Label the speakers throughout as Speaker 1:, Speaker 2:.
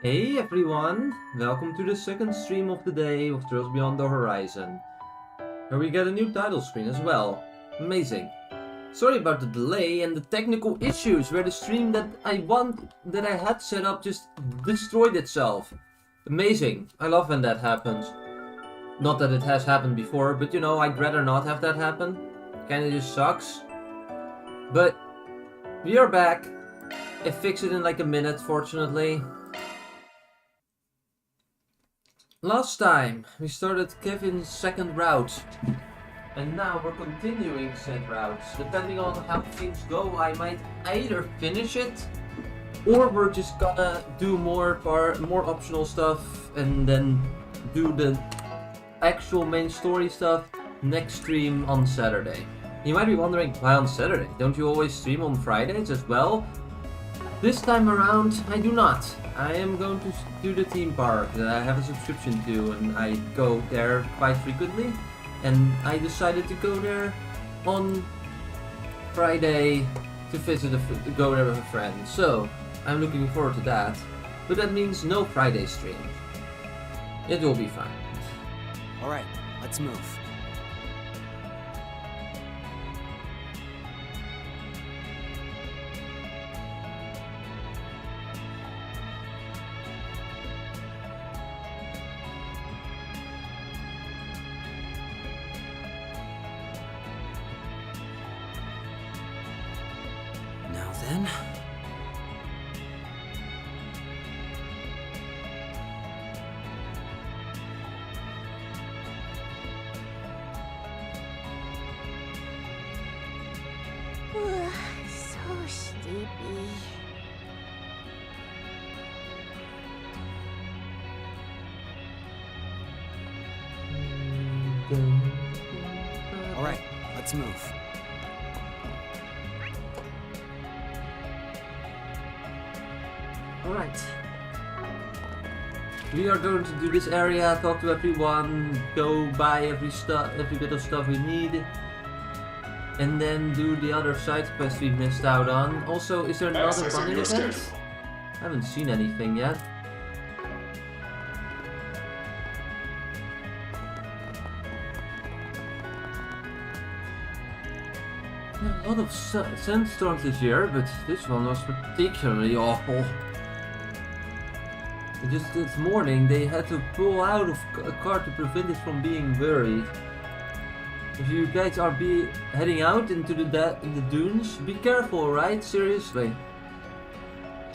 Speaker 1: Hey everyone, welcome to the second stream of the day of Trails Beyond the Horizon, where we get a new title screen as well. Amazing. Sorry about the delay and the technical issues where the stream that I had set up just destroyed itself. Amazing. I love when that happens. Not that it has happened before, but you know, I'd rather not have that happen. Kinda just sucks. But we are back. I fixed it in like a minute, fortunately. Last time we started Kevin's second route, and now we're continuing said routes. Depending on how things go, I might either finish it, or we're just gonna do more optional stuff, and then do the actual main story stuff next stream on Saturday. You might be wondering, why on Saturday? Don't you always stream on Fridays as well? This time around, I do not. I am going to do the theme park that I have a subscription to, and I go there quite frequently. And I decided to go there on Friday to go there with a friend. So I'm looking forward to that. But that means no Friday stream. It will be fine.
Speaker 2: All right, let's move. Now then.
Speaker 3: So sleepy.
Speaker 2: All right, let's move.
Speaker 1: Alright. We are going to do this area, talk to everyone, go buy every bit of stuff we need, and then do the other side quest we missed out on. Also, is there another
Speaker 4: Accessing
Speaker 1: running
Speaker 4: your
Speaker 1: event?
Speaker 4: schedule.
Speaker 1: I haven't seen anything yet. A lot of sandstorms this year, but this one was particularly awful. Just this morning they had to pull out of a car to prevent it from being buried. If you guys are heading out into the dunes, be careful, right? Seriously.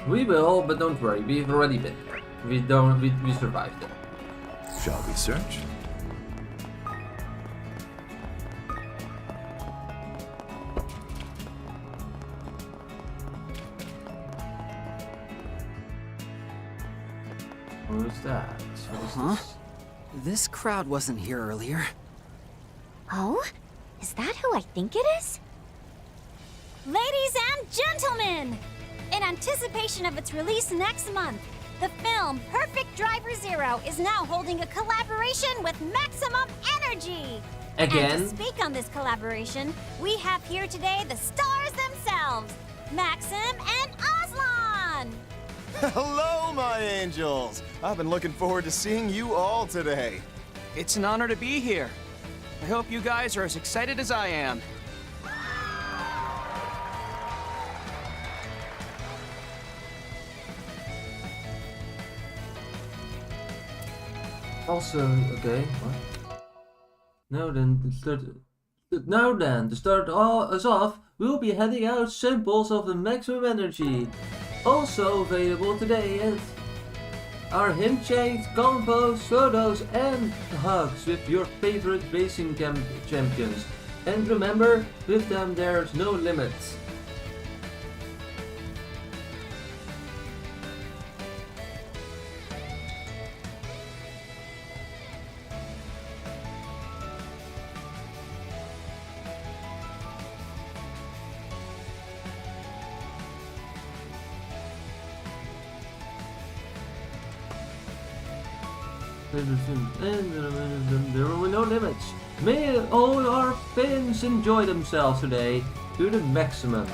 Speaker 1: We will, but don't worry, we've already been there. We survived it.
Speaker 4: Shall we search?
Speaker 1: What was that? What is
Speaker 2: Huh?
Speaker 1: this?
Speaker 2: This crowd wasn't here earlier.
Speaker 3: Oh? Is that who I think it is?
Speaker 5: Ladies and gentlemen! In anticipation of its release next month, the film Perfect Driver Zero is now holding a collaboration with Maximum Energy!
Speaker 1: Again?
Speaker 5: And to speak on this collaboration, we have here today the stars themselves, Maxim and Aslan!
Speaker 6: Hello, my angels! I've been looking forward to seeing you all today.
Speaker 7: It's an honor to be here. I hope you guys are as excited as I am.
Speaker 1: Also, okay, what? Now then, to start us off, we'll be handing out samples of the Maximum Energy. Also available today at our handshakes, combos, photos, and hugs with your favorite racing champions. And remember, with them there's no limits. And there were no limits. May all our fans enjoy themselves today to the maximum.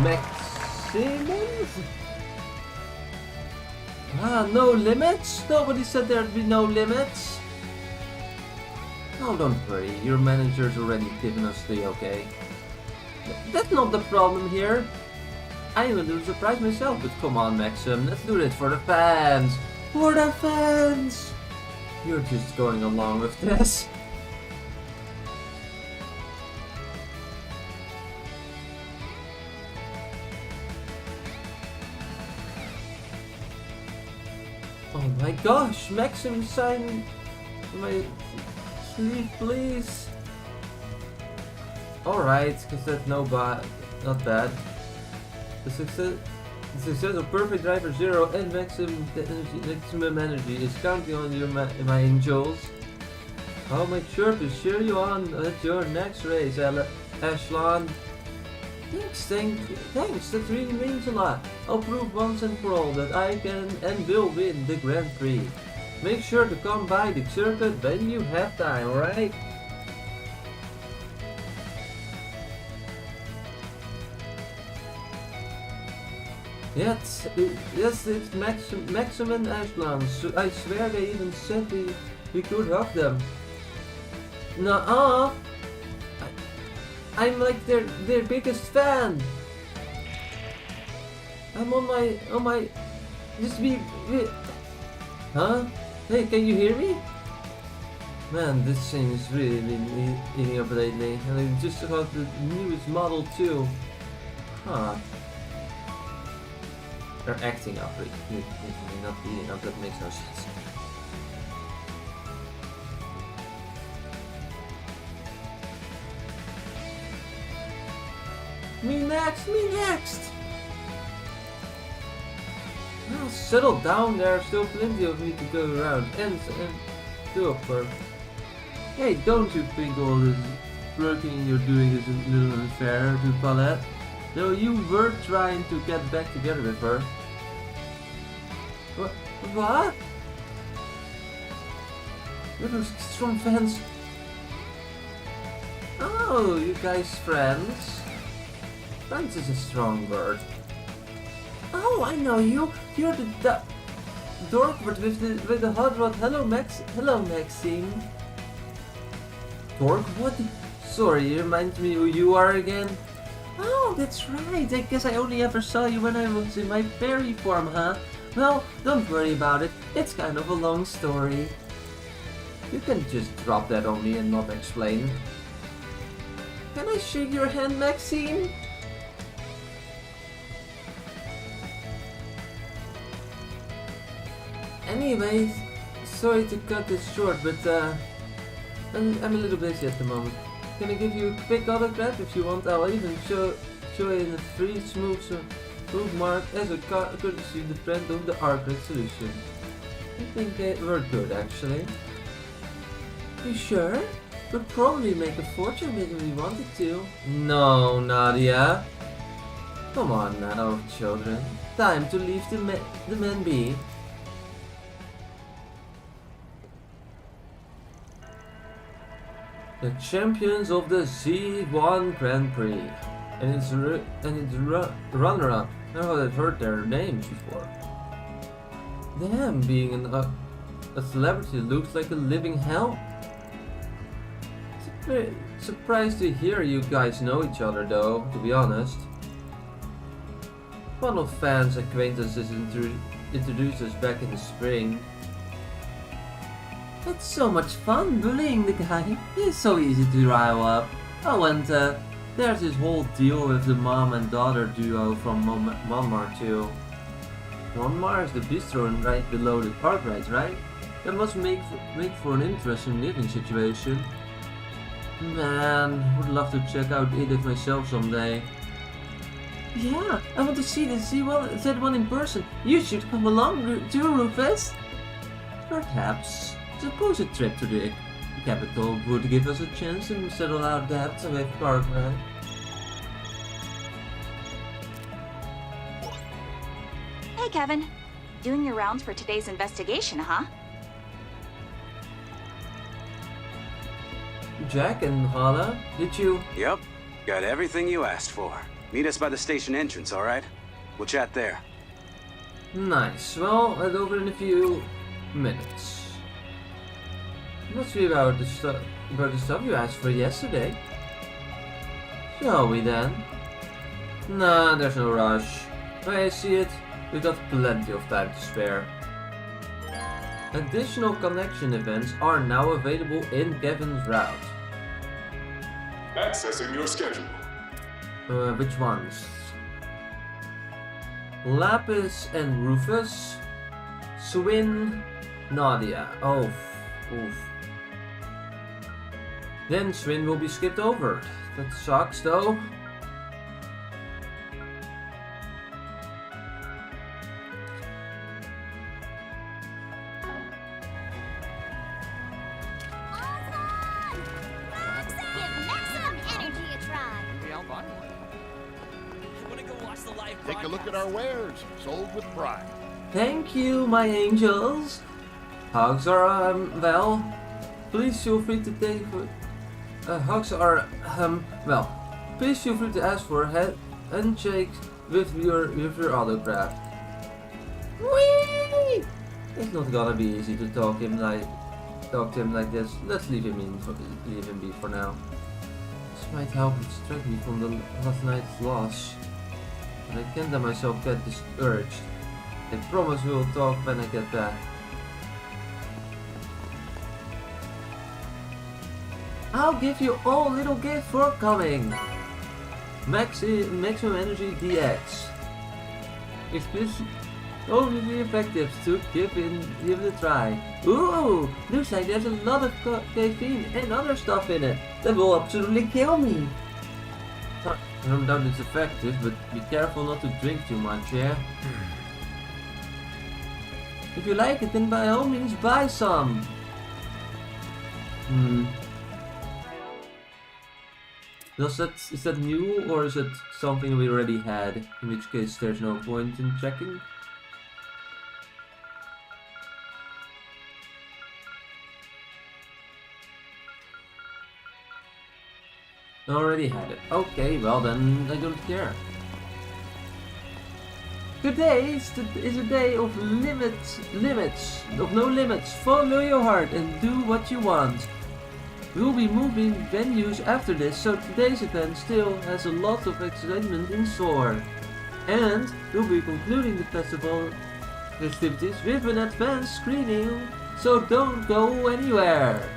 Speaker 1: Maximum? Ah, no limits? Nobody said there'd be no limits. Oh, don't worry, your manager's already given us the okay. That's not the problem here. I even do the surprise myself, but come on, Maxim, let's do it for the fans. For the fans! You're just going along with this. Oh my gosh, Maxim, sign my sleeve, please. Alright, because that's not bad. The success of Perfect Driver Zero and maximum energy is counting on you, my angels. I'll make sure to cheer you on at your next race, Ashlon. Thanks, that really means a lot. I'll prove once and for all that I can and will win the Grand Prix. Make sure to come by the circuit when you have time, alright? Yes, it's Maxim and Ashlon. So I swear they even said we could hug them. Nuh-uh! I'm like their biggest fan. I'm on my just be huh? Hey, can you hear me? Man, this thing is really been eating up lately, and I just got the newest model too. Huh. They're acting up, not eating up. That makes no sense. Me next! Well, settle down, there's still plenty of me to go around, and still of course. Hey, don't you think all this working you're doing is a little unfair to Paulette? Though you were trying to get back together with her. What? You're strong fans. Oh, you guys friends? Friends is a strong word. Oh, I know you. You're the dorkward with the hot rod. Hello, Maxine. Dorkward? Sorry, you remind me who you are again. Oh, that's right. I guess I only ever saw you when I was in my fairy form, huh? Well, don't worry about it. It's kind of a long story. You can just drop that on me and not explain. Can I shake your hand, Maxine? Anyways, sorry to cut this short, but I'm a little busy at the moment. Can I give you a quick autograph if you want? I'll even show you in a free smooth mark as a courtesy of the friend of the arcade solution. I think they were good actually. You sure? Could probably make a fortune if we wanted to. No, Nadia. Come on now, children. Time to leave the men be. The champions of the Z1 Grand Prix and its runner-up. I've heard their names before. Damn, being a celebrity looks like a living hell. Surprised to hear you guys know each other though, to be honest. One of fans' acquaintances introduced us back in the spring. It's so much fun bullying the guy. He's so easy to rile up. Oh, and there's this whole deal with the mom and daughter duo from Monmar too. Monmar is the bistro and right below the park rides, right? That must make for an interesting living situation. Man, would love to check out Edith myself someday. Yeah, I want to see the Z1 in person. You should come along too, Rufus. Perhaps. Suppose a trip to the capital would give us a chance to settle our debts with park ride.
Speaker 8: Hey, Kevin. Doing your rounds for today's investigation, huh?
Speaker 1: Jack and Hala, did you?
Speaker 9: Yep. Got everything you asked for. Meet us by the station entrance, alright? We'll chat there.
Speaker 1: Nice. Well, I'll over in a few minutes. Must be about the stuff you asked for yesterday. Shall we then? Nah, there's no rush. I see it. We got plenty of time to spare. Additional connection events are now available in Kevin's route.
Speaker 9: Accessing your schedule.
Speaker 1: Which ones? Lapis and Rufus. Swin, Nadia. Oh, oof. Then Swin will be skipped over. That sucks though.
Speaker 5: Give maximum energy a try.
Speaker 9: Take a look at our wares, sold with pride.
Speaker 1: Thank you, my angels. Hugs are, well, please feel free to take for, hugs are, well, please feel free to ask for a handshake with your autograph. Whee! It's not gonna be easy to talk to him like this. Let's leave him be for now. This might help distract me from the last night's loss. But I can't let myself get discouraged. I promise we will talk when I get back. I'll give you all a little gift for coming. Maximum energy DX. If this only effective to give it a try. Ooh, looks like there's a lot of caffeine and other stuff in it that will absolutely kill me. No doubt it's effective, but be careful not to drink too much, yeah? If you like it, then by all means buy some. Is that new, or is it something we already had? In which case there's no point in checking. Already had it. Okay, well then I don't care. Today is a day of no limits. Follow your heart and do what you want. We'll be moving venues after this, so today's event still has a lot of excitement in store. And we'll be concluding the festival festivities with an advanced screening, so don't go anywhere.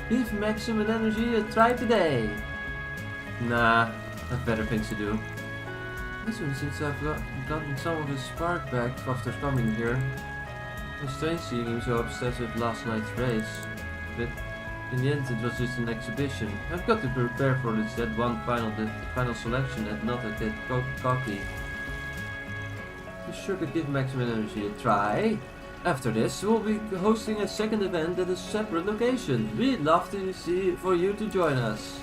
Speaker 1: Give maximum energy a try today. Nah, I've better things to do. Since I've gotten some of his spark back after coming here. It was strange seeing him so obsessive last night's race. But in the end it was just an exhibition. I've got to prepare for this final selection and not get cocky. Be sure to give maximum energy a try. After this, we'll be hosting a second event at a separate location. We'd love for you to join us.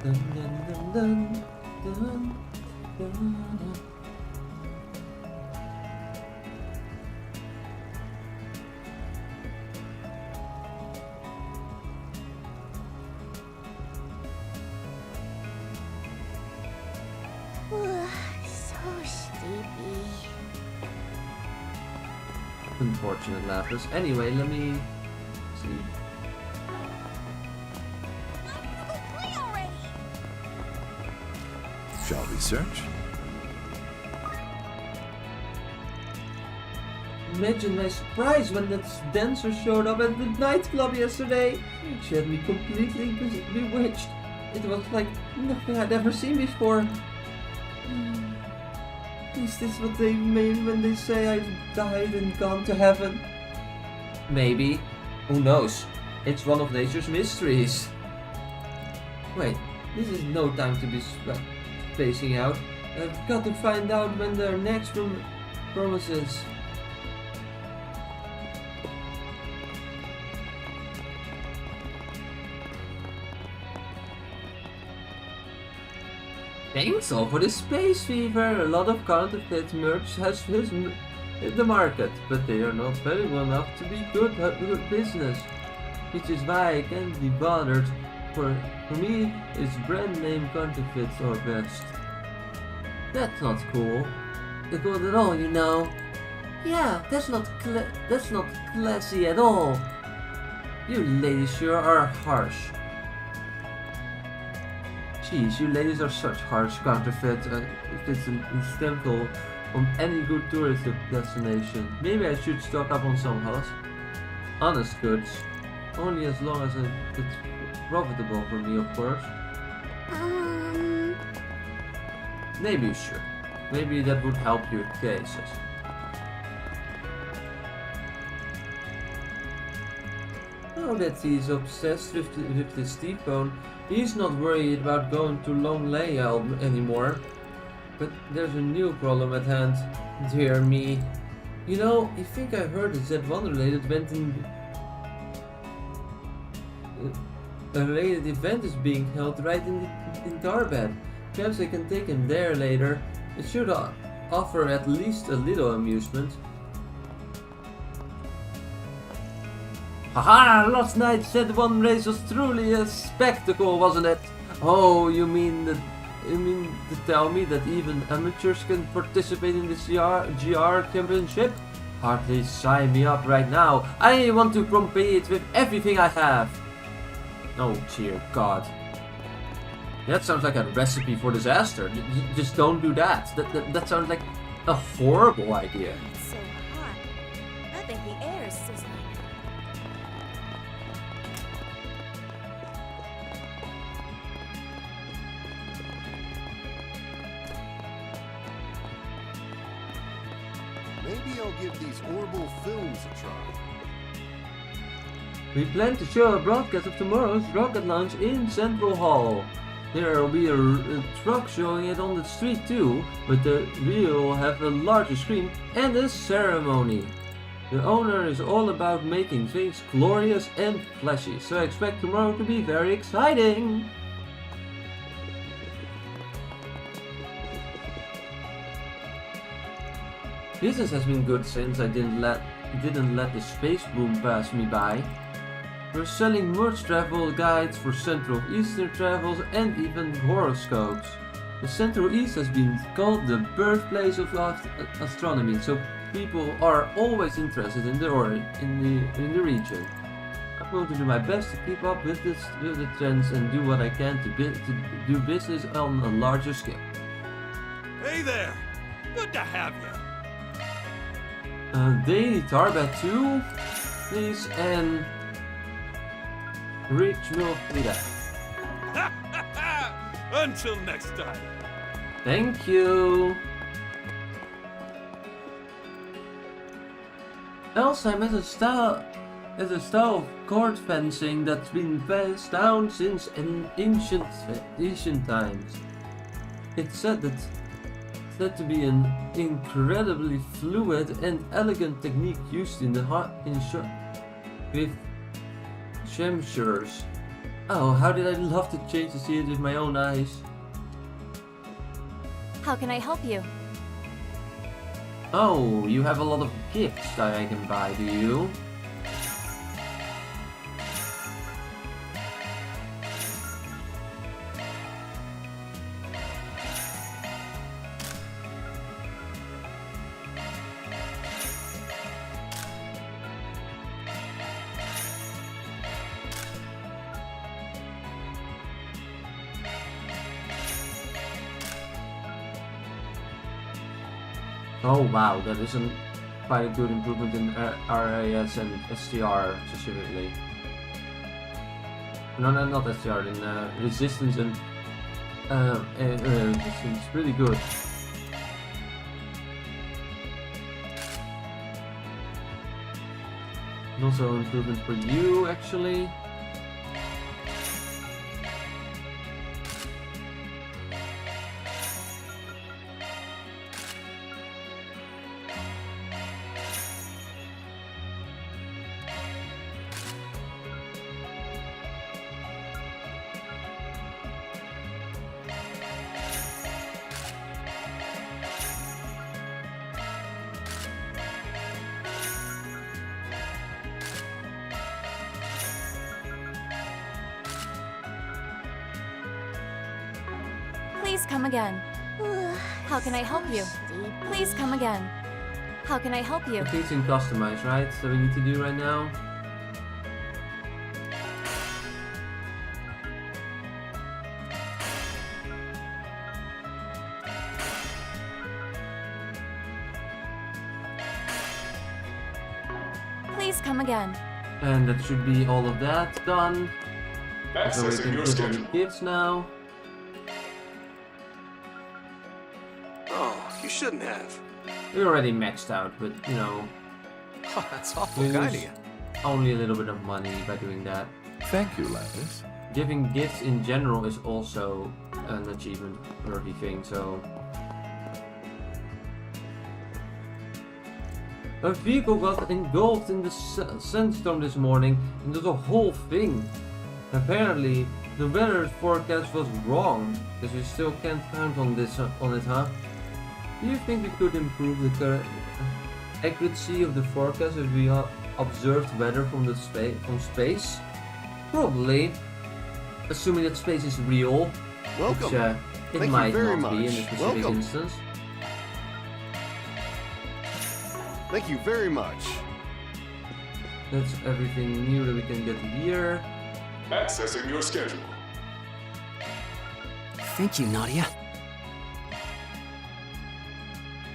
Speaker 1: Dun, dun, dun, dun, dun, dun. Unfortunate Lapis. Anyway, let me see.
Speaker 4: Shall we search?
Speaker 1: Imagine my surprise when that dancer showed up at the nightclub yesterday. She had me completely bewitched. It was like nothing I'd ever seen before. Is this what they mean when they say I've died and gone to heaven? Maybe. Who knows? It's one of nature's mysteries. Wait, this is no time to be spacing out. I've got to find out when their next promises. Thanks all for the space fever. A lot of counterfeit merch has hit the market, but they are not valuable enough to be good business. which is why I can't be bothered. For me, it's brand name counterfeits or best. That's not cool. Not cool at all, you know. Yeah, that's not classy at all. You ladies sure are harsh. Jeez, you ladies are such harsh counterfeit. If it's an incidental on any good tourist destination. Maybe I should stock up on some honest goods. Only as long as it's profitable for me, of course. Maybe you should. Maybe that would help your cases. Now that he's obsessed with this T-phone, he's not worried about going to long layout anymore. But there's a new problem at hand, dear me. You know, I think I heard a Z1 related event is being held right in Calverd. Perhaps I can take him there later. It should offer at least a little amusement. Haha! Last night's Z1 race was truly a spectacle, wasn't it? Oh, you mean to tell me that even amateurs can participate in this GR championship? Hardly sign me up right now. I want to compete with everything I have. Oh dear God. That sounds like a recipe for disaster. Just don't do that. That sounds like a horrible idea.
Speaker 10: It's so hot. I think the air is sizzling.
Speaker 9: Maybe I'll give these horrible films a try.
Speaker 1: We plan to show a broadcast of tomorrow's rocket launch in Central Hall. There will be a truck showing it on the street too, but we'll have a larger screen and a ceremony. The owner is all about making things glorious and flashy, so I expect tomorrow to be very exciting. Business has been good since I didn't let the space boom pass me by. We're selling merch travel guides for Central Eastern travels and even horoscopes. The Central East has been called the birthplace of astronomy, so people are always interested in the region. I'm going to do my best to keep up with the trends and do what I can to do business on a larger scale.
Speaker 11: Hey there! Good to have you.
Speaker 1: Daily Tarbat 2, please, and Rich Milk Frida.
Speaker 11: Until next time.
Speaker 1: Thank you. Elsheim has a style of court fencing that's been passed down since ancient times. It's said to be an incredibly fluid and elegant technique used with Shemshures. Oh, how did I love to change to see it with my own eyes.
Speaker 10: How can I help you?
Speaker 1: Oh, you have a lot of gifts that I can buy, do you? Oh wow, that is quite a good improvement in RAS and STR specifically. No, not STR, in resistance and resistance. Really good. And also improvement for you actually.
Speaker 5: Please come again. How can I help you? Please come again. How can I help you?
Speaker 1: I think it's in customize, right? That we need to do right now.
Speaker 5: Please come again.
Speaker 1: And that should be all of that done. So we can give them gifts now.
Speaker 11: Oh, you shouldn't have.
Speaker 1: We're already maxed out, but you know,
Speaker 11: Oh, that's awful
Speaker 1: we
Speaker 11: kind of
Speaker 1: lose
Speaker 11: you.
Speaker 1: only a little bit of money by doing that.
Speaker 4: Thank you, Landis.
Speaker 1: Giving gifts in general is also an achievement worthy thing, so. A vehicle got engulfed in the sandstorm this morning, and there's a whole thing. Apparently, the weather forecast was wrong, because we still can't count on this on it, huh? Do you think we could improve the accuracy of the forecast if we observed weather from space? Probably, assuming that space is real,
Speaker 6: Welcome.
Speaker 1: which it
Speaker 6: Thank you
Speaker 1: might
Speaker 6: very
Speaker 1: not be in
Speaker 6: much.
Speaker 1: this specific
Speaker 6: Welcome.
Speaker 1: instance.
Speaker 6: Thank you very much.
Speaker 1: That's everything new that we can get here.
Speaker 9: Accessing your schedule.
Speaker 2: Thank you, Nadia.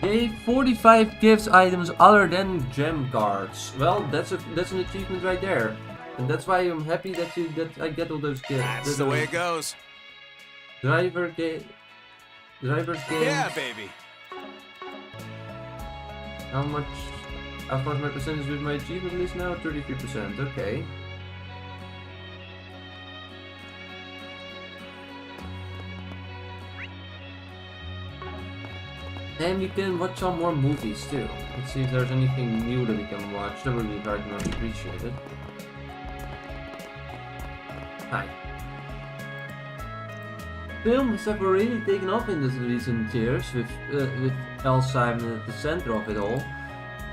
Speaker 1: Gave 45 gifts items other than gem cards. Well, that's an achievement right there, and that's why I'm happy that I get all those gifts.
Speaker 7: That's the way it goes.
Speaker 1: Driver's game.
Speaker 7: Yeah, baby.
Speaker 1: How far is my percentage with my achievement list now? 33%. Okay. And we can watch some more movies too. Let's see if there's anything new that we can watch. That would be very much appreciated. Hi. Films have really taken off in the recent years, with Alzheimer at the center of it all.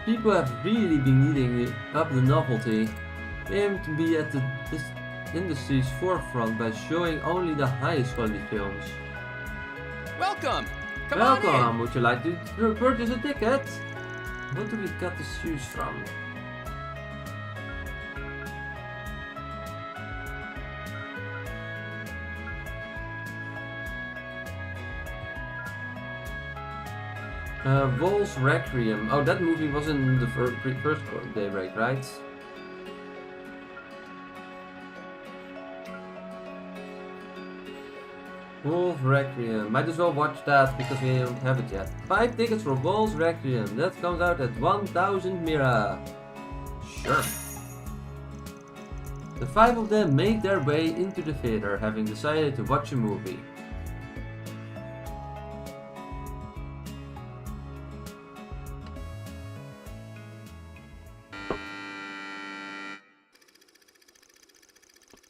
Speaker 1: People have really been eating up the novelty. They aim to be at this industry's forefront by showing only the highest quality films.
Speaker 7: Welcome. Come on in.
Speaker 1: Welcome! Would you like to purchase a ticket? What do we got to choose from? Vol's Requiem. Oh, that movie was in the first Daybreak, right? Wolf Requiem. Might as well watch that because we don't have it yet. 5 tickets for Wolf's Requiem. That comes out at 1000 Mira. Sure. The 5 of them made their way into the theater, having decided to watch a movie.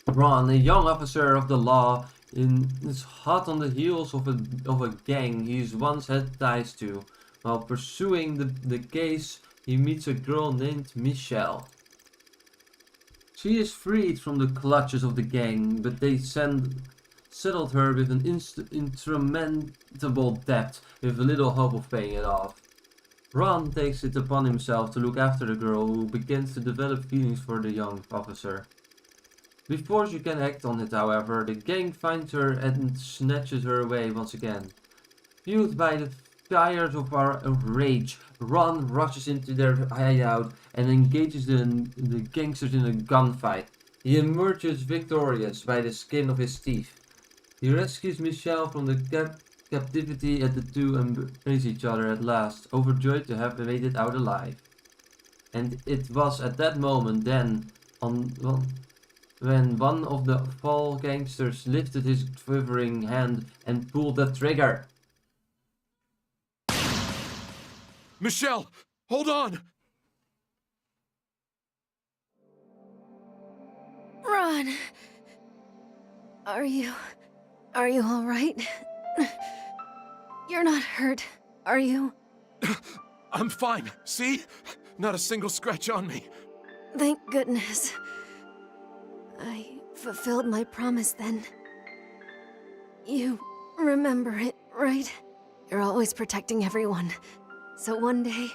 Speaker 1: Ron, a young officer of the law, is hot on the heels of a gang he's once had ties to. While pursuing the case, he meets a girl named Michelle. She is freed from the clutches of the gang, but they settled her with an insurmountable debt with little hope of paying it off. Ron takes it upon himself to look after the girl, who begins to develop feelings for the young officer. Before she can act on it, however, the gang finds her and snatches her away once again. Fueled by the fires of rage, Ron rushes into their hideout and engages the gangsters in a gunfight. He emerges victorious by the skin of his teeth. He rescues Michelle from the captivity, and the two embrace each other at last, overjoyed to have made it out alive. And it was at that moment then, when one of the fall gangsters lifted his quivering hand and pulled the trigger.
Speaker 11: Michelle, hold on!
Speaker 10: Ron! Are you all right? You're not hurt, are you?
Speaker 11: I'm fine, see? Not a single scratch on me.
Speaker 10: Thank goodness. I fulfilled my promise then. You
Speaker 12: remember it, right? You're always protecting everyone. So one day,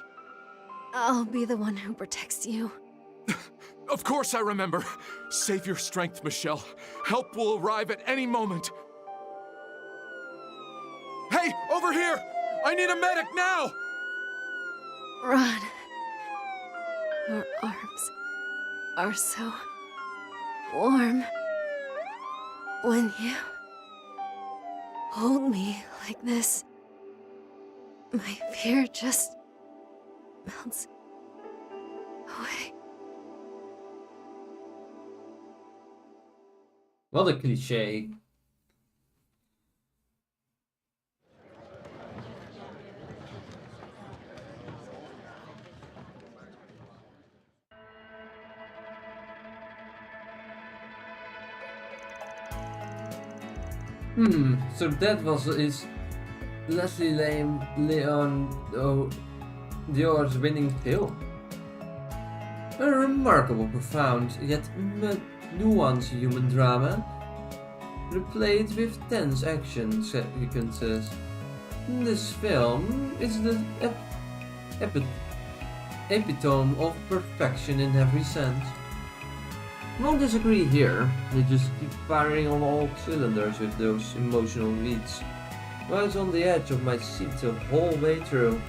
Speaker 12: I'll be the one who protects you.
Speaker 11: Of course I remember. Save your strength, Michelle. Help will arrive at any moment. Hey, over here! I need a medic now!
Speaker 12: Run. Your arms are so warm when you hold me like this. My fear just melts away.
Speaker 1: What a cliché. So that was Leslie Leon Dior's winning film. A remarkable, profound, yet nuanced human drama, replayed with tense action sequences. This film is the epitome of perfection in every sense. Won't disagree here, they just keep firing on all cylinders with those emotional beats. I was on the edge of my seat the whole way through.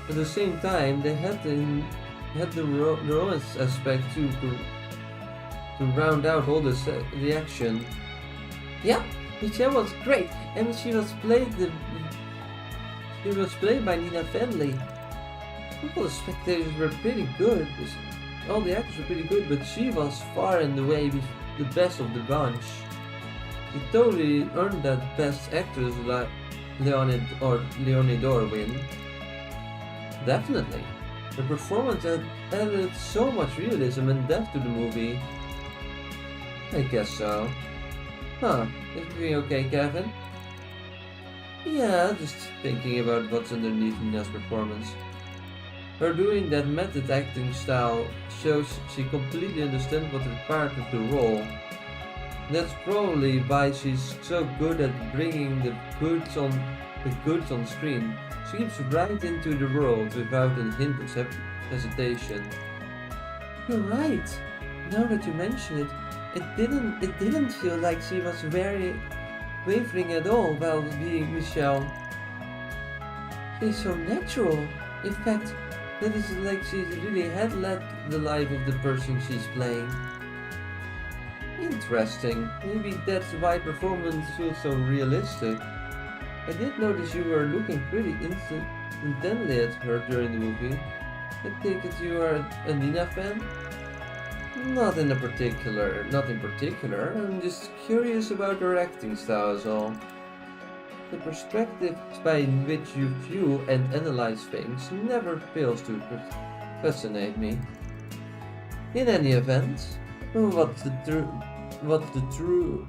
Speaker 1: At the same time, they had the romance aspect too, to round out all the action. Yeah, Michelle was great, and she was played by Nina Fenley. All the spectators were pretty good. All the actors were pretty good, but she was far and away the best of the bunch. She totally earned that Best Actress Leonidor win. Definitely. The performance added so much realism and depth to the movie. I guess so. Huh, is everything okay, Kevin? Yeah, just thinking about what's underneath Nina's performance. Her doing that method acting style shows she completely understands what's required of the role. That's probably why she's so good at bringing the goods on screen. She gets right into the world without a hint of hesitation. You're right. Now that you mention it, it didn't feel like she was very wavering at all while being Michelle. She's so natural. In fact, that is like she really had led the life of the person she's playing. Interesting. Maybe that's why performance feels so realistic. I did notice you were looking pretty intently at her during the movie. I take it you are a Nina fan? Not in particular. I'm just curious about her acting style is all. The perspective by which you view and analyze things never fails to fascinate me. In any event, what's the true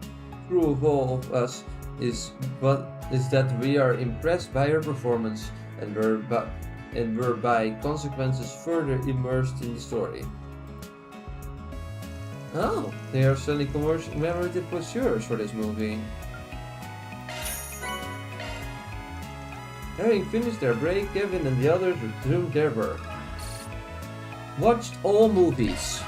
Speaker 1: of all of us is that we are impressed by her performance and we're by consequences further immersed in the story. Oh, they are selling commemorative brochures for this movie. Having finished their break, Kevin and the others resumed their work. Watched all movies.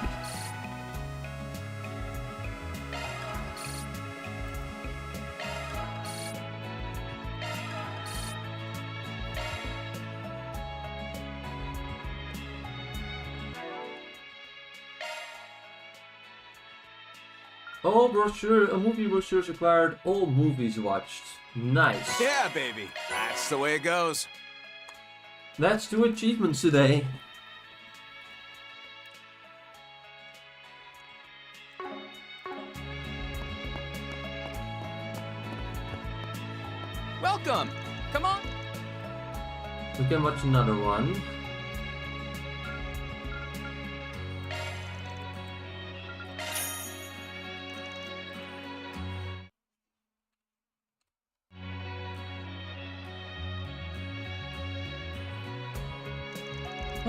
Speaker 1: Movie brochures acquired, all movies watched. Nice.
Speaker 6: Yeah, baby. That's the way it goes.
Speaker 1: That's 2 achievements today.
Speaker 7: Welcome! Come on!
Speaker 1: We can watch another one.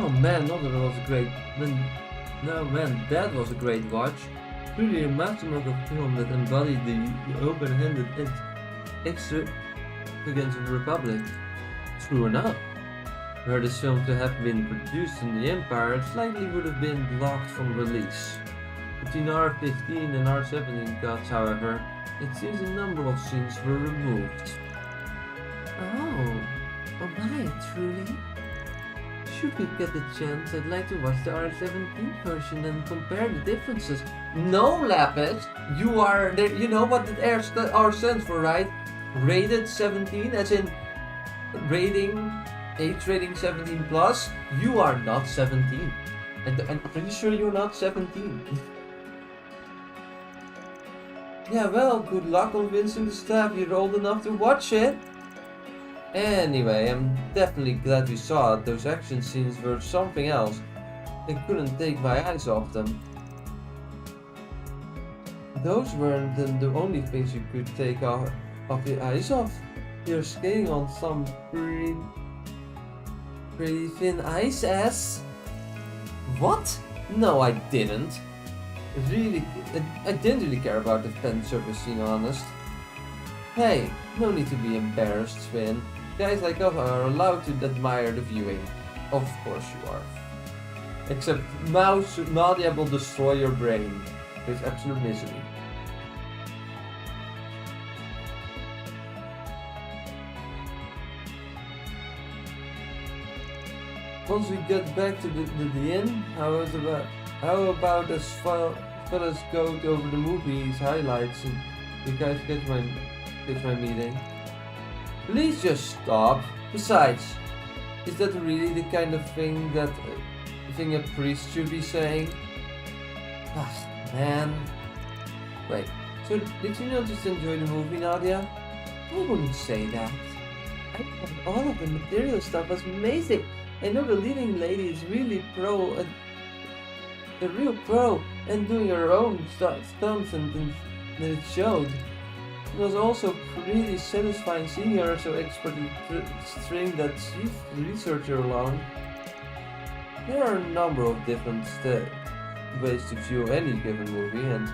Speaker 1: Oh man, that was a great... that was a great watch. Truly a masterwork of film that embodied the open-handed extra against the Republic. True enough. Were this film to have been produced in the Empire, it likely would have been blocked from release. Between R15 and R17 cuts, however, it seems a number of scenes were removed. Oh my, truly? Should we get the chance, I'd like to watch the R17 version and compare the differences. No, Lapis! You are there. You know what the R stands for, right? Rated 17, as in rating, age rating 17 plus. You are not 17. And I'm pretty sure you're not 17. Yeah, well, good luck convincing the staff you're old enough to watch it. Anyway, I'm definitely glad we saw it. Those action scenes were something else. I couldn't take my eyes off them. Those weren't the only things you could take off your eyes off. You're skating on some pretty thin ice, ass. What? No, I didn't. I didn't really care about the fan service scene, honest. Hey, no need to be embarrassed, Finn. Guys like us are allowed to admire the viewing. Of course you are. Except Nadia will destroy your brain with absolute misery. Once we get back to the inn, how about us fellas go over the movie's highlights and you guys catch my meeting? Please just stop. Besides, is that really the kind of thing that a priest should be saying? Ah, man. Wait, so did you not just enjoy the movie, Nadia? I wouldn't say that. I thought all of the material stuff was amazing. I know the leading lady is really a real pro, and doing her own stunts and it showed. It was also pretty satisfying seeing her so expertly string that chief researcher along. There are a number of different ways to view any given movie, and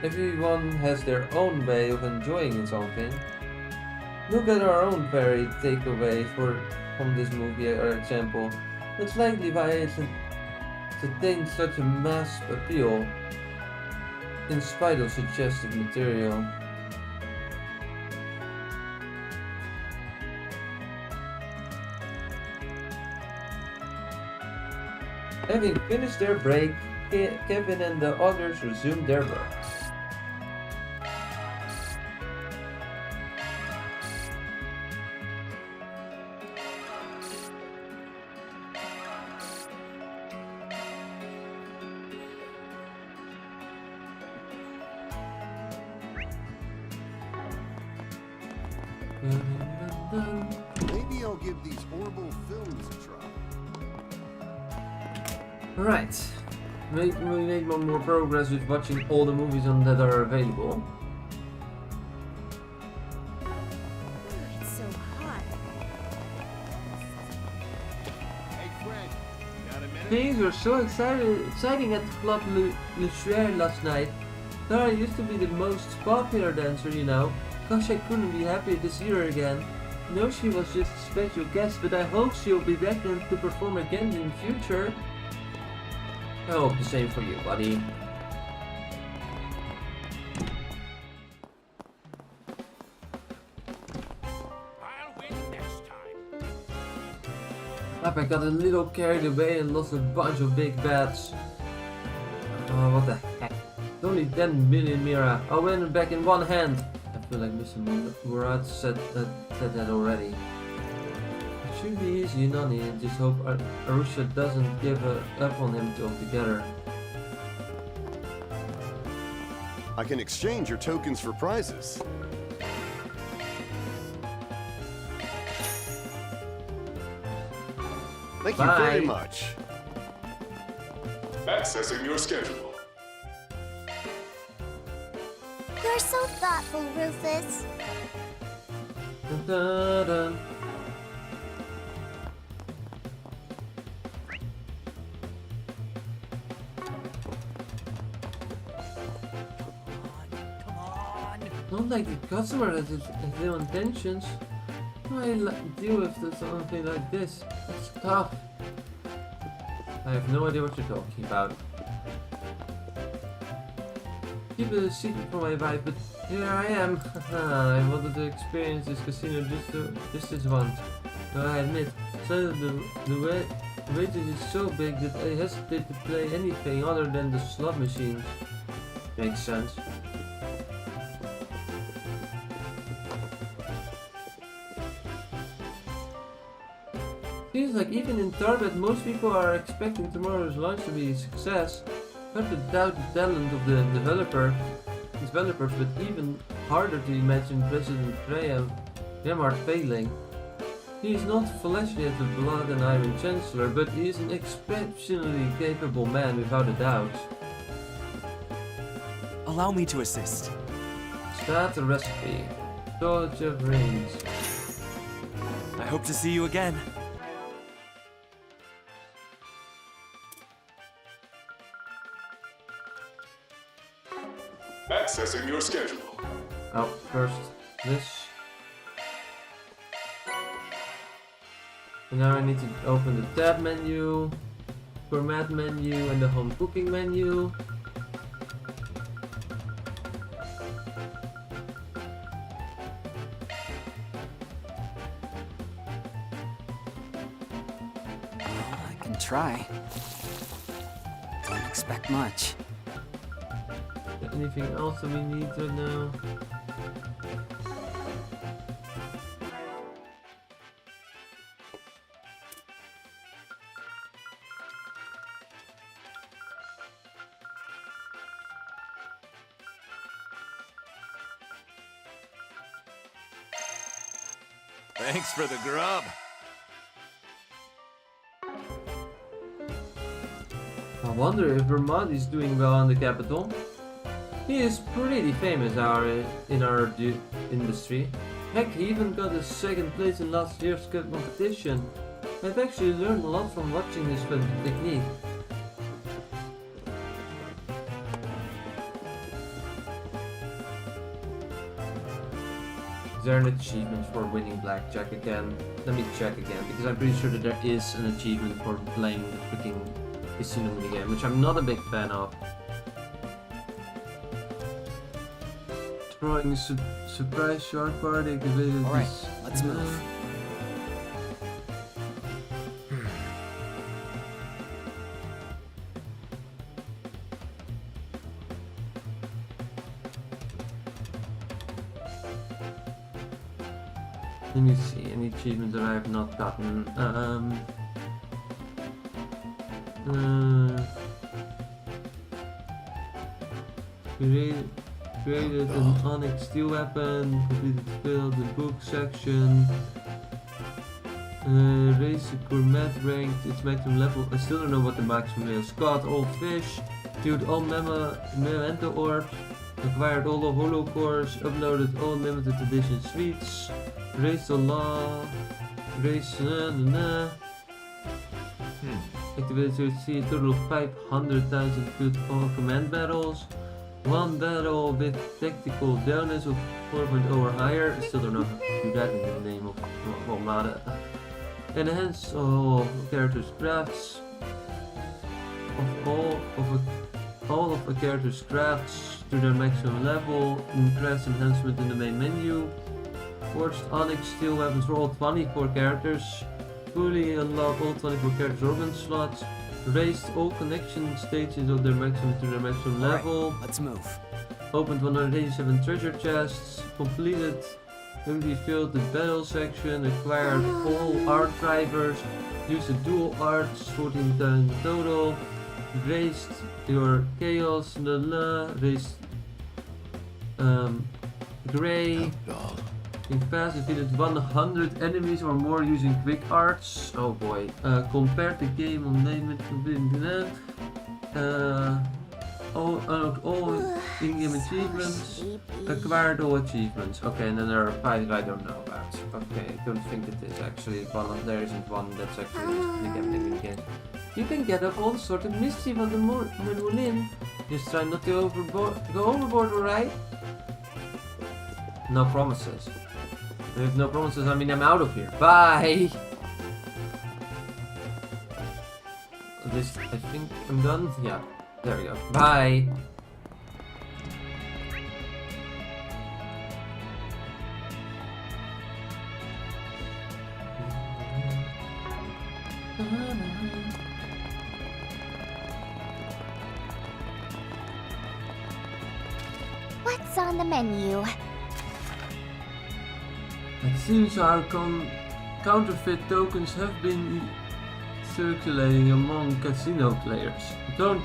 Speaker 1: everyone has their own way of enjoying something. Look at our own very takeaway from this movie, for example. It's likely why it's attained such a mass appeal, in spite of suggestive material. Having finished their break, Kevin and the others resumed their work.
Speaker 9: Maybe I'll give these horrible films a try.
Speaker 1: Right, we made more progress with watching all the movies that are available.
Speaker 10: It's so hot.
Speaker 9: Hey, Fred, got a minute?
Speaker 1: Things were so exciting at the Club Le Chouer last night. Tara used to be the most popular dancer, you know. Gosh, I couldn't be happier to see her again. I know she was just a special guest, but I hope she'll be back to perform again in the future. I hope the same for you, buddy.
Speaker 9: I'll win next time.
Speaker 1: I got a little carried away and lost a bunch of big bets. Oh, what the heck. It's only 10 million Mira. I'll win it back in one hand. I feel like Mr. Murad said that already. It should be easy, Nani. I just hope Arusha doesn't give up on him altogether.
Speaker 6: I can exchange your tokens for prizes. Thank you very much.
Speaker 11: Accessing your schedule.
Speaker 5: You're so thoughtful, Rufus.
Speaker 1: Dun, dun, dun. Not like the customer has ill intentions. Why deal with something like this? It's tough. I have no idea what you're talking about. Keep it a secret from my wife, but here I am. I wanted to experience this casino just this once. Though I admit, the wages is so big that I hesitate to play anything other than the slot machines. Makes sense. Seems like even in Tarbet, most people are expecting tomorrow's launch to be a success. Hard to doubt the talent of the developers, but even harder to imagine President Remart failing. He is not fleshy as the Blood and Iron Chancellor, but he is an exceptionally capable man without a doubt.
Speaker 7: Allow me to assist.
Speaker 1: Start the recipe. Torch of Rings.
Speaker 7: I hope to see you again.
Speaker 11: Accessing your schedule.
Speaker 1: Oh, first this. And now I need to open the tab menu, format menu, and the home cooking menu.
Speaker 2: I can try. Don't expect much.
Speaker 1: Anything else that we need right now?
Speaker 9: Thanks for the grub.
Speaker 1: I wonder if Vermont is doing well in the capital. He is pretty famous in our industry. Heck, he even got a second place in last year's competition. I've actually learned a lot from watching his technique. Is there an achievement for winning blackjack again? Let me check again, because I'm pretty sure that there is an achievement for playing the freaking casino minigame, which I'm not a big fan of. Throwing surprise shark party activated.
Speaker 2: Alright, let's move.
Speaker 1: Let me see, any achievements that I have not gotten. Created an onyx steel weapon, completed filled the book section, raised the gourmet rank to its maximum level. I still don't know what the maximum is. Caught all fish, viewed all memento orbs, acquired all the holo cores, uploaded all limited edition sweets, raised the law, raised activated to see a total of 500,000 good command battles. One battle with tactical downers of 4.0 or higher. I still don't know how to do that in the name of Walmada. Enhance all characters' crafts. All of a character's crafts to their maximum level. Crafts enhancement in the main menu. Forged onyx steel weapons for all 24 characters. Fully unlock all 24 characters' organ slots. Raised all connection stages of their maximum to their maximum level.
Speaker 2: Right, let's move.
Speaker 1: Opened 187 treasure chests. Completed. Completely filled the battle section. Acquired all art drivers. Used the dual arts. 14,000 total. Raised your chaos. Raised gray. In fast defeated 100 enemies or more using quick arts. Oh boy. Compared the game on name all in-game achievements. Acquired all achievements. Okay, and then there are 5 I don't know about. Okay, I don't think that is actually one. There isn't one that's actually in the game. You can get up all sorts of mischief on the Moulin. Just try not to go overboard, alright? No promises. And if no promises, I mean I'm out of here. Bye! At least I think I'm done. Yeah, there we go. Bye!
Speaker 3: What's on the menu?
Speaker 1: It seems our counterfeit tokens have been circulating among casino players. Don't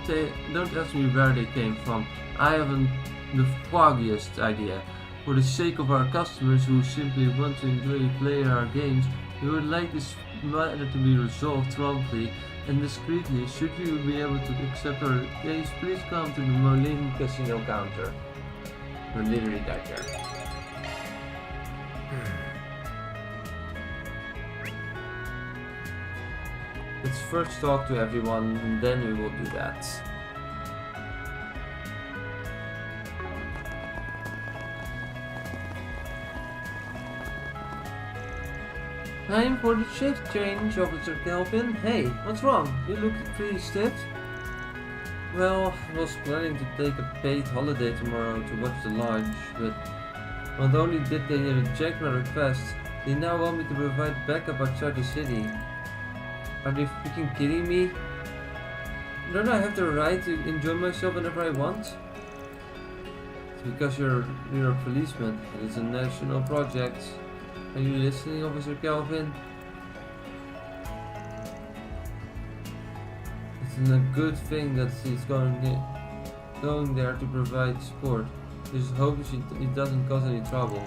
Speaker 1: ask me where they came from. I haven't the foggiest idea. For the sake of our customers who simply want to enjoy playing our games, we would like this matter to be resolved promptly and discreetly. Should you be able to accept our case, please come to the Merlin Casino counter. We're literally right there. Let's first talk to everyone, and then we will do that. Time for the shift change, Officer Calvin. Hey, what's wrong? You look pretty stiff. Well, I was planning to take a paid holiday tomorrow to watch the launch, but not only did they reject my request, they now want me to provide backup outside the city. Are they freaking kidding me? Don't I have the right to enjoy myself whenever I want? It's because you're a policeman and it's a national project. Are you listening, Officer Calvin? It's a good thing that he's going there to provide support. Just hope it doesn't cause any trouble.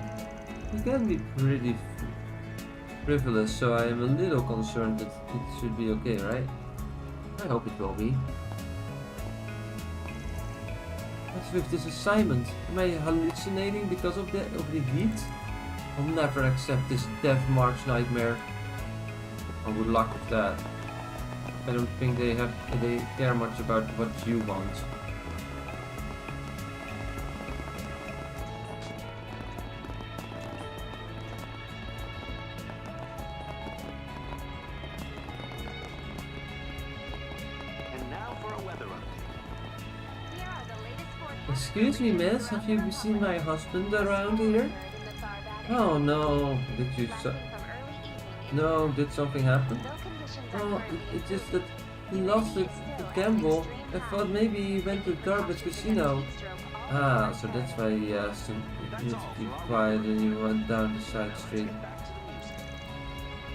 Speaker 1: It can be pretty frivolous, so I am a little concerned that it should be okay, right? I hope it will be. What's with this assignment? Am I hallucinating because of the heat? I'll never accept this Death March nightmare. Oh, good luck with that. I don't think they care much about what you want.
Speaker 13: And now for a weather update.
Speaker 1: Excuse me, miss, have you seen my husband around here? Oh no, did something happen? Oh, it's just that he lost the gamble. I thought maybe he went to Calverd Casino. Ah, so that's why he asked him to keep quiet and he went down the side street.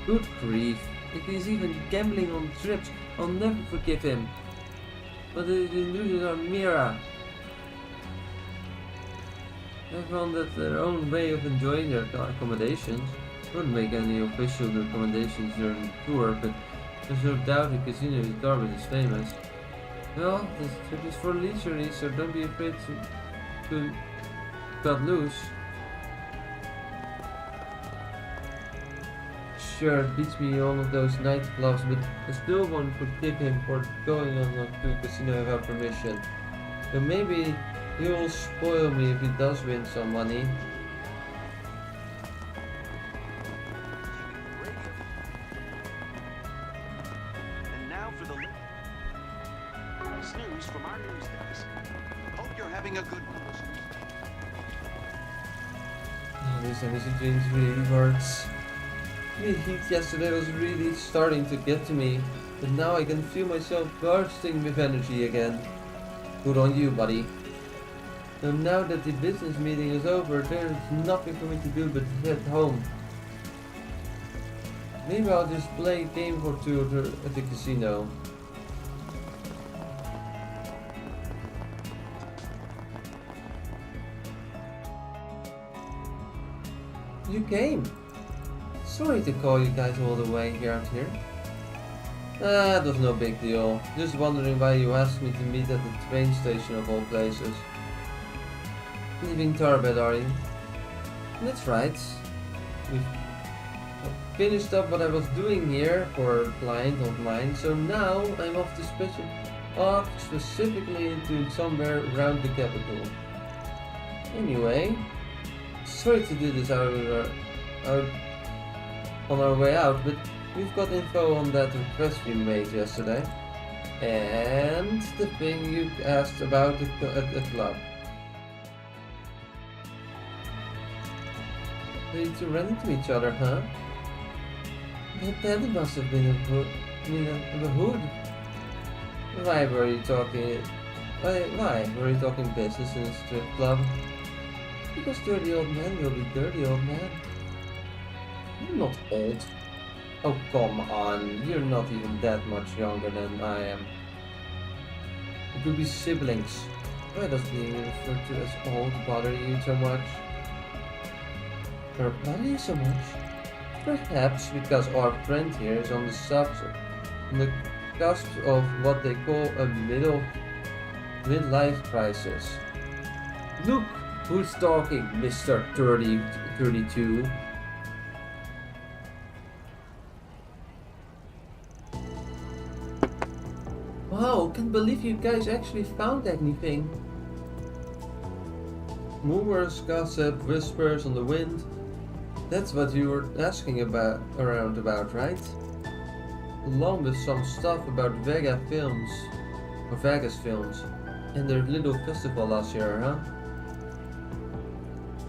Speaker 1: Good grief, if he's even gambling on trips, I'll never forgive him. But the illusions are Mira. They found that their own way of enjoying their accommodations. Wouldn't make any official recommendations during the tour, but there's no doubt the casino in Calverd is famous. Well, this trip is for leisurely, so don't be afraid to cut loose. Sure, it beats me all of those nightclubs, but I still won't forgive him for going on to a casino without permission. So maybe he'll spoil me if he does win some money.
Speaker 13: And now for the news from our news desk. Hope you're having a good one.
Speaker 1: These energy drinks really works. The heat yesterday was really starting to get to me, but now I can feel myself bursting with energy again. Good on you, buddy. So now that the business meeting is over, there's nothing for me to do but head home. Maybe I'll just play a game or two at the casino. You came. Sorry to call you guys all the way out here. That was no big deal. Just wondering why you asked me to meet at the train station of all places. Leaving Tarbet, are you? That's right. We've finished up what I was doing here for a client of mine, so now I'm off specifically into somewhere around the capital. Anyway, Sorry to do this out on our way out, but we've got info on that request you made yesterday. And the thing you asked about at the club. You two ran into each other, huh? That must have been a hood. Why were you talking business in a strip club? Because dirty old man will be dirty old man. You're not old. Oh, come on. You're not even that much younger than I am. It could be siblings. Why does being referred to as old bother you so much? Or bother you so much? Perhaps because our friend here is on the cusp of what they call a midlife crisis. Look who's talking, Mr. 32. Wow, can't believe you guys actually found anything. Rumors, gossip, whispers on the wind. That's what you were asking about, right? Along with some stuff about Vegas films, and their little festival last year, huh?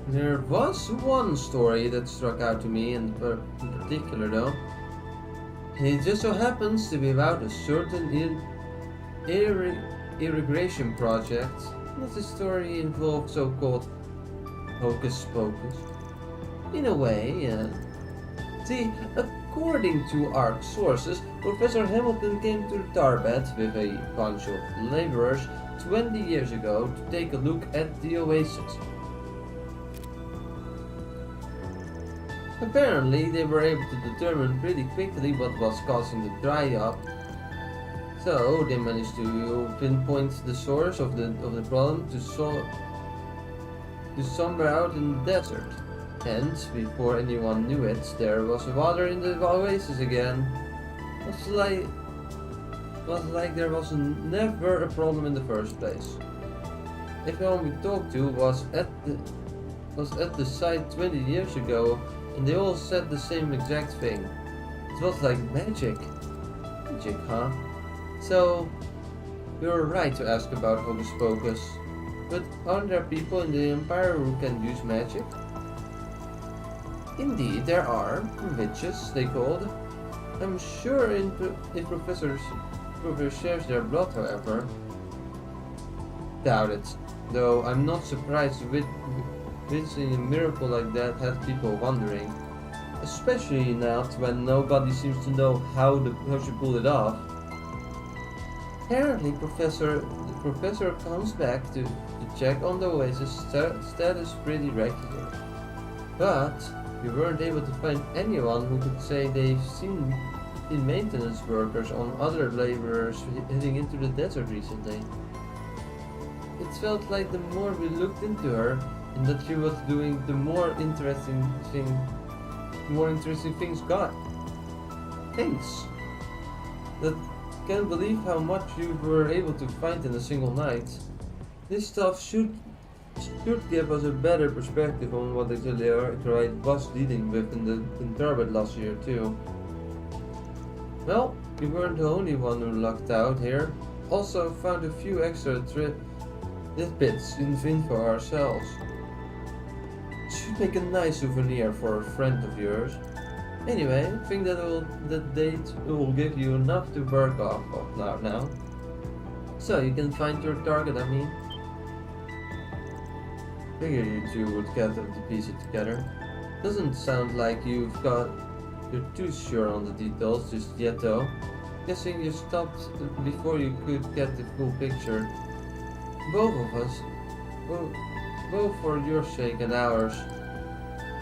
Speaker 1: There was one story that struck out to me in particular, though. It just so happens to be about a certain irrigation project. The story involved so-called hocus pocus. In a way, see, according to our sources, Professor Hamilton came to the tar bed with a bunch of laborers 20 years ago to take a look at the oasis. Apparently, they were able to determine pretty quickly what was causing the dry up. So they managed to pinpoint the source of the problem to somewhere out in the desert. And before anyone knew it, there was water in the oasis again. Was like there was never a problem in the first place. Everyone we talked to was at the site 20 years ago, and they all said the same exact thing. It was like magic. Magic, huh? So, you were right to ask about Hocus Pocus. But aren't there people in the Empire who can use magic? Indeed, there are. Witches, they called. I'm sure if Professor shares their blood, however. Doubt it. Though I'm not surprised witnessing a miracle like that has people wondering. Especially now when nobody seems to know how she pulled it off. Apparently, the professor comes back to check on the oasis status pretty regularly. But we weren't able to find anyone who could say they've seen maintenance workers on other laborers heading into the desert recently. It felt like the more we looked into her and that she was doing, the more interesting things got. Thanks. That can't believe how much you were able to find in a single night. This stuff should give us a better perspective on what exactly Arkwright was dealing with in Calverd last year too. Well, we weren't the only one who lucked out here. Also found a few extra tidbits in for ourselves. Should make a nice souvenir for a friend of yours. Anyway, I think that date will give you enough to work off of now. So you can find your target, I mean. Figure you two would get them to piece it together. Doesn't sound like you're too sure on the details just yet though. Guessing you stopped before you could get the full picture. Both of us, both for your sake and ours.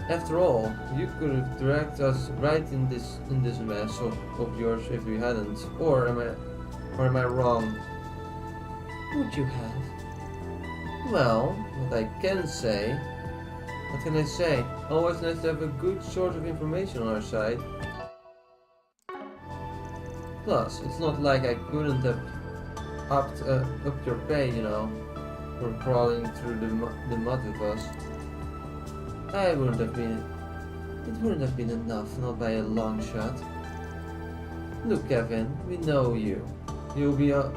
Speaker 1: After all, you could have dragged us right in this mess of yours if you hadn't. Or am I wrong? Would you have? Well, what can I say? Always nice to have a good source of information on our side. Plus, it's not like I couldn't have upped your pay, for crawling through the mud with us. It wouldn't have been enough, not by a long shot. Look, Kevin, we know you. You'll be all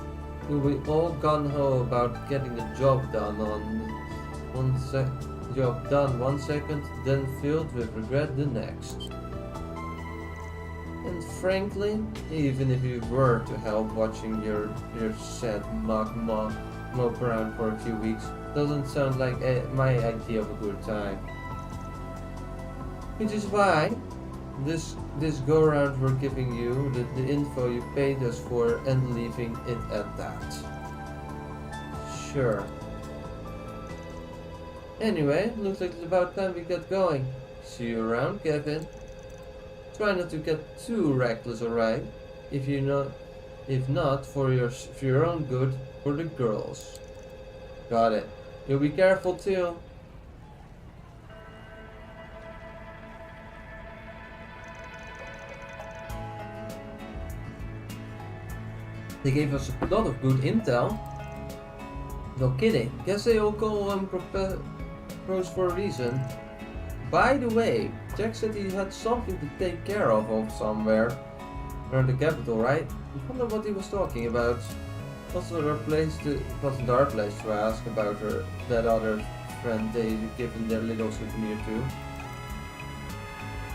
Speaker 1: gung-ho about getting the job done one second, then filled with regret the next. And frankly, even if you were to help watching your sad mope around for a few weeks, doesn't sound like my idea of a good time. Which is why this go around we're giving you the info you paid us for and leaving it at that. Sure. Anyway, looks like it's about time we get going. See you around, Kevin. Try not to get too reckless, alright? If not, for your own good, for the girls. Got it. You'll be careful too. They gave us a lot of good intel. No kidding. Guess they all call them pros for a reason. By the way, Jack said he had something to take care of somewhere. Around the capital, right? I wonder what he was talking about. Wasn't our place to ask about that other friend they've given their little souvenir to.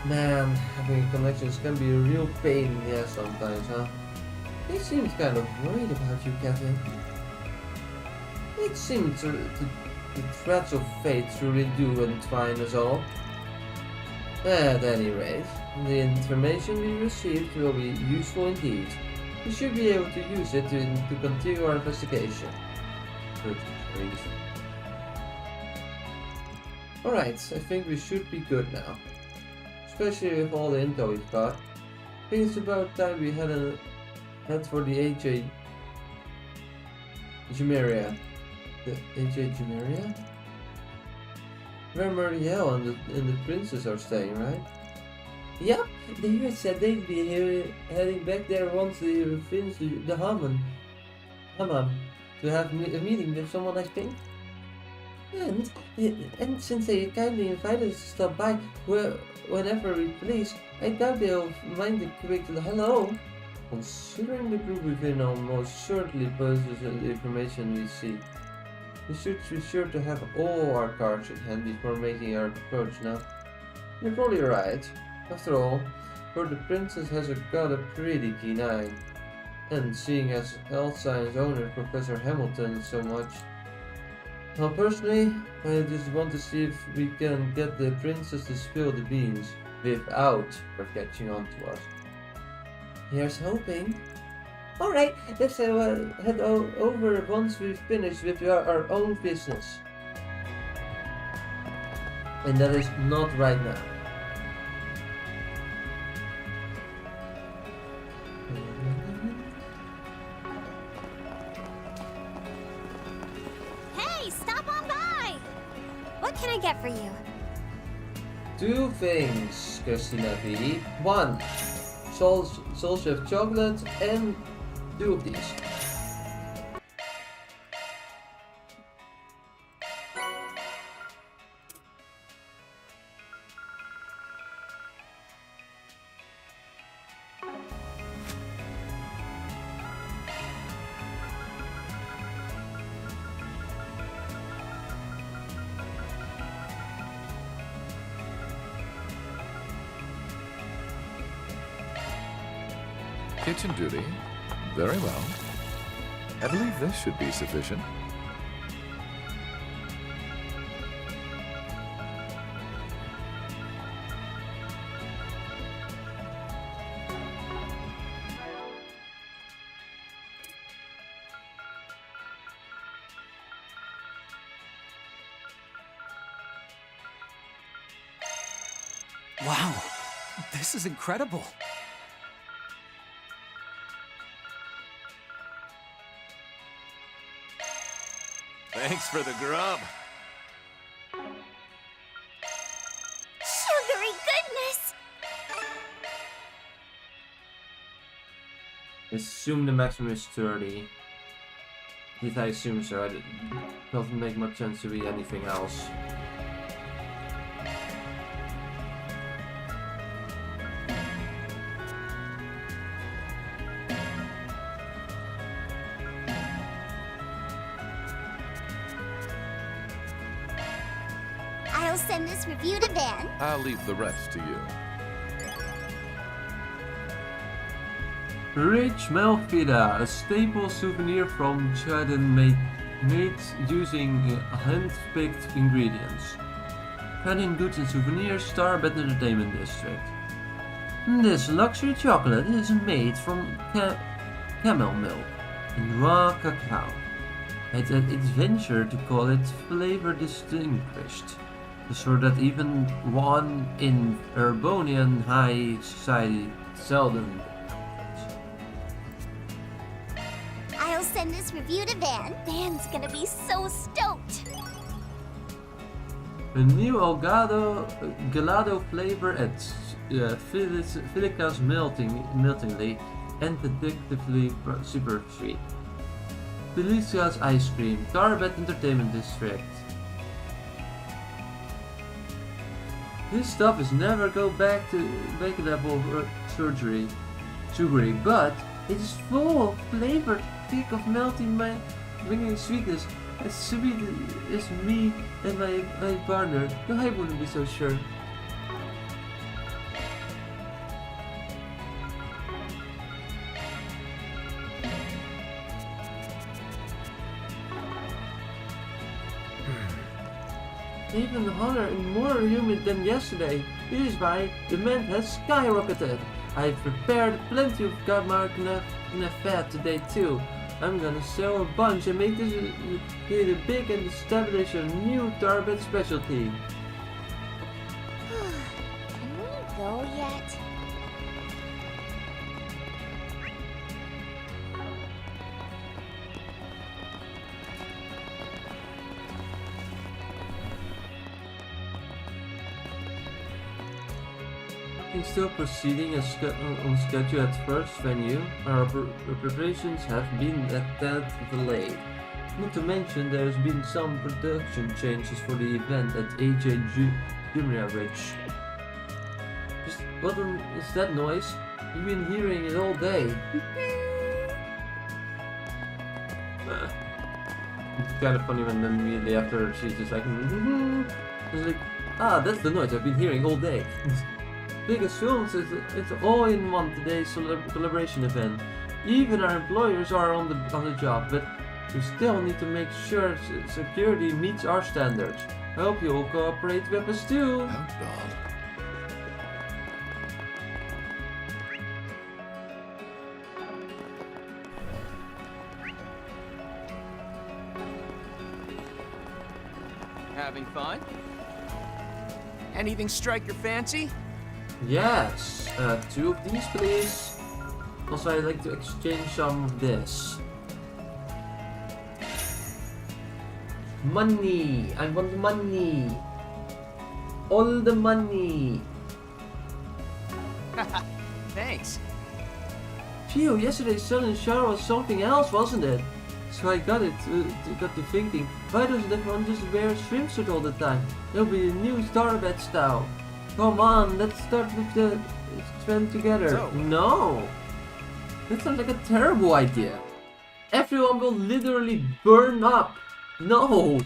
Speaker 1: Man, having connections can be a real pain in the ass sometimes, huh? He seemed kind of worried about you, Kevin. It seemed the threats of fate truly do entwine us all. At any rate, the information we received will be useful indeed. We should be able to use it to continue our investigation. Good reason. Alright, I think we should be good now. Especially with all the info we've got. I think it's about time we head for the Jrpg. The Jrpg? Where Muriel and the princess are staying, right? Yep, they said they'd be heading back there once they finish the Hammam to have a meeting with someone, I think. And since they kindly invited us to stop by whenever we please, I doubt they'll mind a quick hello. Considering the group within almost certainly possesses the information we see, we should be sure to have all our cards in hand before making our approach now. You're probably right. After all, for the princess has got a pretty keen eye. And seeing as health science owner Professor Hamilton so much. Well, personally, I just want to see if we can get the princess to spill the beans without her catching on to us. Here's hoping. Alright, let's head over once we've finished with our own business. And that is not right now.
Speaker 5: Hey, stop on by! What can I get for you?
Speaker 1: 2 things, Christina V. 1. Soul Chef chocolate and 2 of these.
Speaker 4: Kitchen duty. Very well. I believe this should be sufficient.
Speaker 2: Wow, this is incredible.
Speaker 6: Thanks for the grub.
Speaker 5: Sugary goodness!
Speaker 1: Assume the maximum is 30. At least I assume so. It doesn't make much sense to be anything else.
Speaker 5: I'll send this review to Van.
Speaker 4: I'll leave the rest to you.
Speaker 1: Rich Melfida, a staple souvenir from Chadden made using hand-picked ingredients. Chadden Goods and Souvenirs, Starbed Entertainment District. This luxury chocolate is made from camel milk and raw cacao. It's venture to call it flavor distinguished, so that even one in Urbonian high society seldom.
Speaker 5: I'll send this review to Van. Van's gonna be so stoked.
Speaker 1: A new Gelato flavor at Filica's meltingly and addictively super sweet. Felicia's Ice Cream, Tarbet Entertainment District. This stuff is never go back to level sugary, but it is full of flavored kick of melting bringing sweetness. As sweet as me and my partner, I wouldn't be so sure. Even hotter and more humid than yesterday. This is why demand has skyrocketed. I've prepared plenty of Gamark fat today too. I'm gonna sell a bunch and make this a big and establish a new Tarbet specialty.
Speaker 5: Can we go yet?
Speaker 1: Still proceeding on schedule at first venue, our preparations have been a tad delayed. Not to mention there's been some production changes for the event at Jrpg. What is that noise? You've been hearing it all day. It's kind of funny when then immediately after she's just like, it's like, ah, that's the noise I've been hearing all day. Biggest films, it's all in one today's collaboration event. Even our employers are on the job, but we still need to make sure security meets our standards. I hope you will cooperate with us too.
Speaker 4: Oh God.
Speaker 7: Having fun? Anything strike your fancy?
Speaker 1: Yes, 2 of these please. Also I'd like to exchange some of this. Money! I want money! All the money!
Speaker 7: Thanks.
Speaker 1: Phew, yesterday's sun and shower was something else, wasn't it? So I got to thinking, why doesn't everyone just wear a swimsuit all the time? It'll be a new Starbed style. Come on, let's start with the trend together.
Speaker 7: So.
Speaker 1: No! That sounds like a terrible idea. Everyone will literally burn up. No!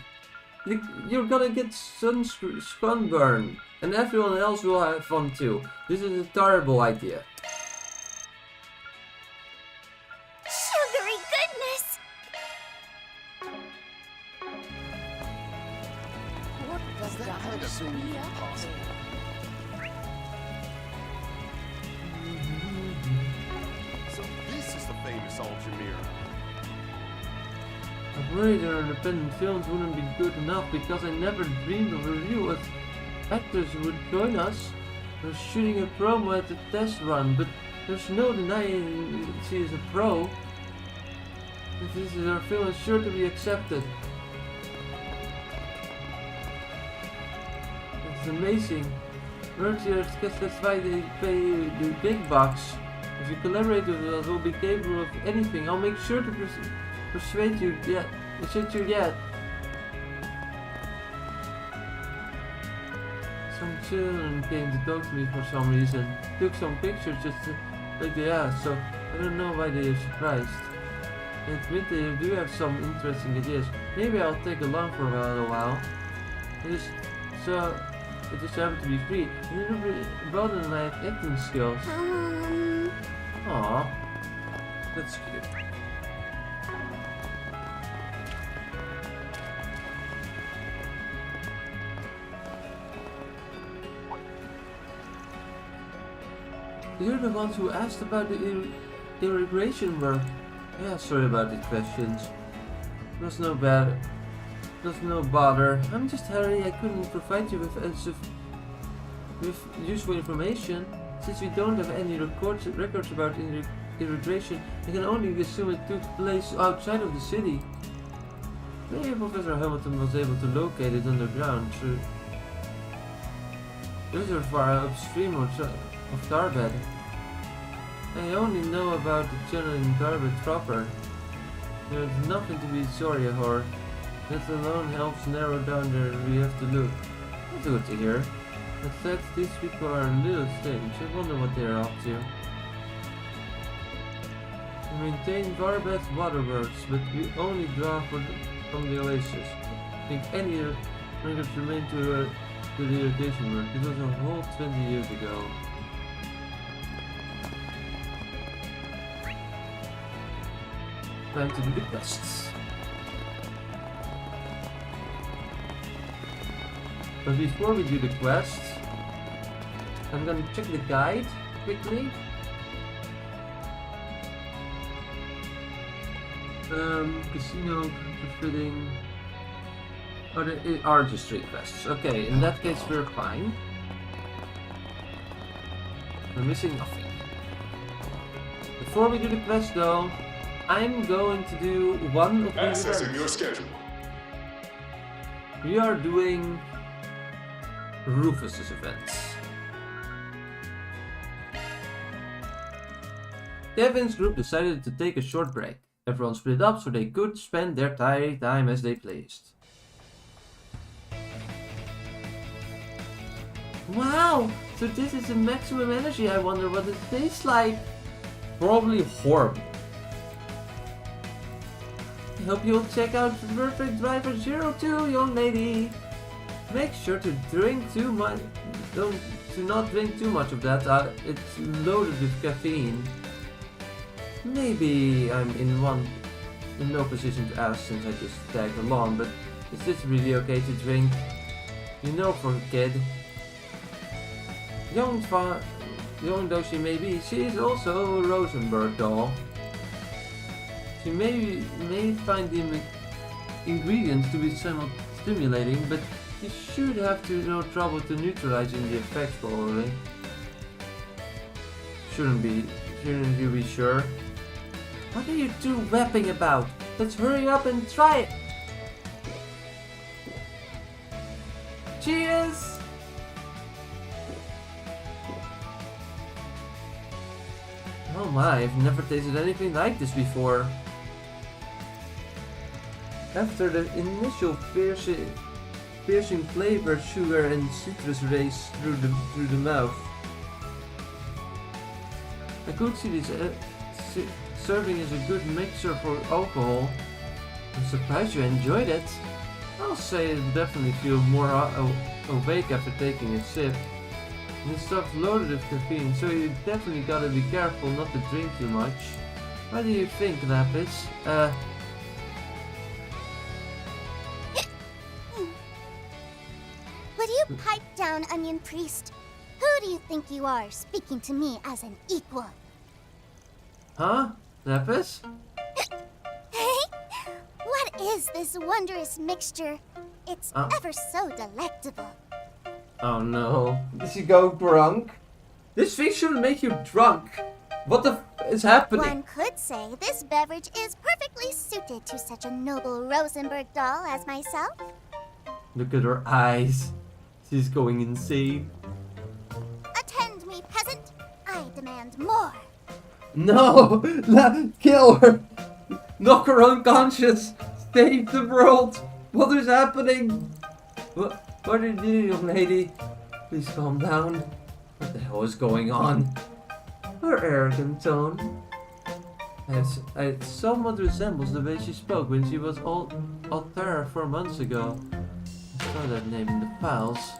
Speaker 1: You're gonna get sunburn. And everyone else will have fun too. This is a terrible idea.
Speaker 5: Sugary goodness! What does
Speaker 9: That kind of thing even possible? So this is the famous Altamira.
Speaker 1: I'm worried our independent films wouldn't be good enough because I never dreamed of a review as actors would join us. We're shooting a promo at the test run, but there's no denying she is a pro. If this is our film, it's sure to be accepted. It's amazing. Merchants, that's why they pay the big bucks. If you collaborate with us, we'll be capable of anything. I'll make sure to persuade you yet. Some children came to talk to me for some reason. Took some pictures just like they asked, so I don't know why they are surprised. I admit they do have some interesting ideas. Maybe I'll take along for a while. I just So, it just happened to be free. You never broadened my acting skills. Aww. That's cute. You're the ones who asked about the irrigation work. Yeah, sorry about the questions. There's no bother. I'm just Harry. I couldn't provide you with useful information. Since we don't have any records about irrigation, I can only assume it took place outside of the city. Maybe Professor Hamilton was able to locate it underground through reservoir upstream of Daybreak. I only know about the channel in Daybreak proper. There's nothing to be sorry for. That alone helps narrow down where we have to look. That's good to hear. In fact, these people are little strange. I wonder what they are up to. We maintain Daybreak's waterworks, but we only draw from the oasis. I think any records remain to the irrigation work. It was a whole 20 years ago. Time to do the quests. But before we do the quest, I'm gonna check the guide quickly. Casino fitting. Oh, there are just 3 quests. Okay, in that case we're fine. We're missing nothing. Before we do the quest though, I'm going to do one of the
Speaker 11: Accessing your schedule.
Speaker 1: We are doing Rufus's events. Kevin's group decided to take a short break. Everyone split up so they could spend their tiring time as they pleased. Wow! So this is the maximum energy. I wonder what it tastes like. Probably horrible. I hope you'll check out Perfect Driver 02, young lady. Make sure to drink too much. Do not drink too much of that. It's loaded with caffeine. Maybe I'm in no position to ask since I just tagged along, but is this really okay to drink? You know, for a kid. Young though she may be, she is also a Rosenberg doll. She may find the ingredients to be somewhat stimulating, but you should have no trouble to neutralizing the effects probably. Shouldn't you be sure? What are you two rapping about? Let's hurry up and try it! Cheers! Oh my, I've never tasted anything like this before. After the initial piercing flavor, sugar and citrus race through the mouth, I could see this serving as a good mixer for alcohol. I'm surprised you enjoyed it. I'll say it definitely feel more awake after taking a sip. And this stuff's loaded with caffeine, so you definitely gotta be careful not to drink too much. What do you think, Lapis?
Speaker 5: Would you pipe down, Onion Priest? Who do you think you are, speaking to me as an equal?
Speaker 1: Huh? Lapis?
Speaker 5: What is this wondrous mixture? It's ever so delectable.
Speaker 1: Oh no. Did she go drunk? This thing shouldn't make you drunk. What the f is happening?
Speaker 5: One could say this beverage is perfectly suited to such a noble Rosenberg doll as myself.
Speaker 1: Look at her eyes. She's going insane.
Speaker 5: Attend me, peasant. I demand more.
Speaker 1: No! Kill her! Knock her unconscious! Save the world! What is happening? What do you do, young lady? Please calm down. What the hell is going on? Her arrogant tone. It somewhat resembles the way she spoke when she was Altera 4 months ago. saw that name in the files.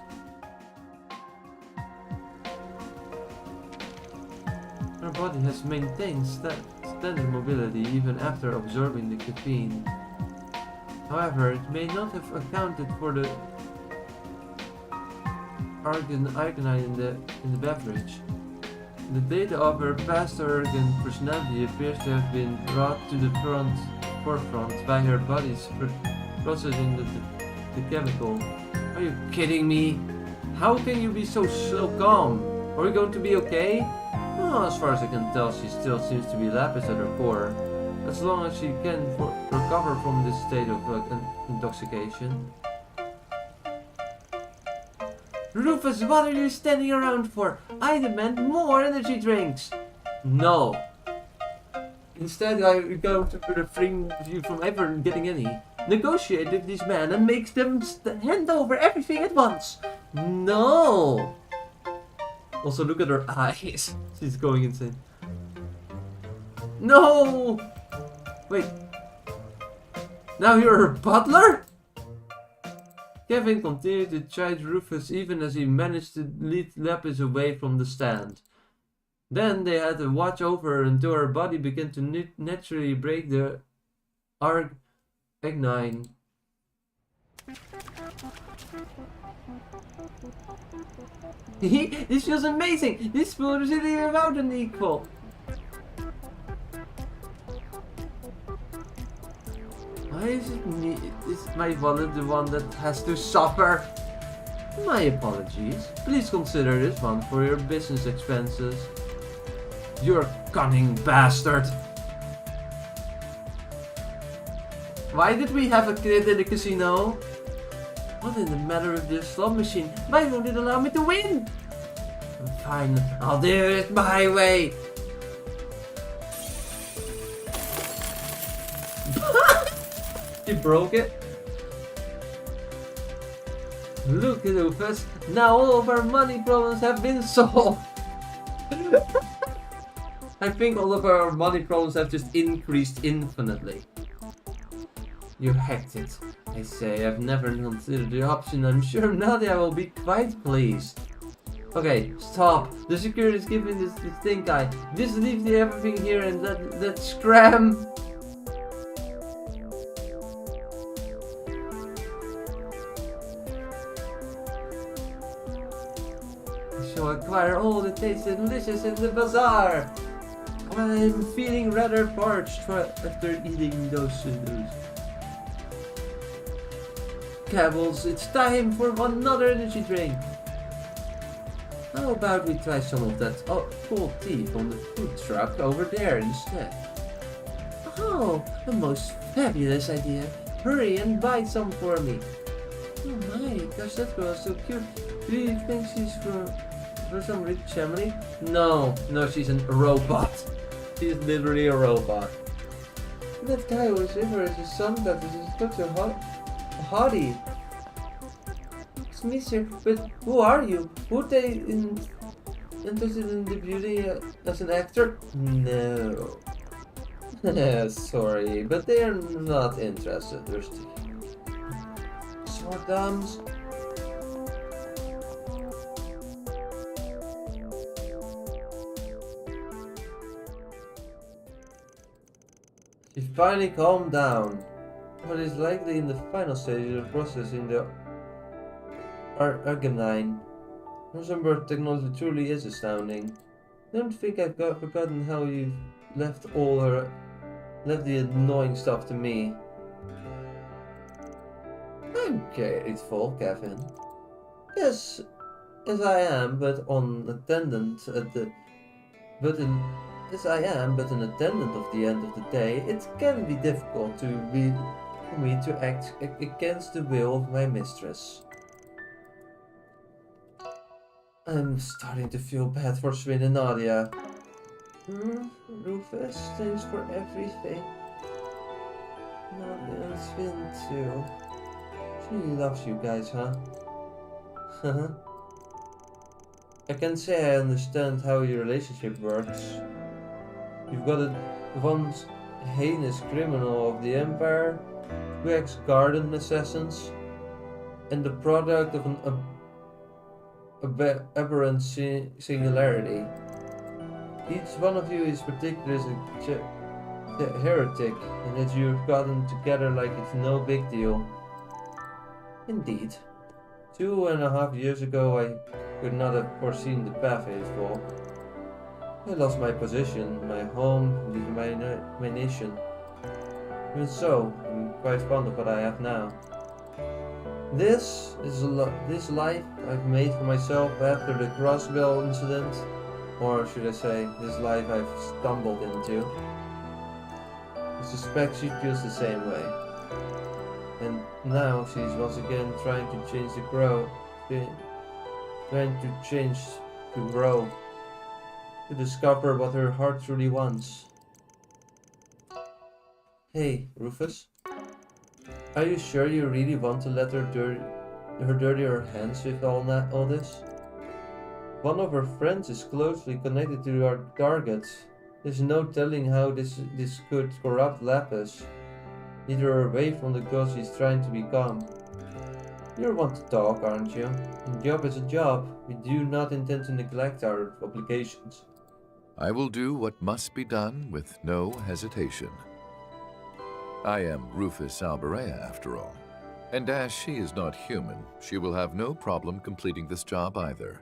Speaker 1: Her body has maintained standard mobility even after absorbing the caffeine. However, it may not have accounted for the arginine in the beverage. The data of her past organ personality appears to have been brought to the forefront by her body's processing the chemical. Are you kidding me? How can you be so calm? Are we going to be okay? Well, as far as I can tell, she still seems to be lapis at her core. As long as she can recover from this state of intoxication. Rufus, what are you standing around for? I demand more energy drinks! No. Instead, I go to refrain you from ever getting any. Negotiate with these men and make them hand over everything at once. No. Also, look at her eyes. She's going insane. No. Wait. Now you're her butler? Kevin continued to chide Rufus even as he managed to lead Lapis away from the stand. Then they had to watch over her until her body began to naturally break the arginine. This feels amazing! This food is really without an equal! Why is it me? Is my wallet the one that has to suffer? My apologies. Please consider this one for your business expenses. You're a cunning bastard. Why did we have a kid in the casino? What is the matter with this slot machine? Why won't it allow me to win? Fine, I'll do it my way. He broke it. Look, Rufus, now all of our money problems have been solved. I think all of our money problems have just increased infinitely. You hacked it. I say, I've never considered the option. I'm sure Nadia will be quite pleased. Okay, stop. The security is giving this stink eye. Just leave everything here and let's scram. I shall acquire all the tastes delicious in the bazaar. I'm feeling rather parched after eating those noodles. Cabbles, it's time for another energy drink. How about we try some of that cool tea from the food truck over there instead? Oh, a most fabulous idea. Hurry and buy some for me. Oh my gosh, that girl is so cute. Do you think she's for some rich family? No, she's a robot. She's literally a robot. That guy who was with her is his son that is such a hottie. It's me, sir, but who are you? Would they interested in the beauty as an actor? No. Sorry, but they are not interested. Sword dams. She finally calmed down, but is likely in the final stage of processing the arginine. Rosenberg technology truly is astounding. I don't think I've forgotten how you've left the annoying stuff to me. I'm grateful, Kevin. Yes, as I am, but an attendant of the end of the day, it can be difficult for me to act against the will of my mistress. I'm starting to feel bad for Swin and Nadia. Rufus, thanks for everything. Nadia and Swin too. She really loves you guys, huh? I can say I understand how your relationship works. You've got one heinous criminal of the Empire who acts garden assassins. and the product of an aberrant singularity. Each one of you is particularly a heretic, and that you've gotten together like it's no big deal. Indeed. 2.5 years ago, I could not have foreseen the path it fall. I lost my position, my home, my nation. Even so, I'm quite fond of what I have now. This life I've made for myself after the Crossbell incident, or should I say, this life I've stumbled into. I suspect she feels the same way. And now she's once again trying to change to grow, to discover what her heart truly wants. Hey, Rufus. Are you sure you really want to let her dirty her hands with all this? One of her friends is closely connected to our target. There's no telling how this could corrupt Lapis. Lead her away from the goal she's trying to become. You want to talk, aren't you? A job is a job. We do not intend to neglect our obligations.
Speaker 4: I will do what must be done with no hesitation. I am Rufus Alberea, after all. And as she is not human, she will have no problem completing this job either.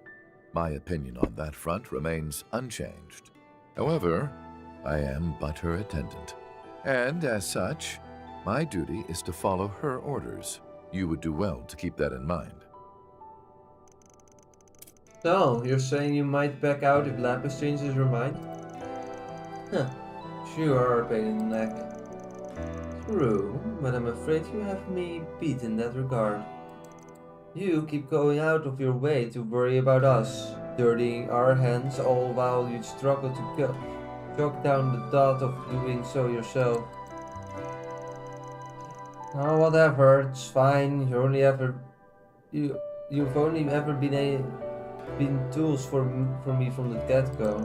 Speaker 4: My opinion on that front remains unchanged. However, I am but her attendant. And as such, my duty is to follow her orders. You would do well to keep that in mind.
Speaker 1: So, you're saying you might back out if Lapis changes her mind? Huh. Sure are a pain in the neck. True, but I'm afraid you have me beat in that regard. You keep going out of your way to worry about us, dirtying our hands, all while you struggle to jog down the thought of doing so yourself. Oh, whatever, it's fine. You've only ever been tools for me from the get-go.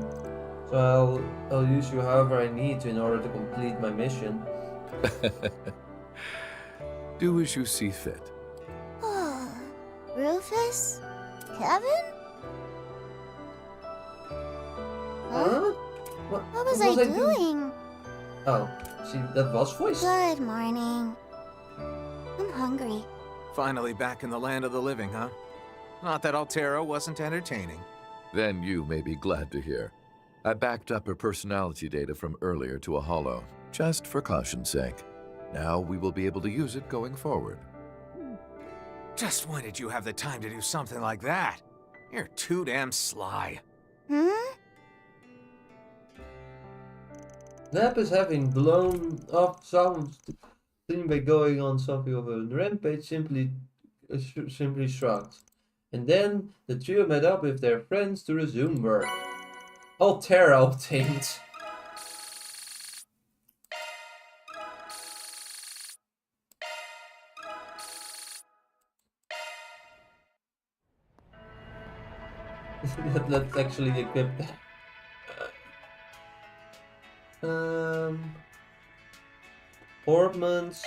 Speaker 1: So I'll use you however I need to in order to complete my mission.
Speaker 4: Do as you see fit.
Speaker 5: Rufus? Kevin?
Speaker 1: Huh?
Speaker 5: What was I doing?
Speaker 1: Oh, see, that was voice.
Speaker 5: Good morning. I'm hungry.
Speaker 7: Finally back in the land of the living, huh? Not that Altera wasn't entertaining.
Speaker 4: Then you may be glad to hear. I backed up her personality data from earlier to a holo, just for caution's sake. Now we will be able to use it going forward.
Speaker 7: Just when did you have the time to do something like that? You're too damn sly.
Speaker 1: Lapis, having blown off some steam by going on something of a rampage, simply shrugged. And then the trio met up with their friends to resume work. Altera obtained. Let's actually equip that. Ornaments.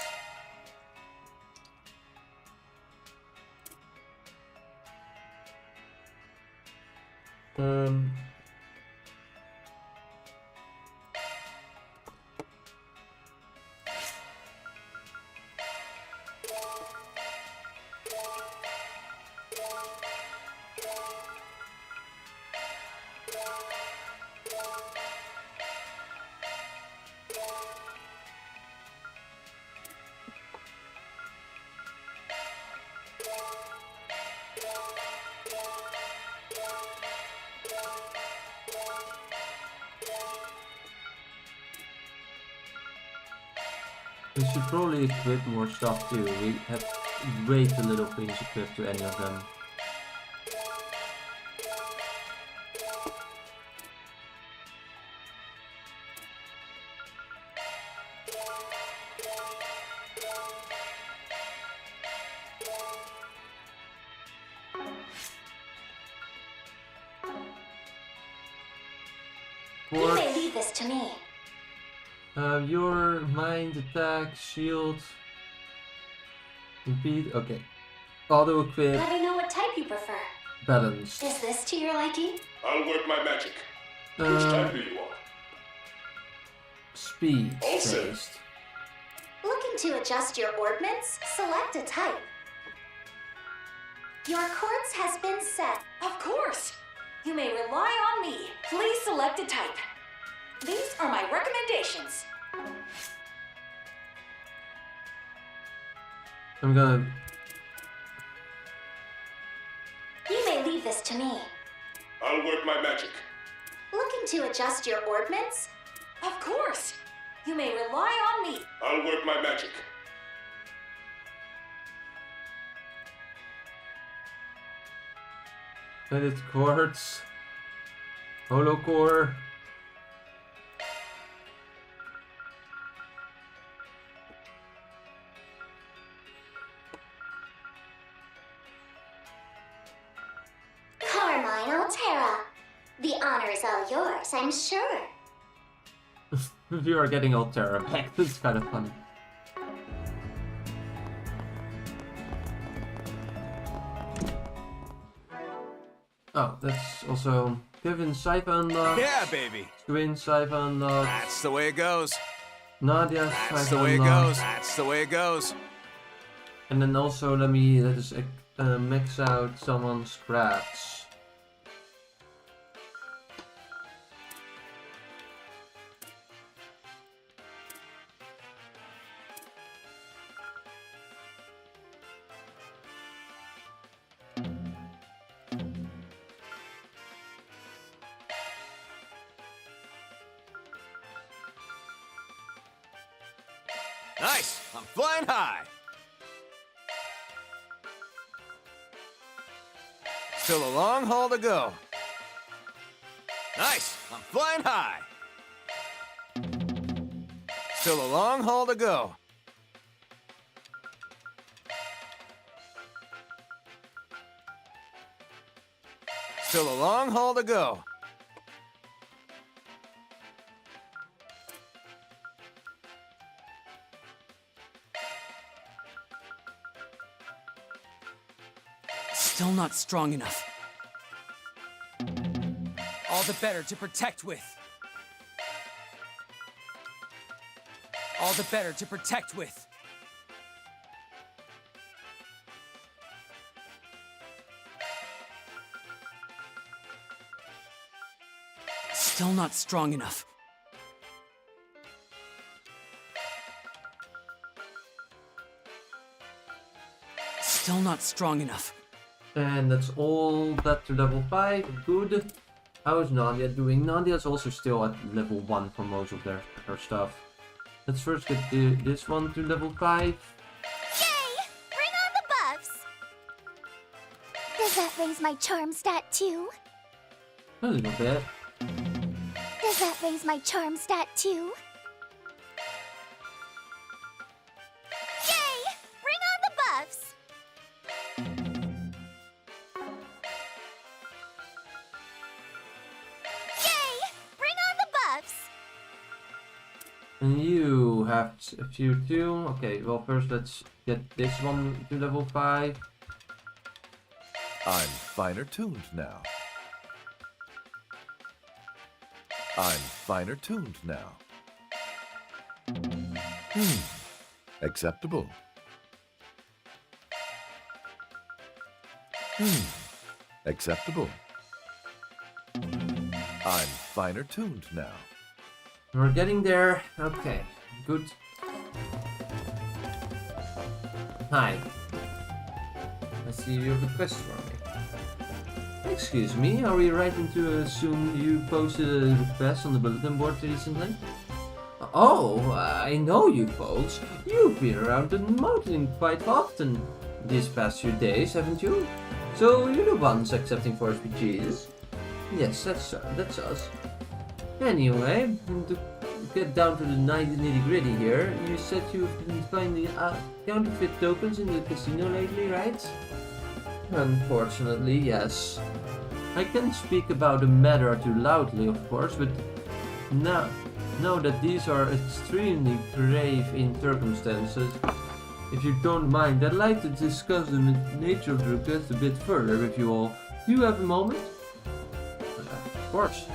Speaker 1: We should probably equip more stuff too. We have way too little things equipped to any of them.
Speaker 5: You may leave this to me.
Speaker 1: Your mind, attack, shield, impede. Okay. Auto equip.
Speaker 5: Let me know what type you prefer.
Speaker 1: Balanced.
Speaker 5: Is this to your liking?
Speaker 9: I'll work my magic. Which type do you want?
Speaker 1: Speed
Speaker 9: All set.
Speaker 1: based.
Speaker 5: Looking to adjust your ordnance? Select a type. Your course has been set.
Speaker 10: Of course! You may rely on me. Please select a type. These are my recommendations.
Speaker 1: I'm gonna.
Speaker 5: You may leave this to me.
Speaker 9: I'll work my magic.
Speaker 5: Looking to adjust your ordnance?
Speaker 10: Of course! You may rely on me.
Speaker 9: I'll work my magic.
Speaker 1: Edit quartz. Holo core.
Speaker 5: Carmine Altera. The honor is all yours, I'm sure.
Speaker 1: You are getting Altera back. This is kind of funny. Oh, that's also Kevin Saifa unlocked.
Speaker 7: Yeah, baby.
Speaker 1: Twin Saifa unlocked.
Speaker 7: That's the way it goes.
Speaker 1: Nadia
Speaker 7: That's
Speaker 1: Saifa
Speaker 7: the way it
Speaker 1: unlocked.
Speaker 7: goes. That's the way it goes.
Speaker 1: And then also let us max out someone's scraps.
Speaker 7: Nice. I'm flying high. Still a long haul to go. Nice. I'm flying high. Still a long haul to go. Still a long haul to go.
Speaker 2: Still not strong enough. All the better to protect with. All the better to protect with. Still not strong enough. Still not strong enough.
Speaker 1: And that's all that to level 5. Good. How is Nadia doing? Nadia's also still at level 1 for most of her stuff. Let's first get this one to level 5.
Speaker 5: Yay! Bring on the buffs! Does that raise my charm stat too?
Speaker 1: A little bit.
Speaker 5: Does that raise my charm stat too? Yay! Bring on the buffs! Yay! Bring on the buffs!
Speaker 1: And you have a few too. Okay, well first let's get this one to level 5.
Speaker 4: I'm finer tuned now. I'm finer tuned now. Acceptable. Acceptable. I'm finer tuned now.
Speaker 1: We're getting there. Okay, good. Hi. I see you have a quest for me. Excuse me, are we right to assume you posted a request on the bulletin board recently? Oh, I know you folks. You've been around the mountain quite often these past few days, haven't you? So you're the ones accepting for RPGs? Yes, that's us. Anyway, to get down to the nitty-gritty here, you said you've been finding counterfeit tokens in the casino lately, right? Unfortunately, yes. I can't speak about the matter too loudly, of course, but know that these are extremely grave in circumstances. If you don't mind, I'd like to discuss the nature of the request a bit further with you all. Do you have a moment? Of course.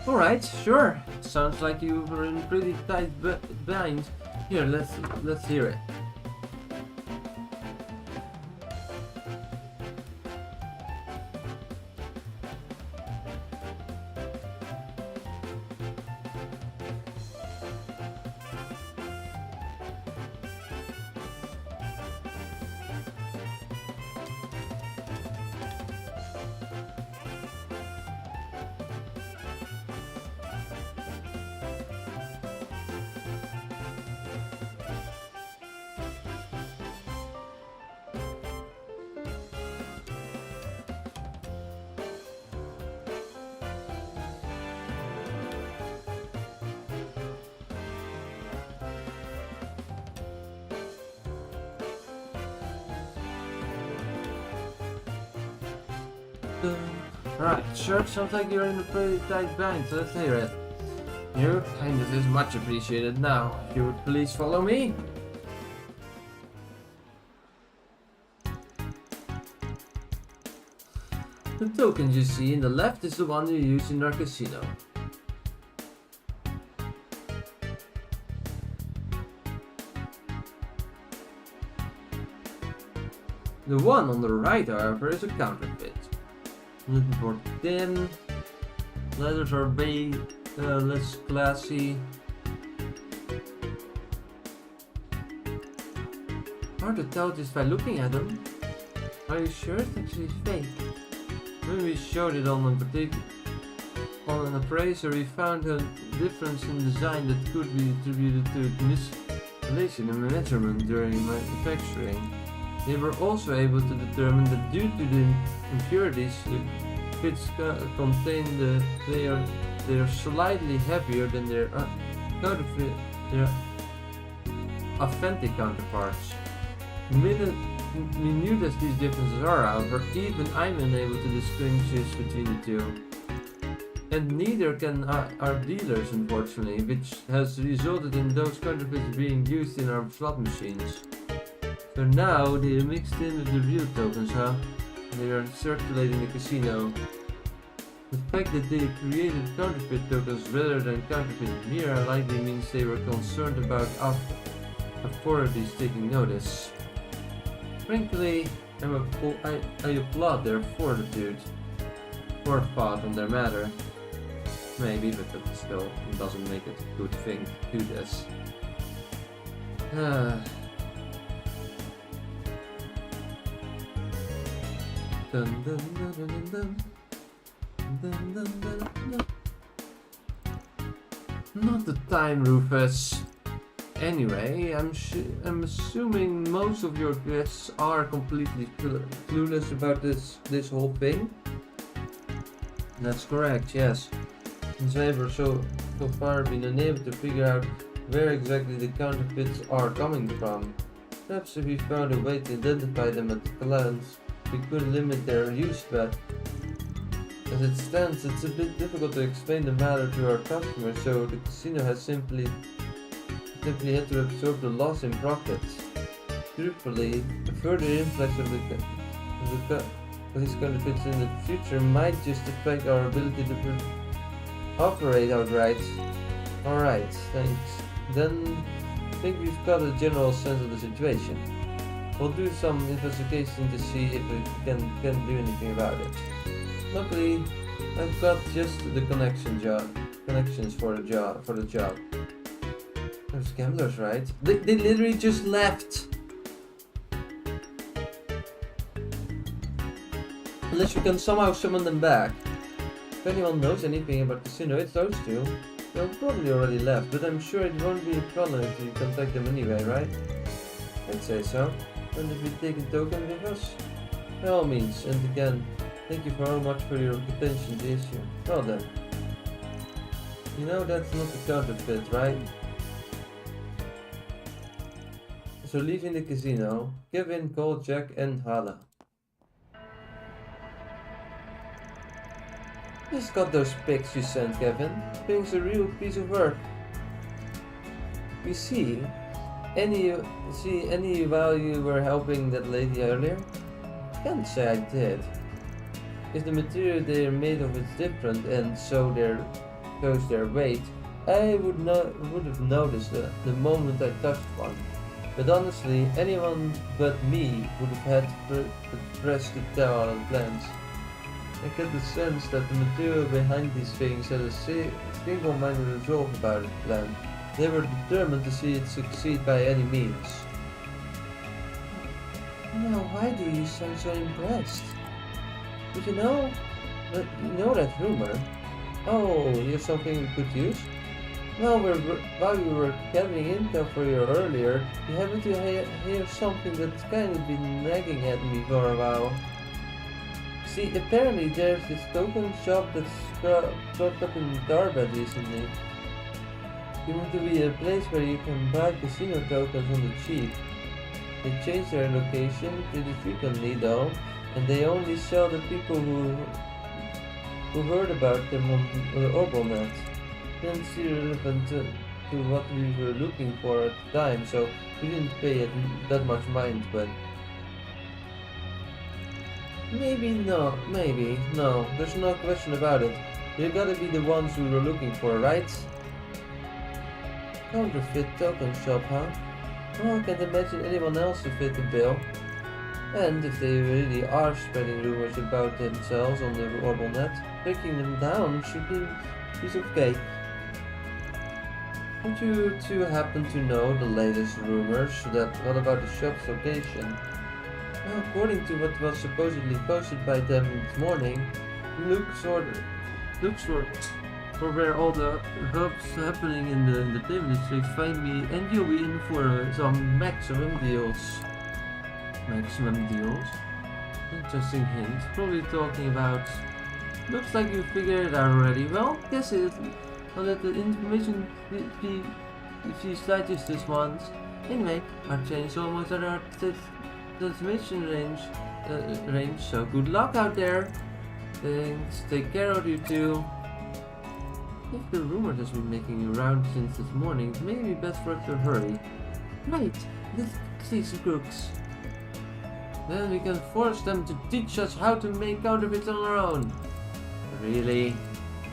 Speaker 1: Alright, sure. Sounds like you were in a pretty tight bind. Here, let's hear it. Right, sure, sounds like you're in a pretty tight bind, so let's hear it. Your kindness is much appreciated now. If you would please follow me. The token you see in the left is the one you use in our casino. The one on the right, however, is a counterfeit. Looking for thin, letters are less classy. Hard to tell just by looking at them. Are you sure it's actually fake? When we showed it on an appraiser, we found a difference in design that could be attributed to misplacing a measurement during manufacturing. They were also able to determine that due to the impurities the kits contain, they are slightly heavier than their authentic counterparts. Minute as these differences are, however, even I'm unable to distinguish between the two. And neither can our dealers, unfortunately, which has resulted in those counterfeits being used in our slot machines. So now they are mixed in with the real tokens, huh? They are circulating the casino. The fact that they created counterfeit tokens rather than counterfeit beer likely means they were concerned about authorities taking notice. Frankly, I applaud their fortitude. Forethought on their matter. Maybe, but that still doesn't make it a good thing to do this. Dun, dun, dun, dun, dun. Dun, dun, dun, dun. Not the time, Rufus. Anyway, I'm assuming most of your guests are completely clueless about this whole thing. That's correct, yes. Since I've so far been unable to figure out where exactly the counterfeits are coming from. Perhaps if we found a way to identify them at the glance, we could limit their use, but as it stands, it's a bit difficult to explain the matter to our customers, so the casino has simply had to absorb the loss in profits. Truthfully, a further influx of these counterfeits in the future might just affect our ability to operate outright. Alright, thanks. Then I think we've got a general sense of the situation. We'll do some investigation to see if we can do anything about it. Luckily, I've got just the connections for the job. Those gamblers, right? They literally just left. Unless you can somehow summon them back. If anyone knows anything about the casino, it's those two. They'll probably already left, but I'm sure it won't be a problem if you contact them anyway, right? I'd say so. And if you take a token with us? By all means, and again, thank you very much for your attention to the issue. Well then. You know that's not a counterfeit, right? So leaving the casino, Kevin, call Jack and Hala. Just got those pics you sent, Kevin. Being's a real piece of work. You see any while you were helping that lady earlier? Can't say I did. If the material they are made of is different and so goes their weight, I would have noticed the moment I touched one. But honestly, anyone but me would have had to press to tell out of plans. I get the sense that the material behind these things had a single-minded resolve about it planned. They were determined to see it succeed by any means. Now, why do you sound so impressed? Did you know that rumor? Oh, you have something we could use? Well, while we were gathering intel for you earlier, you happened to hear something that's kind of been nagging at me for a while. See, apparently there's this token shop that's cropped up in Daybreak recently. It want to be a place where you can buy casino tokens on the cheap. They changed their location pretty frequently though, and they only sell the people who heard about them on the Orbonet. Didn't seem relevant to what we were looking for at the time, so we didn't pay it that much mind, but... Maybe, no, there's no question about it. You gotta be the ones we were looking for, right? Counterfeit token shop, huh? Well, I can't imagine anyone else to fit the bill. And if they really are spreading rumors about themselves on the Orbonet, taking them down should be a piece of cake. Don't you two happen to know the latest rumors? What about the shop's location? Well, according to what was supposedly posted by them this morning, looks for where all the hubs happening in the Daybreak district find me, and you'll be in for some maximum deals. Maximum deals? Interesting hint. Probably talking about... Looks like you figured it out already. Well, guess it. I'll let the information be slightest this once. Anyway, our train's almost at our transmission range, so good luck out there. Thanks, take care of you two. If the rumor has been making a round since this morning, it may be best for us to hurry. Right, let's seize the crooks. Then we can force them to teach us how to make counterfeits on our own. Really?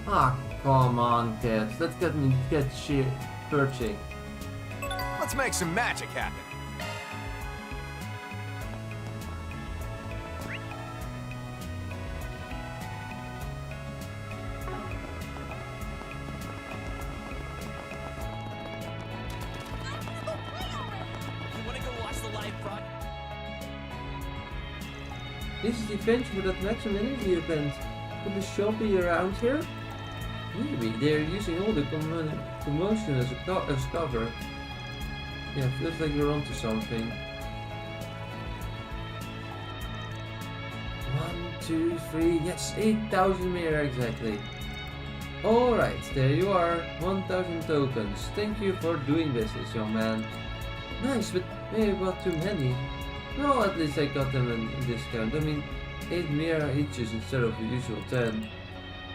Speaker 1: Ah, come on, kids. Let's get searching.
Speaker 7: Let's make some magic happen.
Speaker 1: This is the event for that maximum energy event. Could the shop be around here? Maybe they're using all the commotion as cover. Yeah, feels like you're onto something. 1, 2, 3, yes, 8,000 mirror exactly. Alright, there you are, 1,000 tokens. Thank you for doing business, young man. Nice, but maybe I bought too many. Well, at least I got them in discount. I mean, 8 mirror each instead of the usual 10.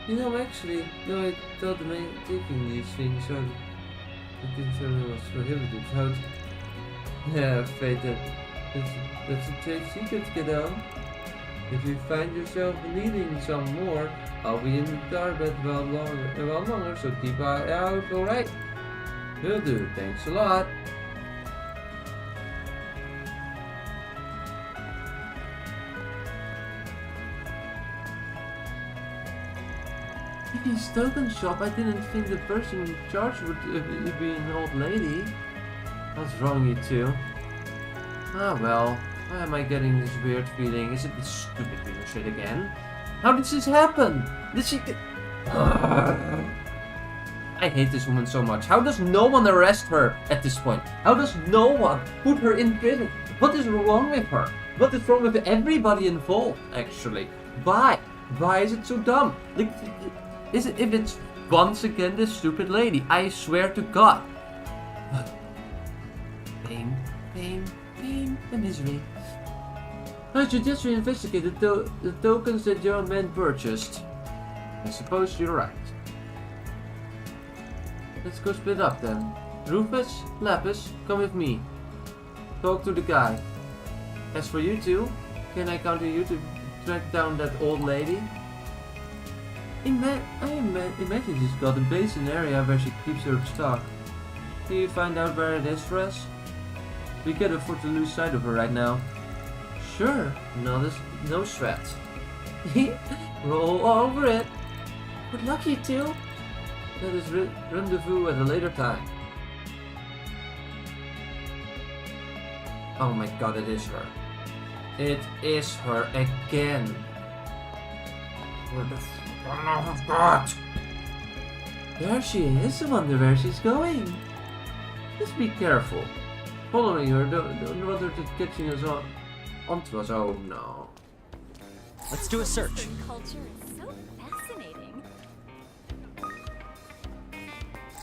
Speaker 1: You know, actually, though I thought taking these things out, I didn't sure it was prohibited. How? Yeah, fate that's a trade secret, kiddo. If you find yourself needing some more, I'll be in the Daybreak well longer, so keep an eye out, alright? Will do, thanks a lot. His token shop, I didn't think the person in charge would be an old lady. What's wrong, you two? Ah well, why am I getting this weird feeling? Is it this stupid reader shit again? How did this happen? Did she get... I hate this woman so much. How does no one arrest her at this point? How does no one put her in prison? What is wrong with her? What is wrong with everybody involved, actually? Why? Why is it so dumb? Like, is it if it's once again this stupid lady? I swear to God. Pain, pain, pain, and misery. I suggest we investigate the tokens that your man purchased. I suppose you're right. Let's go split up then. Rufus, Lapis, come with me. Talk to the guy. As for you two, can I count on you to track down that old lady? I imagine she's got a basin area where she keeps her stock. Can you find out where it is for us? We can't afford to lose sight of her right now. Sure, no sweat. Roll over it. Good luck, you two. Let us rendezvous at a later time. Oh my god, it is her. It is her again. Where the love of God! There she is. I wonder where she's going. Just be careful. Following her, don't want her to catching us onto us. Oh no.
Speaker 2: Let's do a search.
Speaker 5: Culture is so fascinating.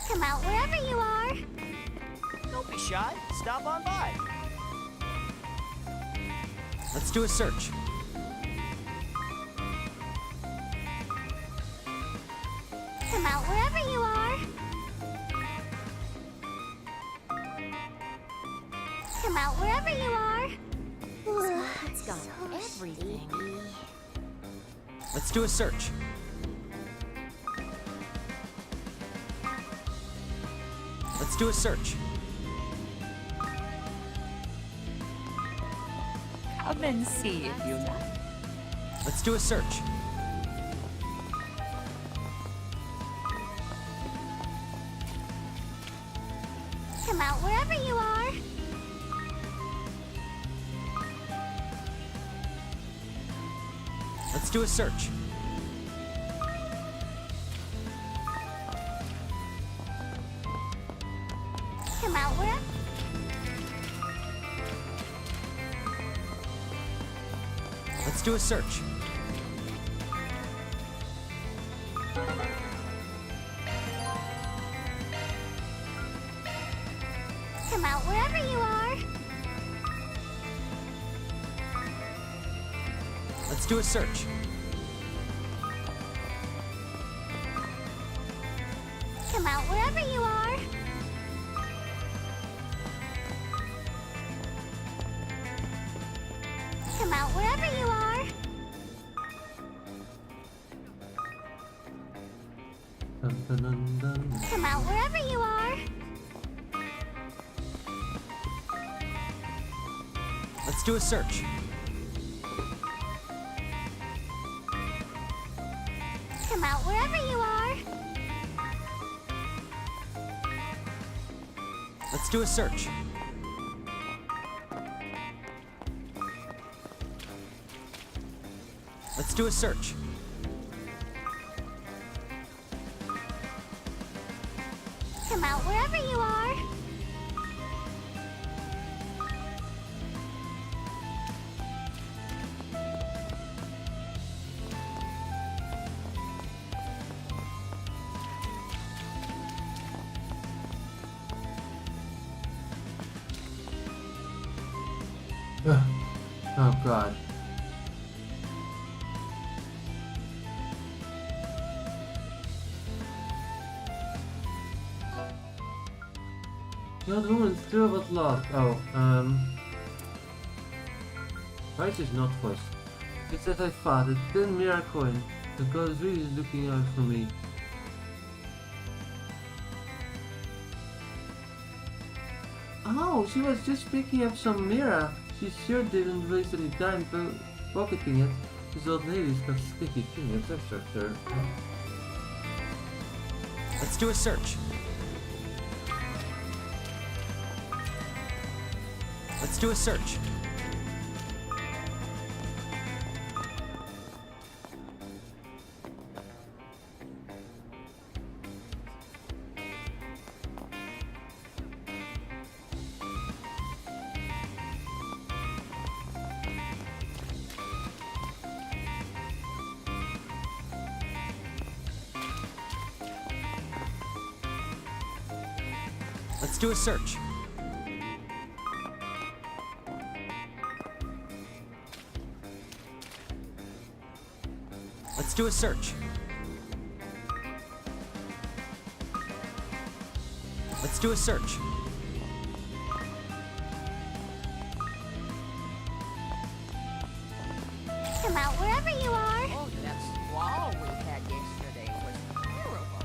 Speaker 5: Come out wherever you are.
Speaker 2: Don't be shy. Stop on by. Let's do a search.
Speaker 5: Come out wherever you are. Come out wherever you are. It's got everything.
Speaker 2: Let's do a search. Let's do a search.
Speaker 14: Come and see if you like.
Speaker 2: Let's do a search.
Speaker 5: Come out wherever you are.
Speaker 2: Let's do a search.
Speaker 5: Come out wherever.
Speaker 2: Let's do a search.
Speaker 5: Come out wherever you are.
Speaker 2: Let's do a search.
Speaker 5: Come out wherever you are. Come out wherever you are.
Speaker 1: Dun, dun, dun, dun.
Speaker 5: Come out wherever you are.
Speaker 2: Let's do a search.
Speaker 5: Come out wherever you are.
Speaker 2: Let's do a search. Let's do a search.
Speaker 5: Come out wherever you are.
Speaker 1: Oh god. The old woman still was lost. Price is not first. It's as I thought, it's 10 mirror coin. The god is really looking out for me. Oh, she was just picking up some mirror. She sure didn't waste any time pocketing it. This old lady's got sticky fingers, that's for sure.
Speaker 2: Let's do a search. Let's do a search. Let's do a search. Let's do a search. Let's do a search.
Speaker 5: Come out wherever you are.
Speaker 14: Oh, that squall we had yesterday was terrible.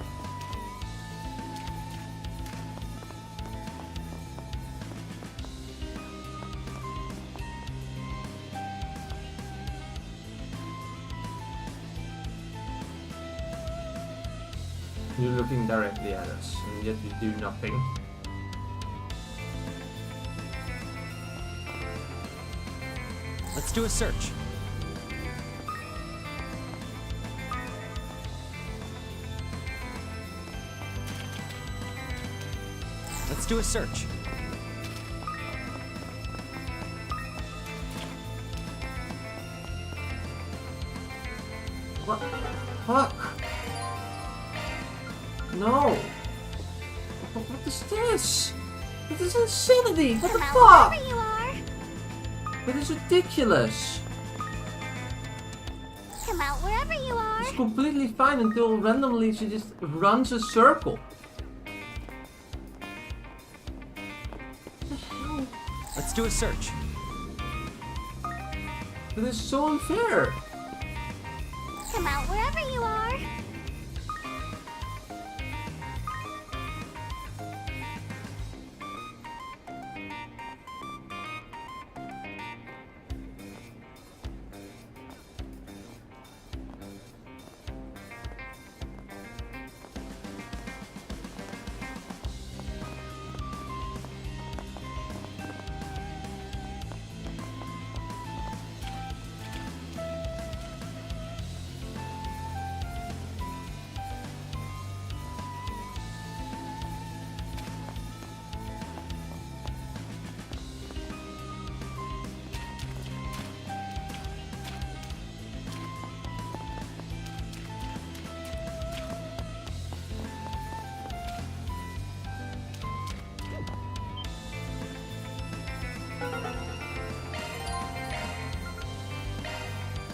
Speaker 1: You're looking directly at us, and yet you do nothing.
Speaker 2: Let's do a search. Let's do a search.
Speaker 1: What the fuck? No! What is this? This is insanity! What the
Speaker 5: Come out
Speaker 1: fuck?
Speaker 5: wherever you are.
Speaker 1: That is ridiculous!
Speaker 5: Come out wherever you are.
Speaker 1: It's completely fine until randomly she just runs a circle.
Speaker 2: Let's do a search.
Speaker 1: That is so unfair!
Speaker 5: Come out wherever you are.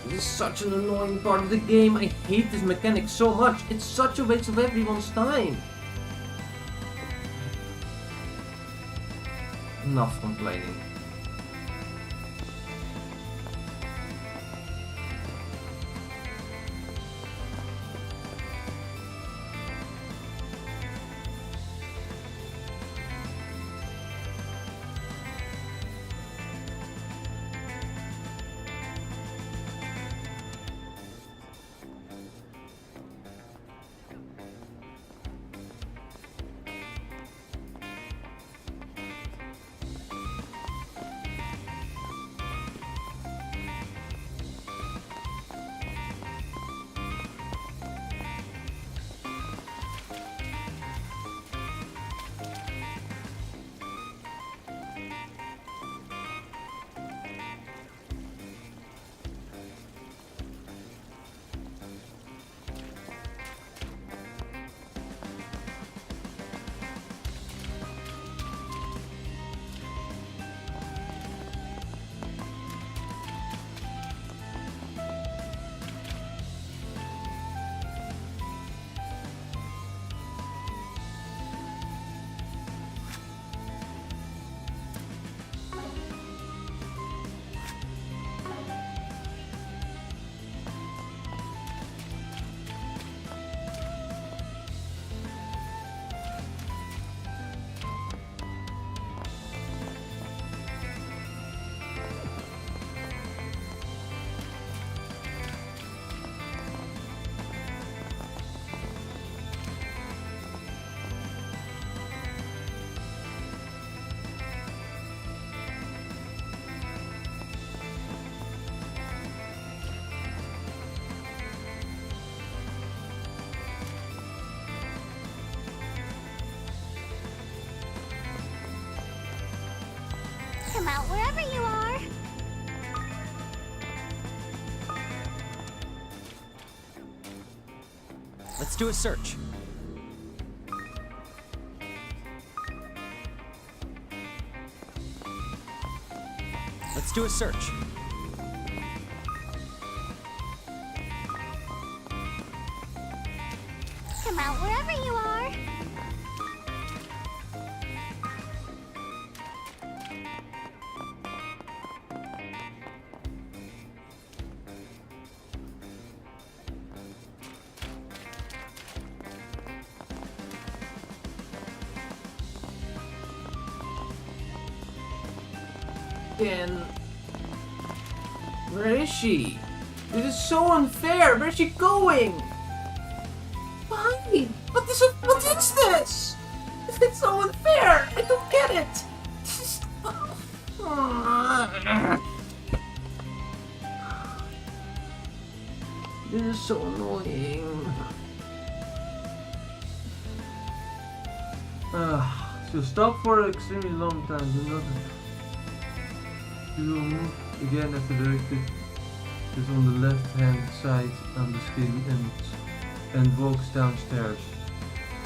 Speaker 1: This is such an annoying part of the game. I hate this mechanic so much. It's such a waste of everyone's time. Enough complaining.
Speaker 5: Come out wherever you are.
Speaker 2: Let's do a search. Let's do a search.
Speaker 5: Come out wherever you are.
Speaker 1: fucking... Where is she? This is so unfair. Where is she going? Why? What is this? It's so unfair. I don't get it. This is so annoying. So stop for an extremely long time. Do not. You will move again as the directive is on the left hand side on the screen and walks downstairs.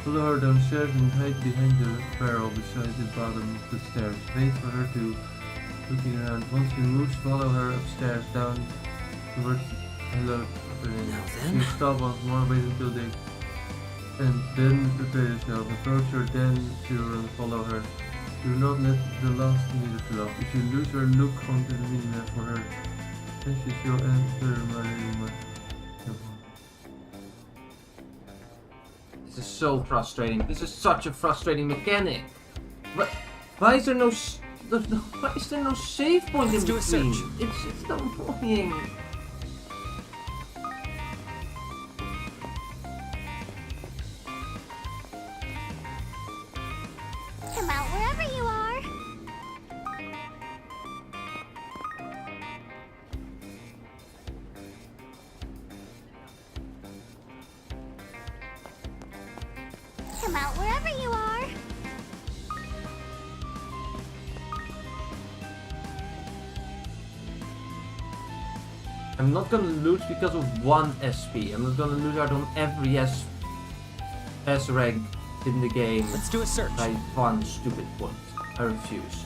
Speaker 1: Follow her downstairs and hide behind the barrel beside the bottom of the stairs. Wait for her to looking around. Once she moves, follow her upstairs down towards hello.
Speaker 2: Now then.
Speaker 1: You stop once more, wait until they and then prepare yourself. Approach her, then zero and follow her. Do not let the last meter fill up. If you lose her, look onto the minimap for her. Then she shall enter my room. This is so frustrating. This is such a frustrating mechanic. But why is there no why is there no save point in between?
Speaker 2: Let's do a search.
Speaker 1: It's so annoying.
Speaker 5: Come out wherever you are. Come out wherever you are.
Speaker 1: I'm not gonna lose because of one SP. I'm not gonna lose out on every S rank in the game.
Speaker 2: Let's do a search.
Speaker 1: By one stupid point. I refuse.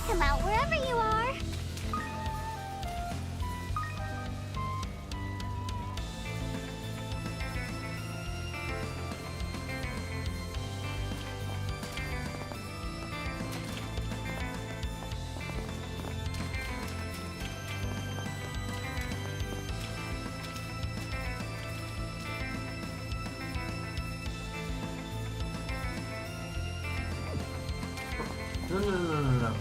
Speaker 5: Come out wherever you are.
Speaker 1: No.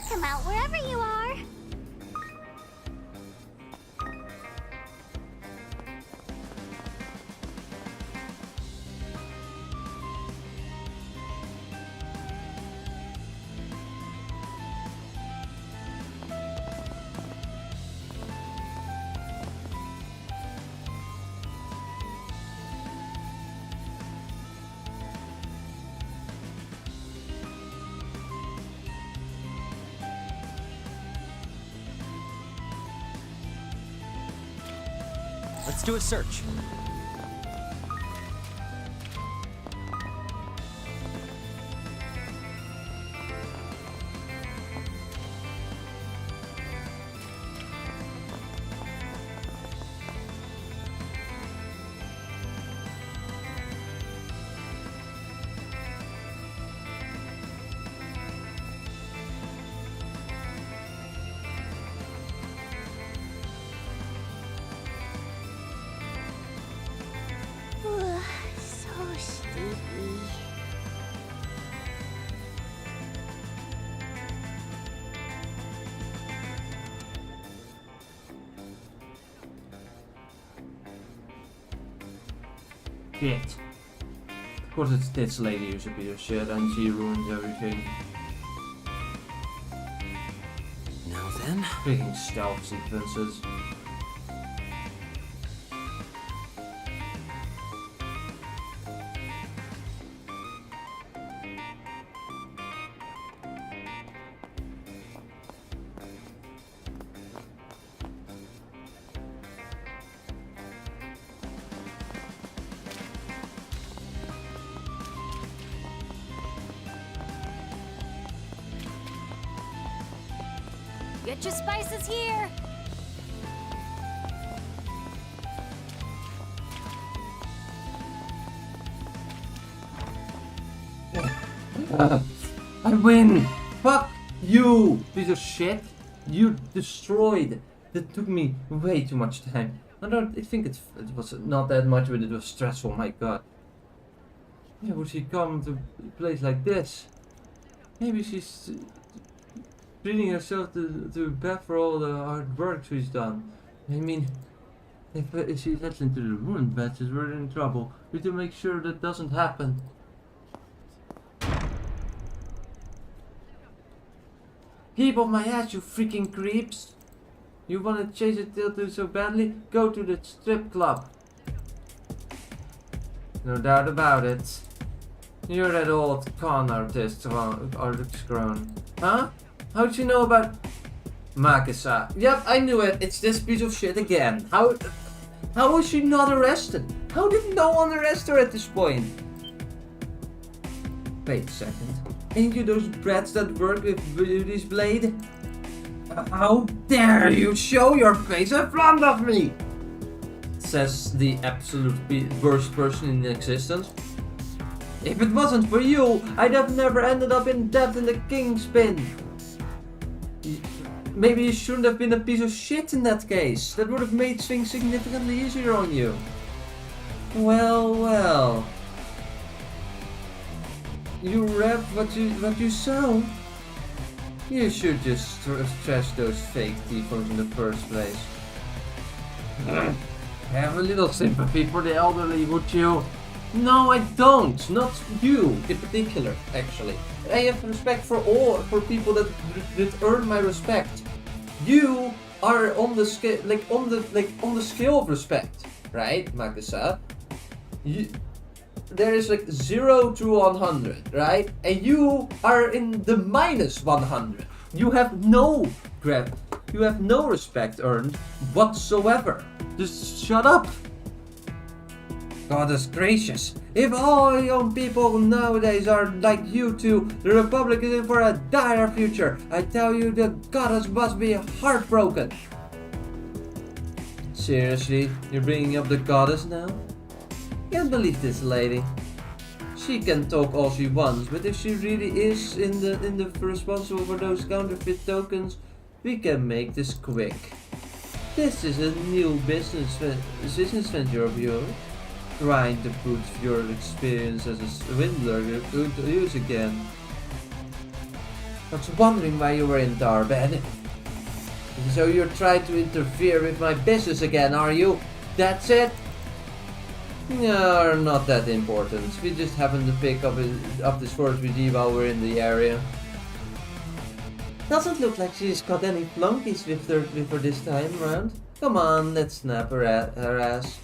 Speaker 5: Come out wherever you are.
Speaker 2: Let's do a search.
Speaker 5: So sleepy.
Speaker 1: Shit. Of course it's this lady who's a piece of shit and she ruins everything.
Speaker 2: Now then.
Speaker 1: Freaking stealth sequences.
Speaker 5: Get your spices here.
Speaker 1: I win! Fuck you, piece of shit! You destroyed. That took me way too much time. I think it was not that much, but it was stressful. My God. Yeah, would she come to a place like this? Maybe she's treating herself to bed for all the hard work she's done. I mean, if she gets into the ruined batches, we're in trouble. We need to make sure that doesn't happen. Keep off my ass, you freaking creeps! You wanna chase a tail so badly? Go to the strip club. No doubt about it. You're that old con artist, artist grown. Huh? How'd you know about Makisa? Yep, I knew it. It's this piece of shit again. How was she not arrested? How did no one arrest her at this point? Wait a second. Ain't you those brats that work with Beauty's Blade? How dare you show your face in front of me? Says the absolute worst person in existence. If it wasn't for you, I'd have never ended up in debt in the Kingspin. Maybe you shouldn't have been a piece of shit in that case. That would have made things significantly easier on you. Well, well. You rap what you sow. You should just trash those fake defaults in the first place. Have a little sympathy for the elderly, would you? No, I don't. Not you in particular, actually. I have respect for people that earn my respect. You are on the scale, on the scale of respect, right, Makisa? There is 0 to 100, right? And you are in the minus 100. You have no respect earned whatsoever. Just shut up. Goddess gracious. If all young people nowadays are like you two, the Republic is in for a dire future. I tell you, the goddess must be heartbroken. Seriously, you're bringing up the goddess now? Can't believe this lady. She can talk all she wants, but if she really is in the responsible for those counterfeit tokens, we can make this quick. This is a new business venture of yours. Trying to put your experience as a swindler to use again. I was wondering why you were in Daybreak. So you're trying to interfere with my business again, are you? That's it? No, not that important. We just happened to pick up this Jrpg while we're in the area. Doesn't look like she's got any flunkies with her this time around. Come on, let's snap her ass.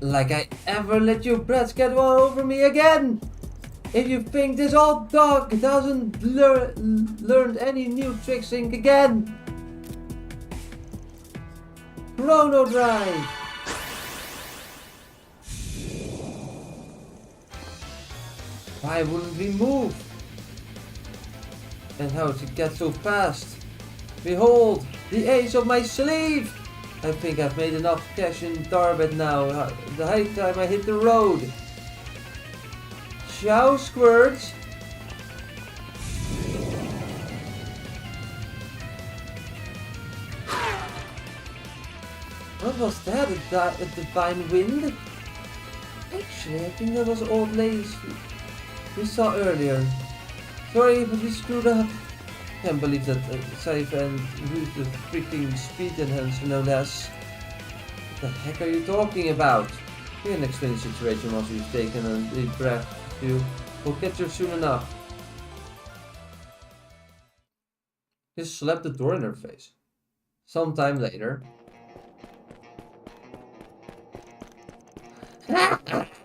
Speaker 1: Like I ever let you brats get one over me again! If you think this old dog doesn't learn any new tricks, think again! Chrono Drive! Why wouldn't we move? And how to get so fast? Behold, the ace of my sleeve! I think I've made enough cash in Daybreak now. The high time I hit the road. Ciao, squirts! What was that? A divine wind? Actually, I think that was old ladies we saw earlier. Sorry, but we screwed up. Can't believe that Safe and used the freaking speed enhancer no less. What the heck are you talking about? We can explain the situation once you've taken a deep breath. We'll catch her soon enough. Just slapped the door in her face. Sometime later.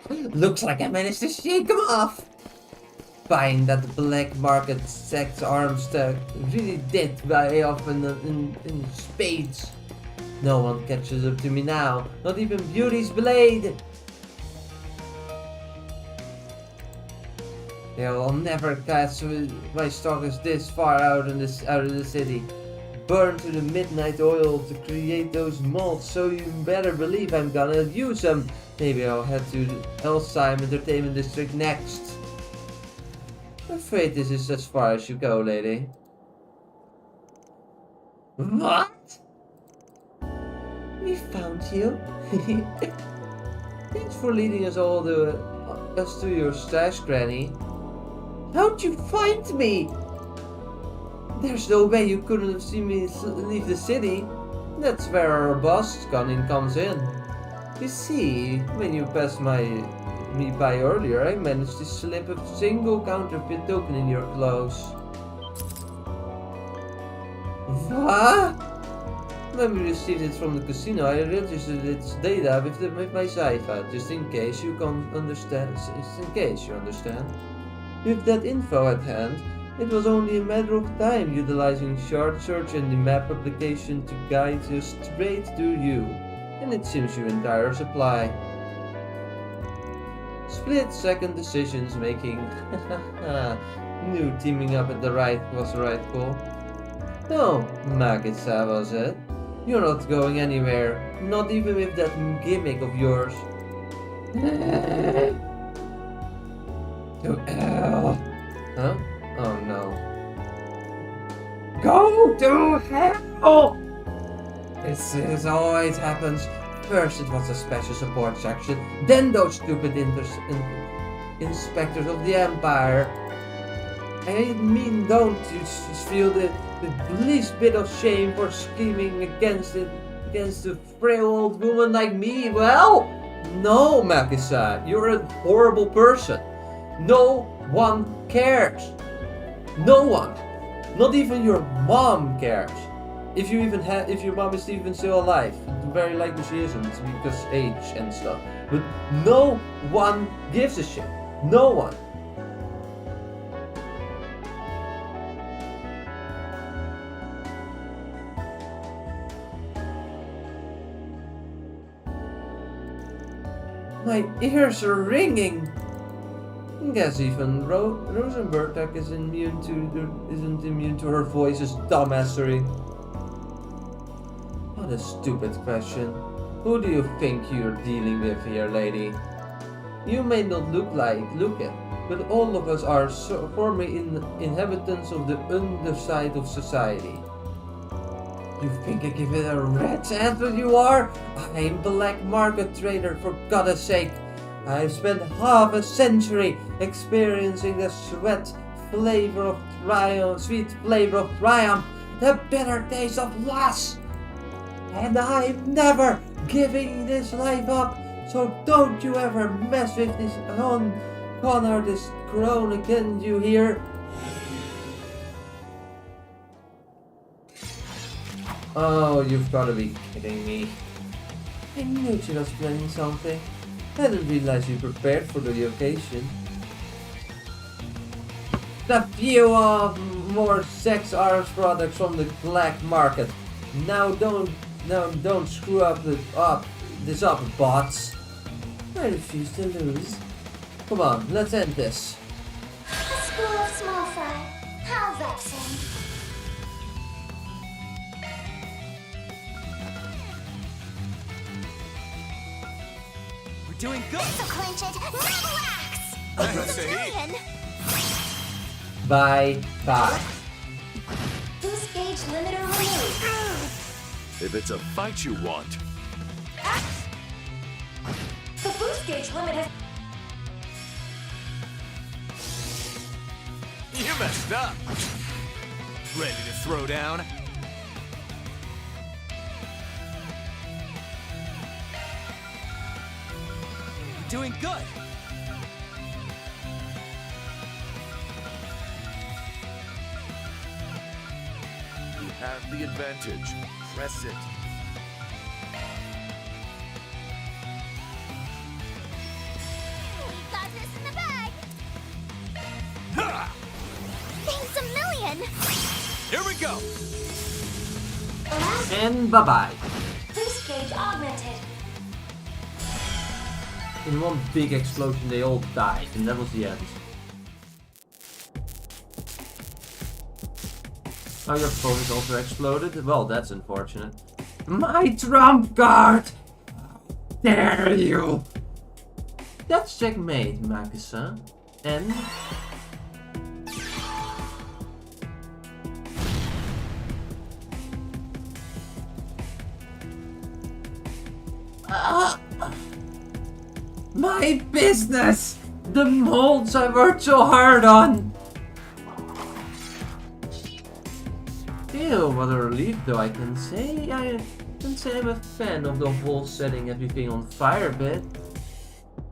Speaker 1: Looks like I managed to shake him off. Buying that black market sex arms tag really did buy off in spades. No one catches up to me now, not even Beauty's Blade. I'll never catch my stalkers this far out of the city. Burn to the midnight oil to create those molds, so you better believe I'm gonna use them. Maybe I'll head to the Elsheim Entertainment District next. I'm afraid this is as far as you go, lady. What? We found you. Thanks for leading us to your stash, Granny. How'd you find me? There's no way you couldn't have seen me leave the city. That's where our boss comes in. You see, when you passed me by earlier, I managed to slip a single counterfeit token in your clothes. What? When we received it from the casino, I registered its data with my Zypha, just in case you understand. With that info at hand, it was only a matter of time utilizing shard search and the map application to guide us straight to you, and it seems your entire supply. Split-second decisions making. Knew teaming up at was the right call. No, Magitsa was it. You're not going anywhere, not even with that gimmick of yours. To hell. Huh? Oh no. Go to hell! This always happens. First it was a special support section, then those stupid inspectors of the Empire. I mean, don't you feel the least bit of shame for scheming against a frail old woman like me? Well, no, Makisa, you're a horrible person. No one cares. No one. Not even your mom cares. If your mom is even still alive, very likely she isn't because age and stuff. But no one gives a shit. No one. My ears are ringing. I guess even Rosenberg isn't immune to her voice's dumbassery. What a stupid question. Who do you think you're dealing with here, lady? You may not look it, but all of us are former inhabitants of the underside of society. You think I give it a rat's ass what you are? I'm black market trader, for God's sake. I've spent half a century experiencing the sweet flavor of triumph, the bitter taste of loss. And I'm never giving this life up, so don't you ever mess with this honor this crown again, you hear? Oh, you've got to be kidding me. I knew she was planning something. I didn't realize you prepared for the occasion. A few more sex arms products from the black market. Now don't screw this up, bots. I refuse to lose. Come on, let's end this.
Speaker 5: A school of small fry. How vexing.
Speaker 2: Doing good.
Speaker 5: So clench it, relax.
Speaker 1: Bye.
Speaker 10: Boost gauge limiter removed.
Speaker 11: If it's a fight you want.
Speaker 10: The boost gauge limit has...
Speaker 7: You messed up. Ready to throw down?
Speaker 2: Doing good.
Speaker 11: You have the advantage. Press it.
Speaker 5: We got this in the bag.
Speaker 7: Ha!
Speaker 5: Thanks a million.
Speaker 7: Here we go.
Speaker 1: And bye-bye.
Speaker 10: Boost gauge augmented.
Speaker 1: In one big explosion they all died, and that was the end. Oh, your phone is also exploded? Well, that's unfortunate. My trump card! Dare you! That's checkmate, Makisa. And... my business! The molds I worked so hard on! Ew, what a relief though, I can say. I can say I'm a fan of the whole setting everything on fire bit.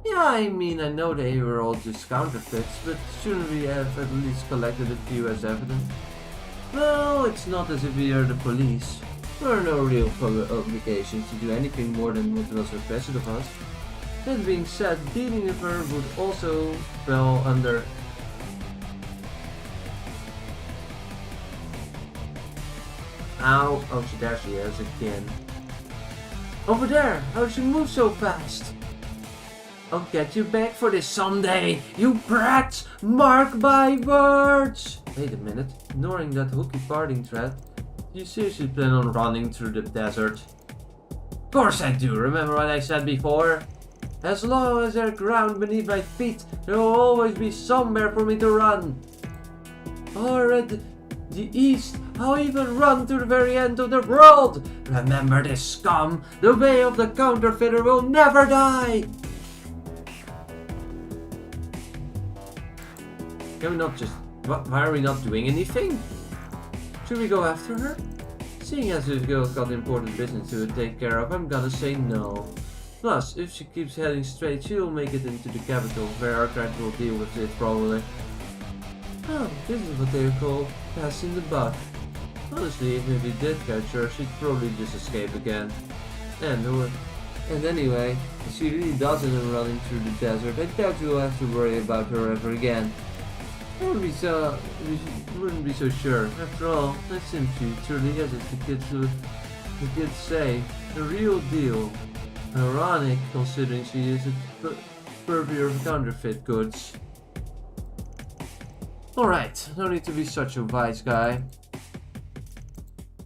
Speaker 1: Yeah, I mean, I know they were all just counterfeits, but shouldn't we have at least collected a few as evidence? Well, it's not as if we are the police. There are no real obligations to do anything more than what was requested of us. That being said, dealing with her would also fall under... Ow! Oh, there she is again. Over there! How does she move so fast? I'll get you back for this someday, you brats! Mark my words! Wait a minute, ignoring that hooky parting thread, do you seriously plan on running through the desert? Of course I do, remember what I said before? As long as there's ground beneath my feet, there will always be somewhere for me to run. Or at the east, I'll even run to the very end of the world! Remember this, scum! The way of the counterfeiter will never die! Can we not just... Why are we not doing anything? Should we go after her? Seeing as this girl's got important business to take care of, I'm gonna say no. Plus, if she keeps heading straight, she'll make it into the capital, where our guard will deal with it probably. Oh, this is what they call passing the buck. Honestly, even if we did catch her, she'd probably just escape again. And anyway, if she really does end up running through the desert, I doubt we'll have to worry about her ever again. I wouldn't be so sure. After all, that simply truly is, as the kids say, the real deal. Ironic, considering she is a purveyor of counterfeit goods. Alright, no need to be such a wise guy.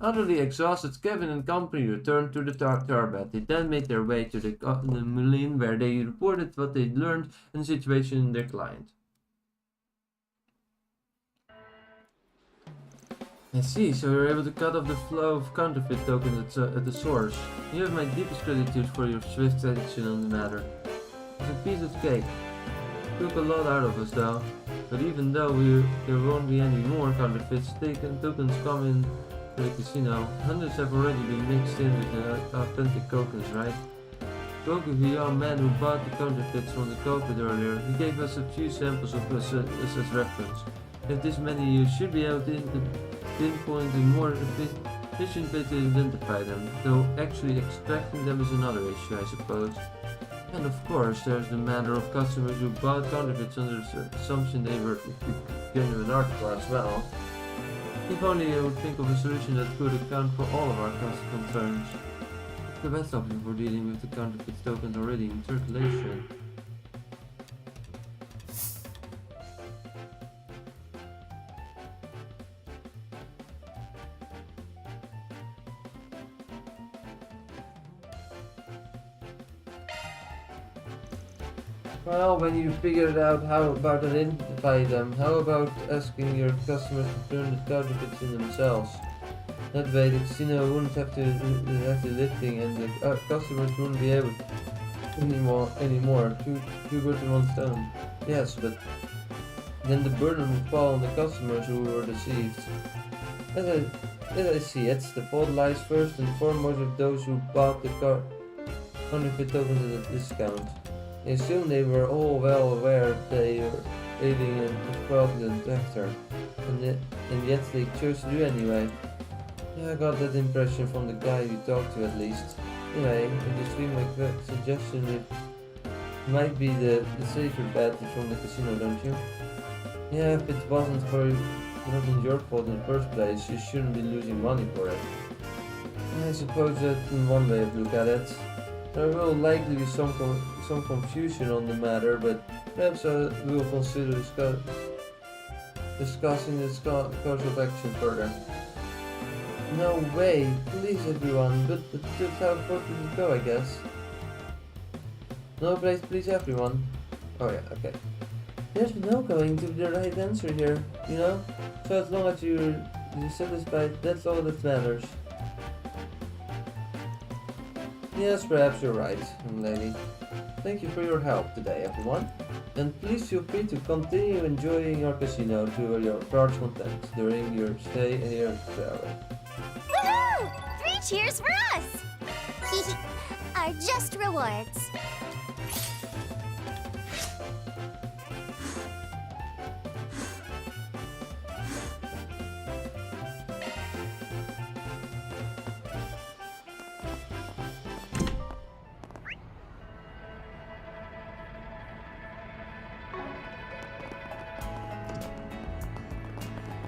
Speaker 1: Utterly exhausted, Kevin and company returned to the Tarbet. They then made their way to the Moulin, where they reported what they'd learned and the situation in their client. I see, so you're able to cut off the flow of counterfeit tokens at the source. You have my deepest gratitude for your swift action on the matter. It's a piece of cake. Took a lot out of us though. But even though there won't be any more counterfeits, tokens come in to the casino. Hundreds have already been mixed in with the authentic tokens, right? Spoke with a young man who bought the counterfeits from the culprit earlier. He gave us a few samples of us as reference. If this many, you should be able to pinpoint a more efficient way to identify them, though actually extracting them is another issue, I suppose. And of course, there's the matter of customers who bought counterfeits under the assumption they were genuine article as well. If only I would think of a solution that could account for all of our concerns. What's the best option for dealing with the counterfeit tokens already in circulation? Well, when you figured out how about identify them, how about asking your customers to turn the counterfeits in themselves? That way the casino wouldn't have to have the lifting and the customers wouldn't be able anymore. Two birds in one stone. Yes, but then the burden would fall on the customers who were deceived. As I see it, the fault lies first and foremost with those who bought the counterfeit tokens at a discount. I assume they were all well aware they were aiding and frauding the detector, and yet they chose to do anyway. Yeah, I got that impression from the guy you talked to at least. Anyway, if you see my suggestion, it might be the safer bet from the casino, don't you? Yeah, if it wasn't your fault in the first place, you shouldn't be losing money for it. I suppose that's one way of look at it. There will likely be some confusion on the matter, but perhaps we will consider discussing this course of action further. No way, please everyone, but that's how important it go, I guess. No place, please everyone. Oh yeah, okay. There's no going to the right answer here, you know? So as long as you're satisfied, that's all that matters. Yes, perhaps you're right, lady. Thank you for your help today, everyone. And please feel free to continue enjoying our casino to your heart's content during your stay here in Calverd.
Speaker 5: Woohoo! 3 cheers for us! Our just rewards.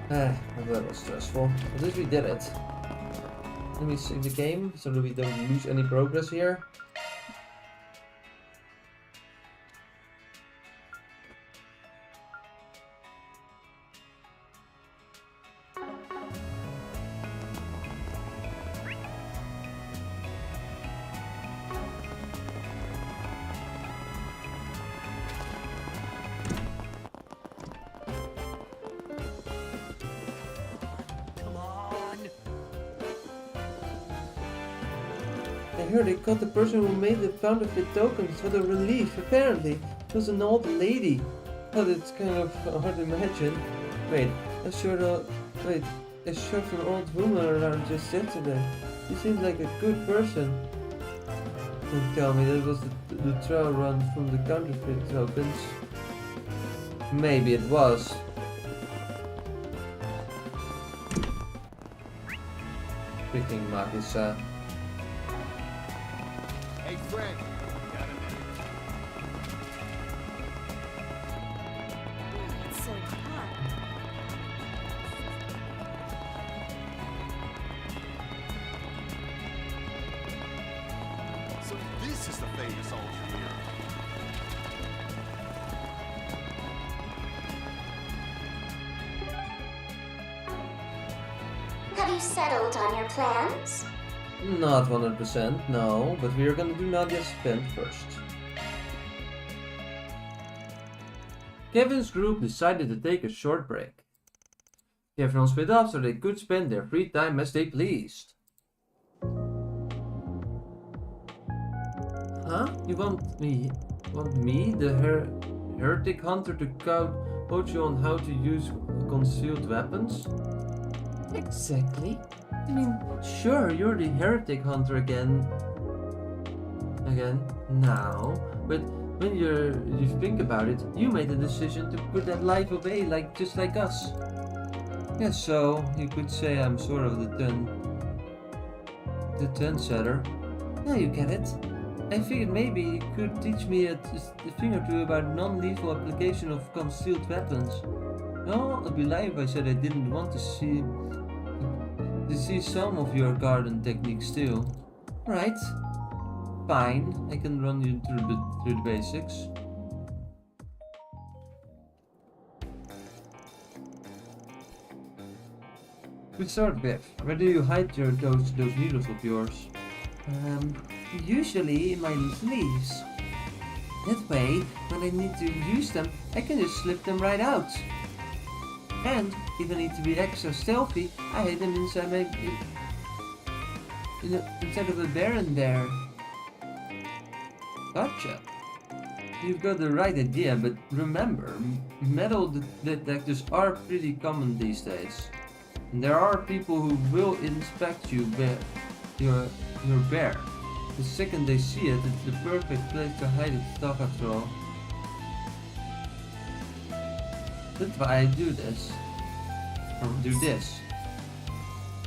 Speaker 1: That was stressful. At least we did it. Let me save the game so that we don't lose any progress here. I heard they caught the person who made the counterfeit tokens. What a relief. Apparently, it was an old lady. Oh, that's kind of hard to imagine. Wait, I shot an old woman around just yesterday. She seems like a good person. Don't tell me that was the trial run from the counterfeit tokens. Maybe it was. Freaking Makisa.
Speaker 9: Hey, Frank. Got a minute?
Speaker 5: It's so hot.
Speaker 9: So this is the famous ultra mirror.
Speaker 15: Have you settled on your plans?
Speaker 1: Not 100%, no, but we are gonna do Nadia's spend first. Kevin's group decided to take a short break. Everyone split up so they could spend their free time as they pleased. Huh? You want me, the heretic hunter, to coach you on how to use concealed weapons? Exactly. I mean, sure, you're the heretic hunter again now, but when you think about it, you made the decision to put that life away, just like us. Yeah, so you could say I'm sort of the trendsetter. Now you get it. I figured maybe you could teach me a thing or two about non-lethal application of concealed weapons. No, I'd be lying if I said I didn't want to see some of your garden techniques too. Right. Fine, I can run you through the basics. To start with, where do you hide those needles of yours? Usually in my sleeves. That way, when I need to use them, I can just slip them right out. And if I need to be extra stealthy, I hide them inside my inside of a baron there. Gotcha. You've got the right idea, but remember, metal detectors are pretty common these days. And there are people who will inspect your bear. The second they see it, it's the perfect place to hide its stuff after all. That's why I do this. Or do this.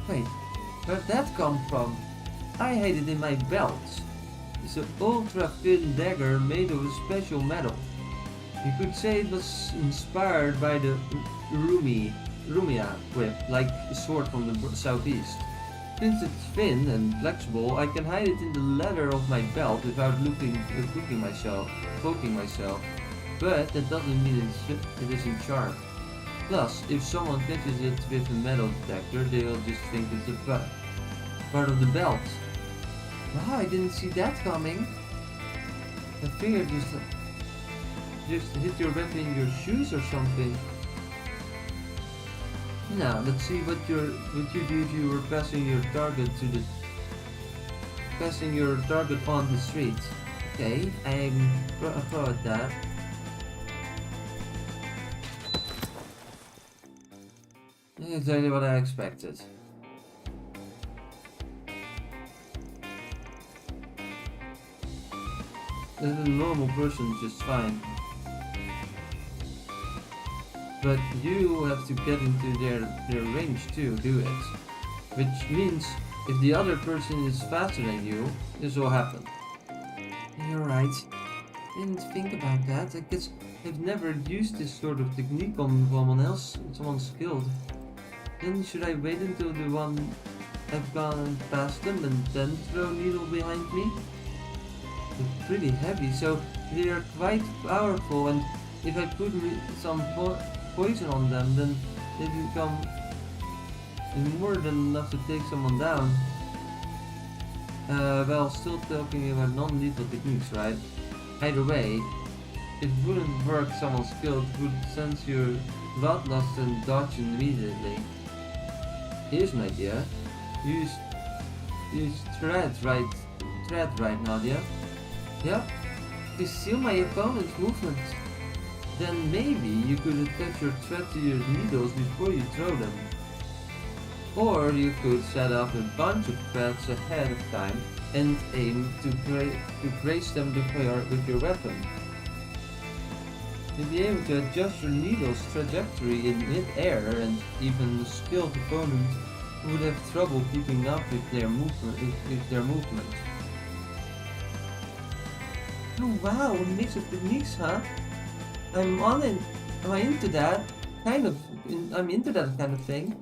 Speaker 1: Wait, where'd that come from? I hide it in my belt. It's an ultra thin dagger made of a special metal. You could say it was inspired by the Rumia whip, like a sword from the southeast. Since it's thin and flexible, I can hide it in the leather of my belt without poking myself. But that doesn't mean it isn't sharp. Plus, if someone catches it with a metal detector, they'll just think it's a part of the belt. Wow, I didn't see that coming. I figured just hit your weapon in your shoes or something. Now, let's see what you do if you were passing your target on the street. Okay, I'm a pro at that. Exactly what I expected. A normal person just fine. But you have to get into their range to do it. Which means if the other person is faster than you, this will happen. You're right. Didn't think about that. I guess I've never used this sort of technique on someone skilled. Then should I wait until the one I've gone past them and then throw needle behind me? They're pretty heavy, so they are quite powerful, and if I put some poison on them, then they become more than enough to take someone down. Well, still talking about non-lethal techniques, right? Either way, it wouldn't work. Someone skilled would sense your bloodlust and dodge immediately. Here's an idea. Use thread, right, Nadia? Yep. To seal my opponent's movement. Then maybe you could attach your thread to your needles before you throw them. Or you could set up a bunch of threads ahead of time and aim to graze them with your weapon. You'll be able to adjust your needle's trajectory in mid-air, and even a skilled opponent would have trouble keeping up with their movement. Oh wow, a mix of techniques, huh? I'm into that kind of thing.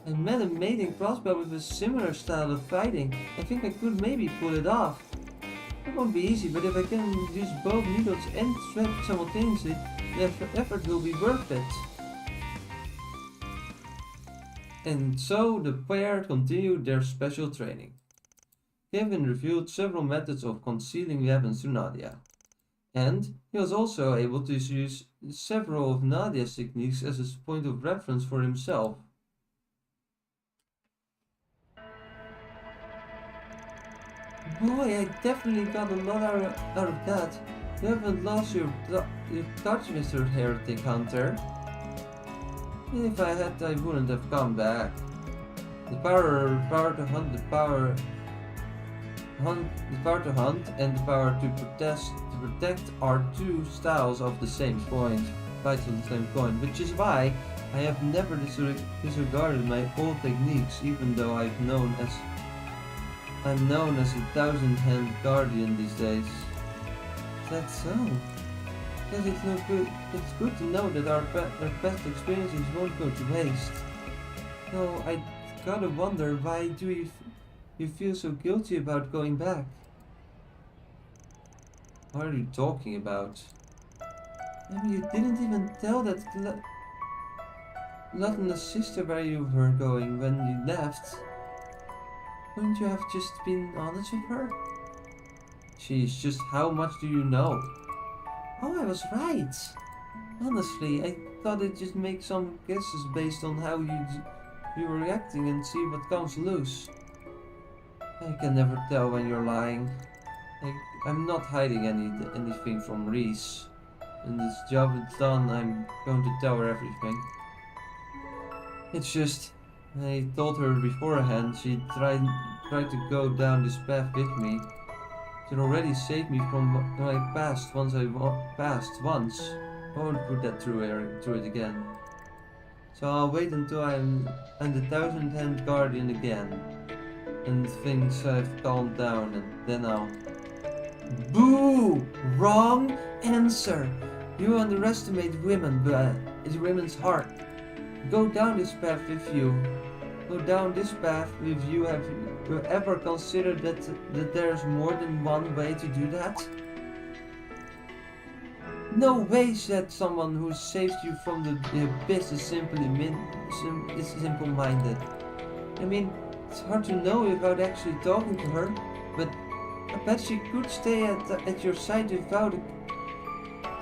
Speaker 1: I met a mating crossbow with a similar style of fighting. I think I could maybe pull it off. It won't be easy, but if I can use both needles and thread simultaneously, the effort will be worth it. And so the pair continued their special training. Kevin revealed several methods of concealing weapons to Nadia. And he was also able to use several of Nadia's techniques as a point of reference for himself. Boy, I definitely got a lot out of that. You haven't lost your touch, Mr. Heretic Hunter. If I had, I wouldn't have come back. The power to hunt, the power to hunt, and the power to protect are two styles of the same coin, which is why I have never disregarded my old techniques, even though I'm known as a thousand-hand guardian these days. That's so. Because it's no good. It's good to know that our past experiences won't go to waste. Though I gotta wonder, why do you feel so guilty about going back? What are you talking about? I mean, you didn't even tell that Latin's sister where you were going when you left. Wouldn't you have just been honest with her? Jeez, just how much do you know? Oh, I was right. Honestly, I thought I'd just make some guesses based on how you were reacting and see what comes loose. I can never tell when you're lying. I'm not hiding anything from Reese. When this job is done, I'm going to tell her everything. It's just, I told her beforehand she tried to go down this path with me. It already saved me from my past once. I won't put that through it again. So I'll wait until I'm the thousand-hand guardian again, and things have calmed down, and then I'll... Boo! Wrong answer! You underestimate women, but it's women's heart. Go down this path with you. Go down this path with you. Have you ever considered that there's more than one way to do that? No way, said someone who saved you from the abyss is simple-minded. I mean, it's hard to know without actually talking to her, but I bet she could stay at your side without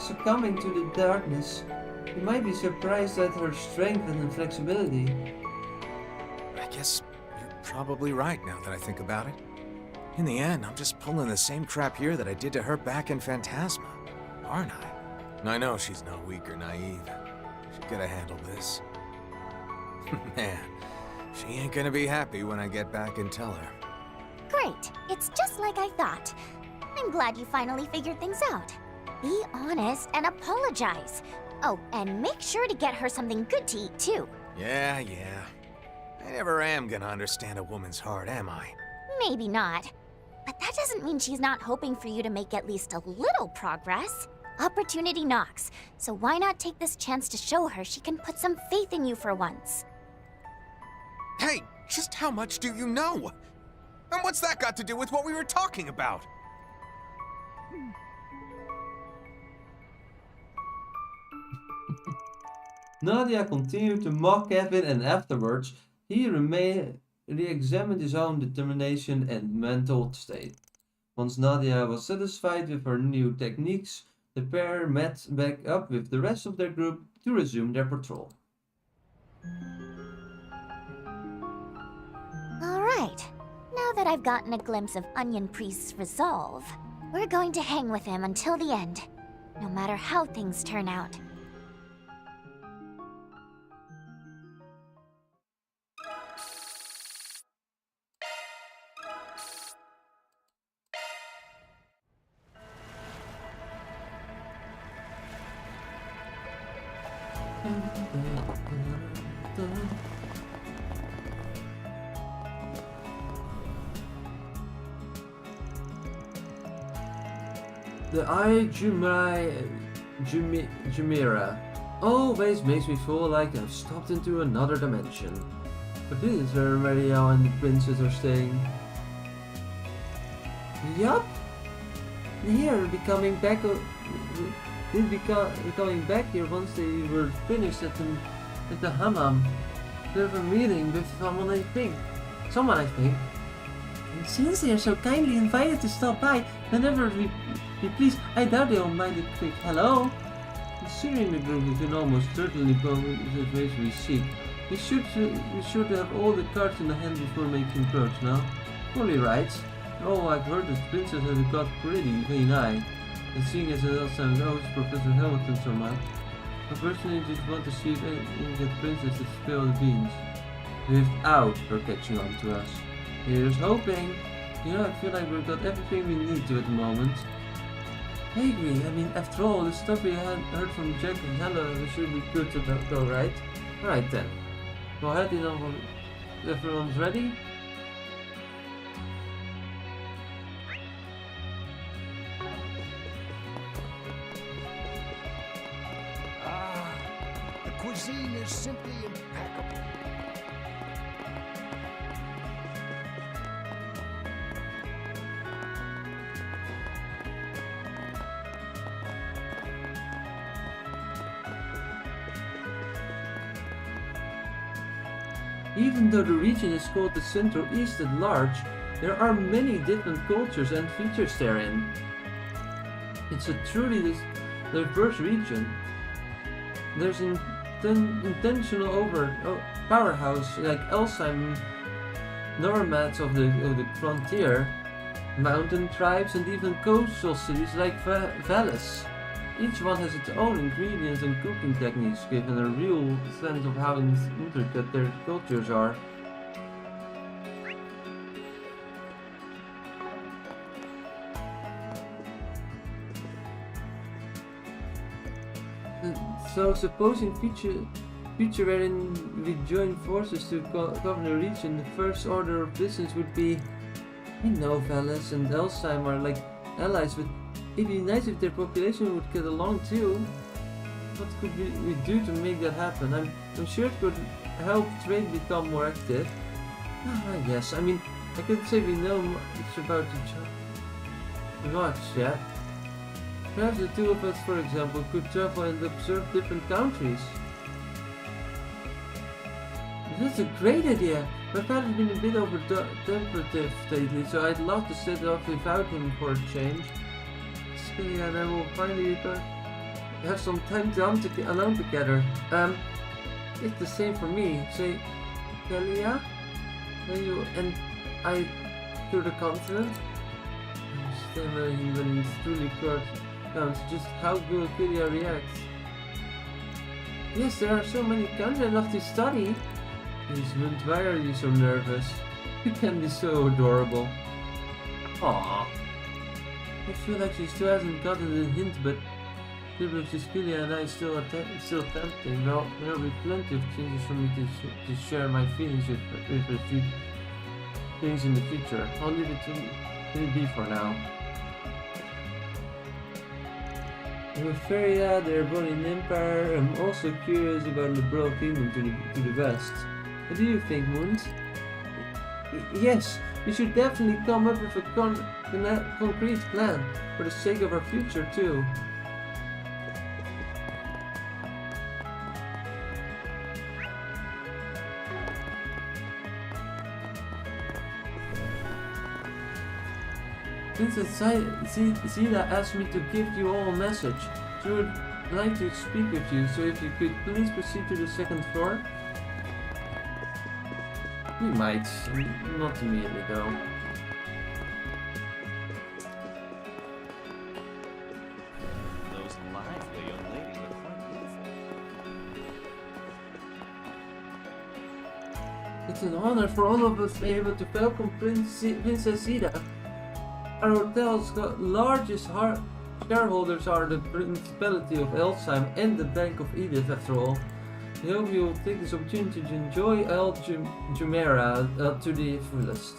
Speaker 1: succumbing to the darkness. You might be surprised at her strength and flexibility.
Speaker 7: I guess you're probably right now that I think about it. In the end, I'm just pulling the same crap here that I did to her back in Phantasma, aren't I? And I know she's not weak or naive. She could have handled this. Man, she ain't gonna be happy when I get back and tell her.
Speaker 5: Great. It's just like I thought. I'm glad you finally figured things out. Be honest and apologize. Oh, and make sure to get her something good to eat, too.
Speaker 7: Yeah. I never am gonna understand a woman's heart, am I?
Speaker 5: Maybe not. But that doesn't mean she's not hoping for you to make at least a little progress. Opportunity knocks, so why not take this chance to show her she can put some faith in you for once?
Speaker 7: Hey, just how much do you know? And what's that got to do with what we were talking about?
Speaker 1: Nadia continued to mock Kevin, and afterwards he re-examined his own determination and mental state. Once Nadia was satisfied with her new techniques, the pair met back up with the rest of their group to resume their patrol.
Speaker 5: Alright, now that I've gotten a glimpse of Onion Priest's resolve, we're going to hang with him until the end, no matter how things turn out.
Speaker 1: The Jumeirah always makes me feel like I've stopped into another dimension. But this is where Maria and the princess are staying. Yup! Here, we'll be coming back here once they were finished at the hammam. They have a meeting with someone I think. And since they are so kindly invited to stop by, whenever we please, I doubt they'll mind a quick hello. Considering the group, we can almost certainly go with the ways we seek. We should have all the cards in the hand before making approach now. Fully right. Oh, I've heard the princess has got pretty high. And seeing as an Alzheimer's host, Professor Hamilton so much, I personally just want to see if I can get princess to spill the beans. Without her catching on to us. Here's hoping. You know, I feel like we've got everything we need to at the moment. I agree. I mean, after all, the stuff we had heard from Jack and Hella, we should be good to go, right? Alright then. Go ahead, you know, everyone's ready?
Speaker 9: The cuisine is simply impeccable.
Speaker 1: Even though the region is called the Central East at large, there are many different cultures and features therein. It's a truly diverse region. There's an intentional powerhouse like Elsheim, nomads of the frontier, mountain tribes, and even coastal cities like Valles. Each one has its own ingredients and cooking techniques, giving a real sense of how intricate their cultures are. So supposing future wherein we join forces to govern a region, the first order of business would be, I know Valles and Elsheim are like allies, but it'd be nice if their population would get along too. What could we do to make that happen? I'm sure it could help trade become more active. I guess. I mean, I couldn't say we know much about each other. Much, yeah. Perhaps the two of us, for example, could travel and observe different countries. That's a great idea! My father's been a bit over-temperative lately, so I'd love to set off without him for a change. Skylia and I will finally have some time alone together. It's the same for me. Say, Skylia? When you and I to the continent? I'm stammering when it's truly counts just how good Skylia reacts. Yes, there are so many countries I'd love to study. Desmond, why are you so nervous? You can be so adorable. Aww. I feel like she still hasn't gotten the hint, but Skylia and I still tempting. Well, there will be plenty of chances for me to share my feelings with a few things in the future. I'll leave it be for now. With Feria, they're born in Empire. I'm also curious about the Broad Kingdom to the west. What do you think, Moons? Yes, we should definitely come up with a concrete plan for the sake of our future too. Princess Zila asked me to give you all a message. She would like to speak with you, so if you could please proceed to the second floor. We might, not immediately though.
Speaker 16: Those lively young ladies look quite beautiful.
Speaker 1: It's an honor for all of us to be able to welcome Princess Zida. Our hotel's largest shareholders are the Principality of Elsheim and the Bank of Edith, after all. I hope you will take this opportunity to enjoy El Jumeirah to the fullest.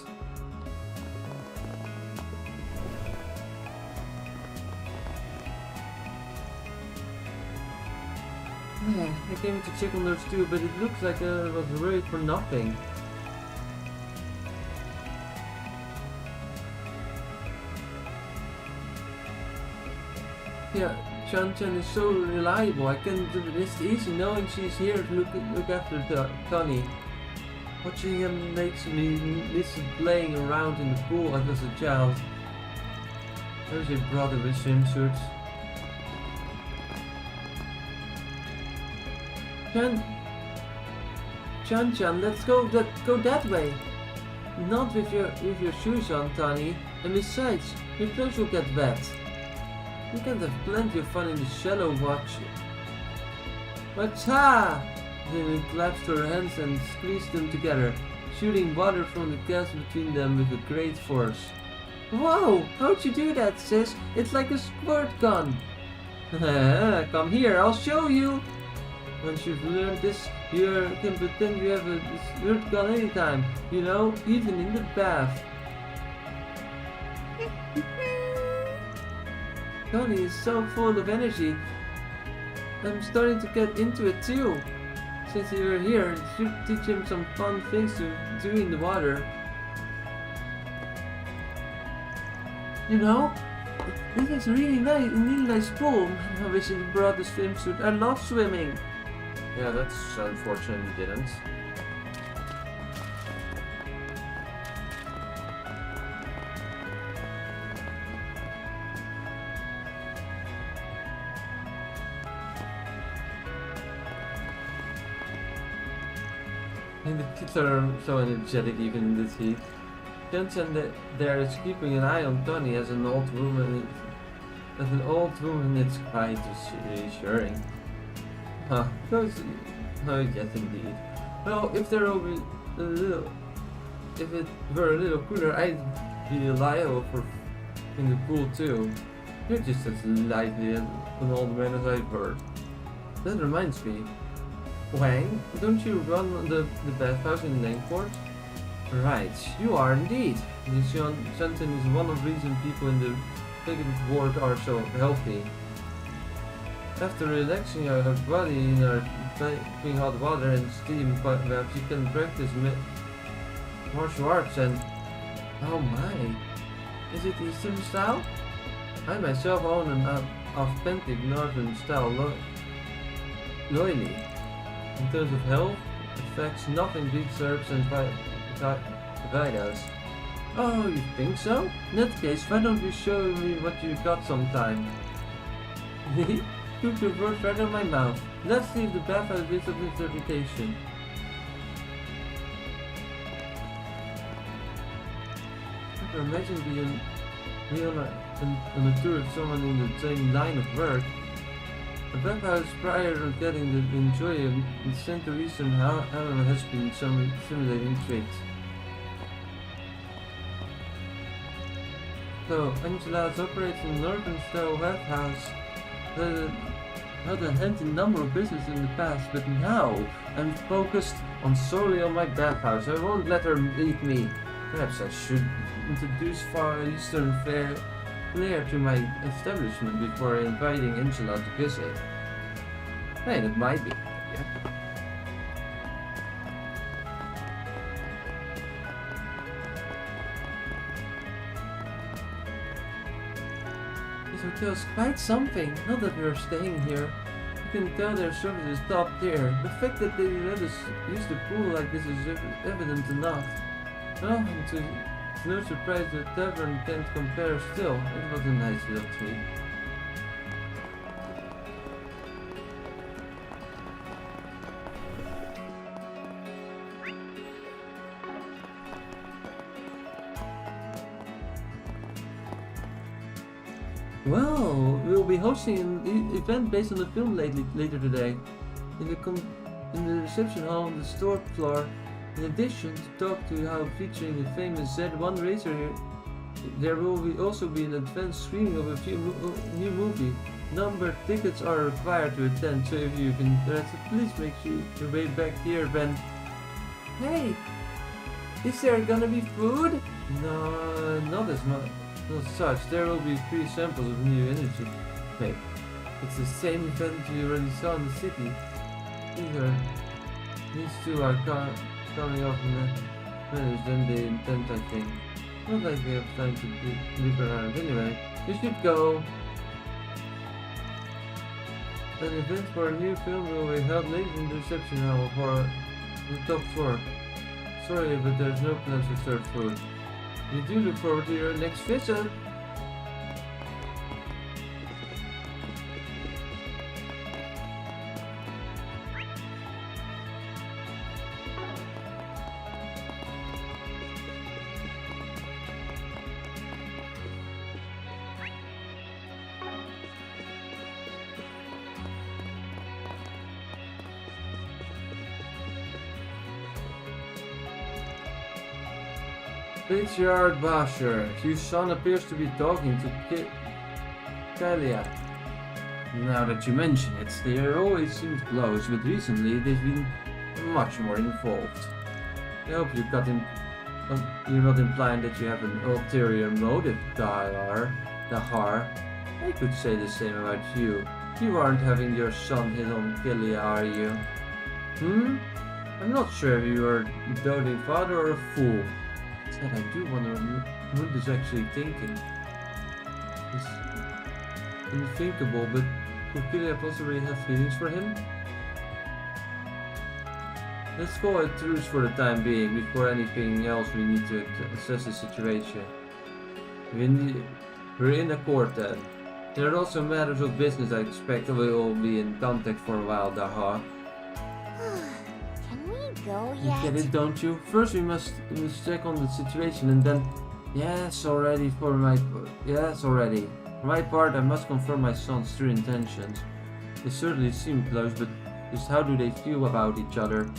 Speaker 1: I came to check on those too, but it looks like I was worried for nothing. Yeah, Chan-chan is so reliable. I can do this easy knowing she's here to look after Tony. Watching him makes me miss playing around in the pool as a child. There's your brother with swimsuits. Chan-chan, let's go that way. Not with your shoes on, Tony. And besides, your clothes will get wet. We can have plenty of fun in the shallow watch. Wacha! Then it clasped her hands and squeezed them together, shooting water from the gas between them with a great force. Whoa! How'd you do that, sis? It's like a squirt gun! Come here, I'll show you! Once you've learned this, you can pretend you have a squirt gun anytime, you know, even in the bath. Tony is so full of energy. I'm starting to get into it too. Since you're here, you should teach him some fun things to do in the water. You know, this is really nice pool. I wish it brought the swimsuit. I love swimming.
Speaker 17: Yeah, that's unfortunate you didn't.
Speaker 1: And the kids are so energetic even in this heat. Chan-chan there is keeping an eye on Tony as an old woman. It's quite reassuring. Huh? Oh yes, indeed. Well, if it were a little cooler, I'd be liable for in the pool too. You're just as lively an old man as I've heard. That reminds me. Wang, don't you run the bathhouse in Langport? Right, you are indeed. This Shanton is one of the reasons people in the second ward are so healthy. After relaxing our body in our piping hot water and steam baths, you can practice martial arts and... Oh my! Is it Eastern style? I myself own authentic northern style loyally. In terms of health effects, nothing beats herbs and vitals. Oh, you think so? In that case, why don't you show me what you got sometime? Took the words right out of my mouth. Let's see if the bathhouse gives up its reputation. I can imagine being on a tour with someone in the same line of work. The bathhouse prior to getting to enjoy in Central Eastern however has been some stimulating tricks. So, Angela's operates in Northern style bathhouse. Had a handy number of business in the past, but now I'm focused solely on my bathhouse. I won't let her eat me. Perhaps I should introduce Far Eastern flair to my establishment before inviting Angela to visit. Hey, that might be. Yeah. This hotel is quite something. Not that we're staying here. You can tell their service is top tier. The fact that they let us use the pool like this is evident enough. Well, it's no surprise the tavern can't compare still. It was a nice little treat. Well, we'll be hosting an event based on the film later today. In the reception hall on the store floor. In addition to talk to how featuring the famous Z1 racer, there will also be an advanced screening of a new movie. Numbered tickets are required to attend, so if you've been interested, please make your way back here, Ben. Hey, is there gonna be food? No, not as much. Not such. There will be free samples of new energy. Hey, it's the same event you already saw in the city. These two are coming off managed than they intend, I think. Not like we have time to leap around. Anyway, we should go. An event for a new film will be held late in the reception hall for the top floor. Sorry, but there's no plans for served food. We do look forward to your next visit. Patriarch Basher, your son appears to be talking to Kalia. Now that you mention it, they always seemed close, but recently they've been much more involved. I hope you're not implying that you have an ulterior motive, Dahar. I could say the same about you. You aren't having your son hit on Kalia, are you? I'm not sure if you are a doting father or a fool. That I do wonder what Mood is actually thinking. It's unthinkable, but could Kalia possibly have feelings for him? Let's call it truce for the time being. Before anything else, we need to assess the situation. We're in a court then. There are also matters of business I expect we will be in contact for a while, Dahar.
Speaker 3: Go yet?
Speaker 1: You get it, don't you? First we must check on the situation and then... Yes, already. For my part, I must confirm my son's true intentions. They certainly seem close, but just how do they feel about each other?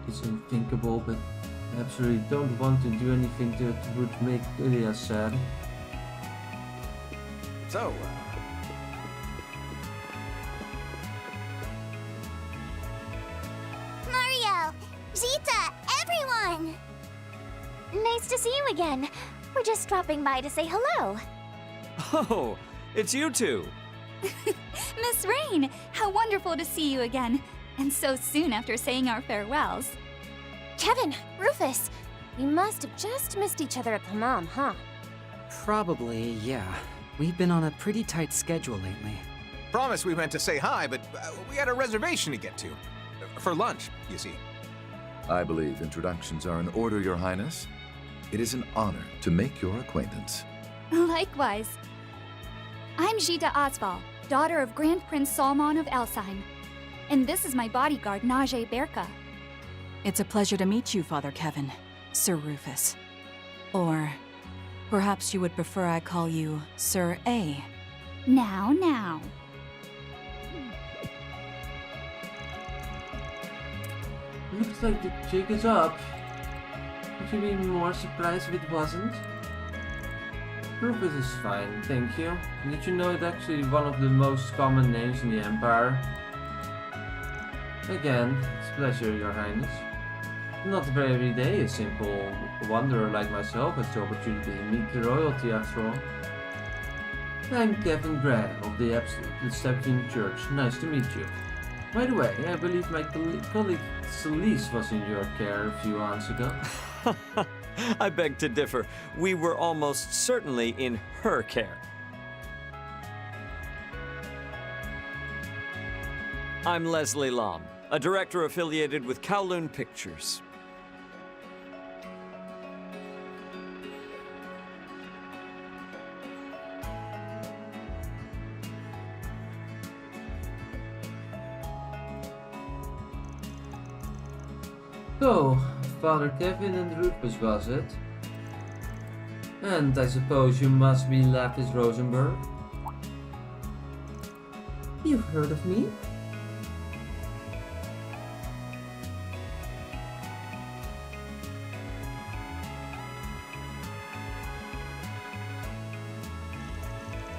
Speaker 1: It's unthinkable, but I absolutely don't want to do anything that would make Kalia sad.
Speaker 7: So,
Speaker 5: Zita, everyone! Nice to see you again. We're just dropping by to say hello.
Speaker 2: Oh, it's you two.
Speaker 18: Miss Rain, how wonderful to see you again. And so soon after saying our farewells.
Speaker 3: Kevin, Rufus, we must have just missed each other at the mom, huh?
Speaker 19: Probably, yeah.
Speaker 2: We've been on a pretty tight schedule lately.
Speaker 7: Promise we meant to say hi, but we had a reservation to get to. For lunch, you see.
Speaker 4: I believe introductions are in order, Your Highness. It is an honor to make your acquaintance.
Speaker 18: Likewise. I'm Jita Osval, daughter of Grand Prince Salman of Elsheim. And this is my bodyguard, Najee Berka.
Speaker 19: It's a pleasure to meet you, Father Kevin, Sir Rufus. Or perhaps you would prefer I call you Sir A.
Speaker 18: Now.
Speaker 1: Looks like the jig is up. Would you be more surprised if it wasn't? Rufus is fine, thank you. Did you know it's actually one of the most common names in the Empire? Again, it's a pleasure, Your Highness. Not every day a simple wanderer like myself has the opportunity to meet the royalty after all. I'm Kevin Graham of the Establishing Church. Nice to meet you. By the way, I believe my colleague Celeste was in your care a few months ago.
Speaker 20: I beg to differ. We were almost certainly in her care. I'm Leslie Lam, a director affiliated with Kowloon Pictures.
Speaker 1: So, Father Kevin and Rufus was it? And I suppose you must be Lapis Rosenberg? You've heard of me?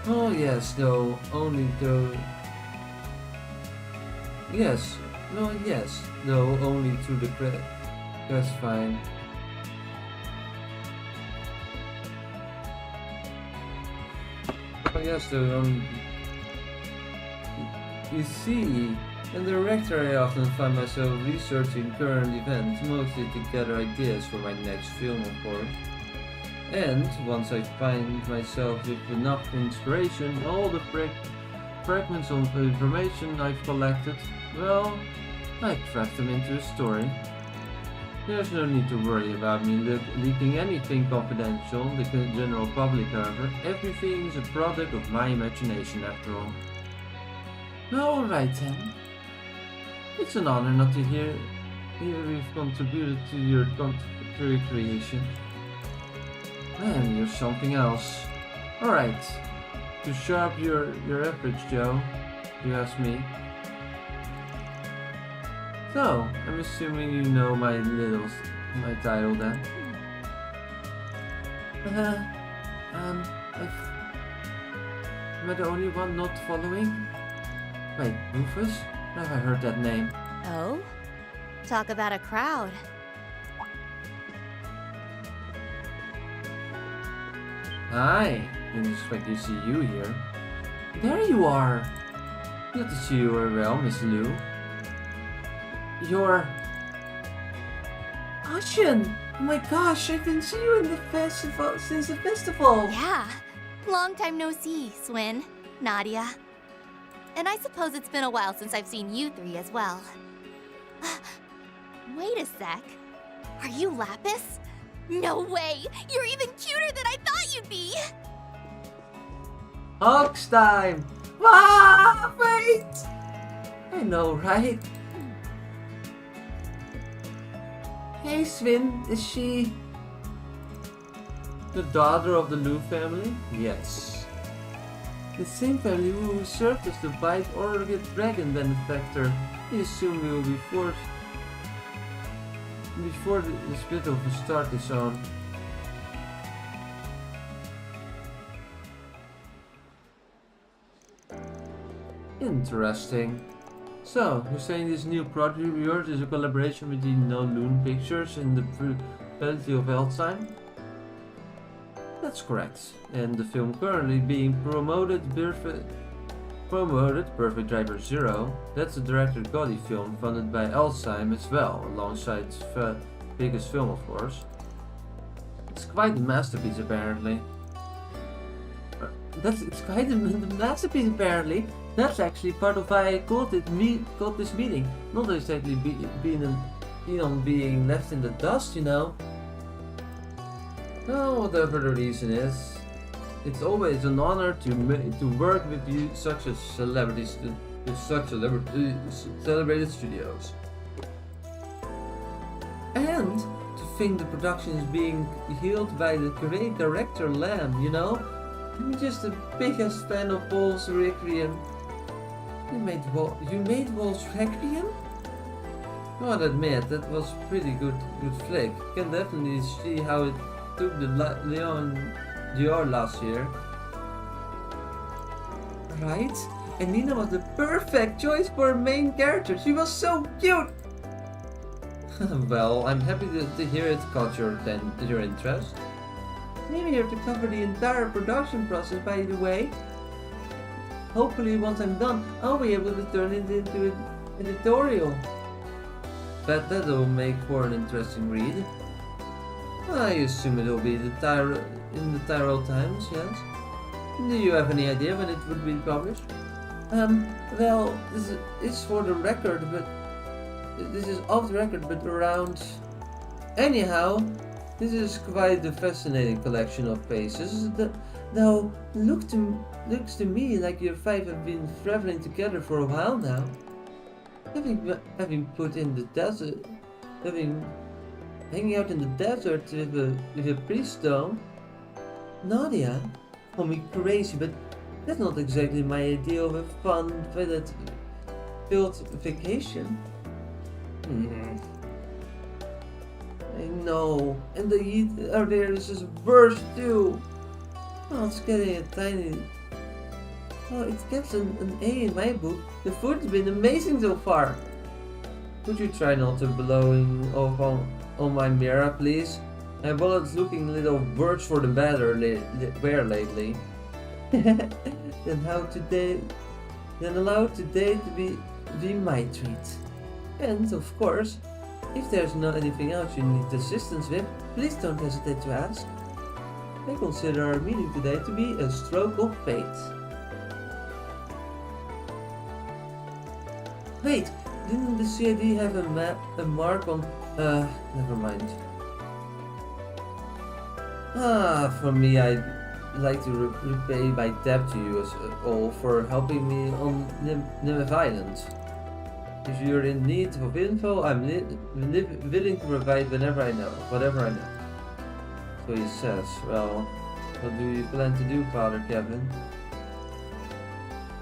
Speaker 1: Oh yes, though, only though... Yes, though only through the credit. That's fine. Oh yes, though only... You see, in the director I often find myself researching current events, mostly to gather ideas for my next film, of course. And once I find myself with enough inspiration, all the fragments of information I've collected, well, I craft them into a story. There's no need to worry about me leaking anything confidential, the general public, however. Everything is a product of my imagination after all. Alright then. It's an honor not to hear we've contributed to your creation. Man, you're something else. Alright. To sharp your efforts, Joe, if you ask me. So, I'm assuming you know my title then. Am I the only one not following? Wait, Rufus? Where have I heard that name?
Speaker 3: Oh? Talk about a crowd.
Speaker 1: Hi, didn't expect to see you here. There you are! Good to see you very well, Miss Lou. You're... Ashen! Oh my gosh, I've been seeing you in the festival since the festival!
Speaker 3: Yeah. Long time no see, Swin, Nadia. And I suppose it's been a while since I've seen you three as well. Wait a sec. Are you Lapis? No way! You're even cuter than I thought you'd be!
Speaker 1: Ox time! Ah, wait! I know, right? Hey, Swin, is she... the daughter of the Liu family? Yes. The same family who served as the White Orchid Dragon benefactor. I assume we will be forced... before the split will start its own. Interesting. So, you're saying this new project of yours is a collaboration between Kowloon Pictures and the Municipality of Elsheim? That's correct. And the film currently being promoted, Perfect Driver Zero. That's a director Gotti film funded by Elsheim as well, alongside biggest film of course. It's quite a masterpiece apparently. it's quite a masterpiece apparently. That's actually part of why I called this meeting. Not exactly being on being left in the dust, you know. Oh, whatever the reason is, it's always an honor to work with you, such as celebrities, with such celebrated studios. And to think the production is being healed by the great director Lamb, you know? I'm just the biggest fan of Paul's Requiem. You made Paul's Requiem? I gotta admit, that was pretty good flick. Can definitely see how it took the Leon Dior last year. Right? And Nina was the perfect choice for a main character. She was so cute! Well, I'm happy to hear it caught your interest. Maybe here to cover the entire production process, by the way. Hopefully once I'm done, I'll be able to turn it into an editorial. Bet that'll make for an interesting read. I assume it'll be in the Tyrol Times, yes? Do you have any idea when it would be published? Well, this is for the record, but this is off the record, but around... Anyhow, this is quite a fascinating collection of faces. Though, looks to me like you five have been traveling together for a while now. Having put in the desert, hanging out in the desert with a priest though. Nadia, call me crazy, but that's not exactly my idea of a fun-filled vacation. I know, and the heat out there is just worse too. Oh, it's getting a tiny... Oh, it gets an A in my book. The food's been amazing so far. Could you try not to blowing off on my mirror, please? My wallet's looking a little worse for the better wear lately. Then allow today to be my treat. And of course, if there's not anything else you need assistance with, please don't hesitate to ask. I consider our meeting today to be a stroke of fate. Wait, didn't the CID have a mark on... never mind. For me, I'd like to repay my debt to you all for helping me on Nimeth Island. If you're in need of info, I'm willing to provide whatever I know. So he says, well, what do you plan to do, Father Kevin?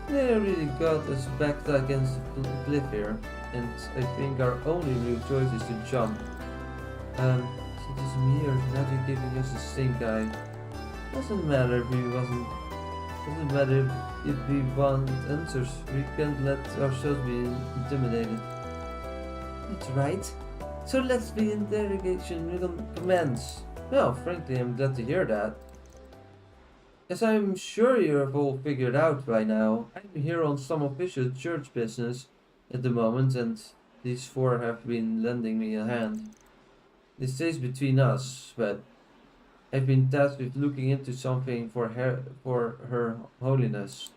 Speaker 1: They really got us backed against the cliff here, and I think our only real choice is to jump. Since it's me or Nadia giving us the stink eye. Doesn't matter if we want answers, we can't let ourselves be intimidated. That's right. So let's the interrogation commence. Well, frankly, I'm glad to hear that. As I'm sure you have all figured out by now, I'm here on some official church business at the moment, and these four have been lending me a hand. This stays between us, but I've been tasked with looking into something for Her Holiness.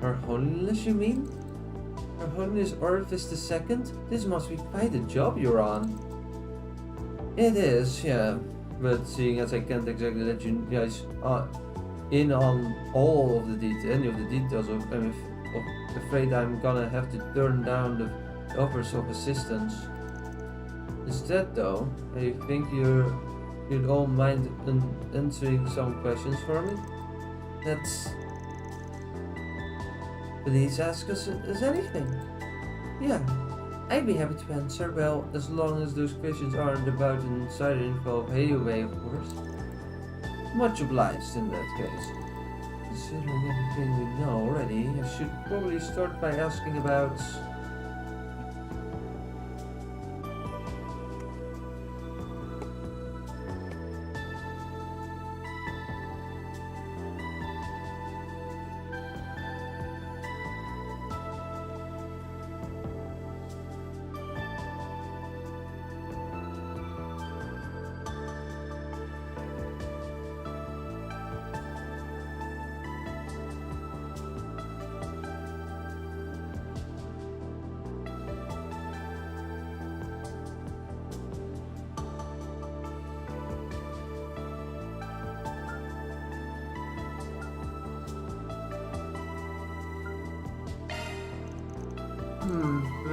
Speaker 1: Her Holiness, you mean? Her Holiness Orifice II? This must be quite a job you're on. It is, yeah. But seeing as I can't exactly let you guys in on all of any of the details, I'm afraid I'm gonna have to turn down the offers of assistance. Instead, though, I think you'd all mind answering some questions for me. Please ask us anything. Yeah. I'd be happy to answer, well, as long as those questions aren't about an insider info of Hayway, of course. Much obliged in that case. Considering everything we know already, I should probably start by asking about...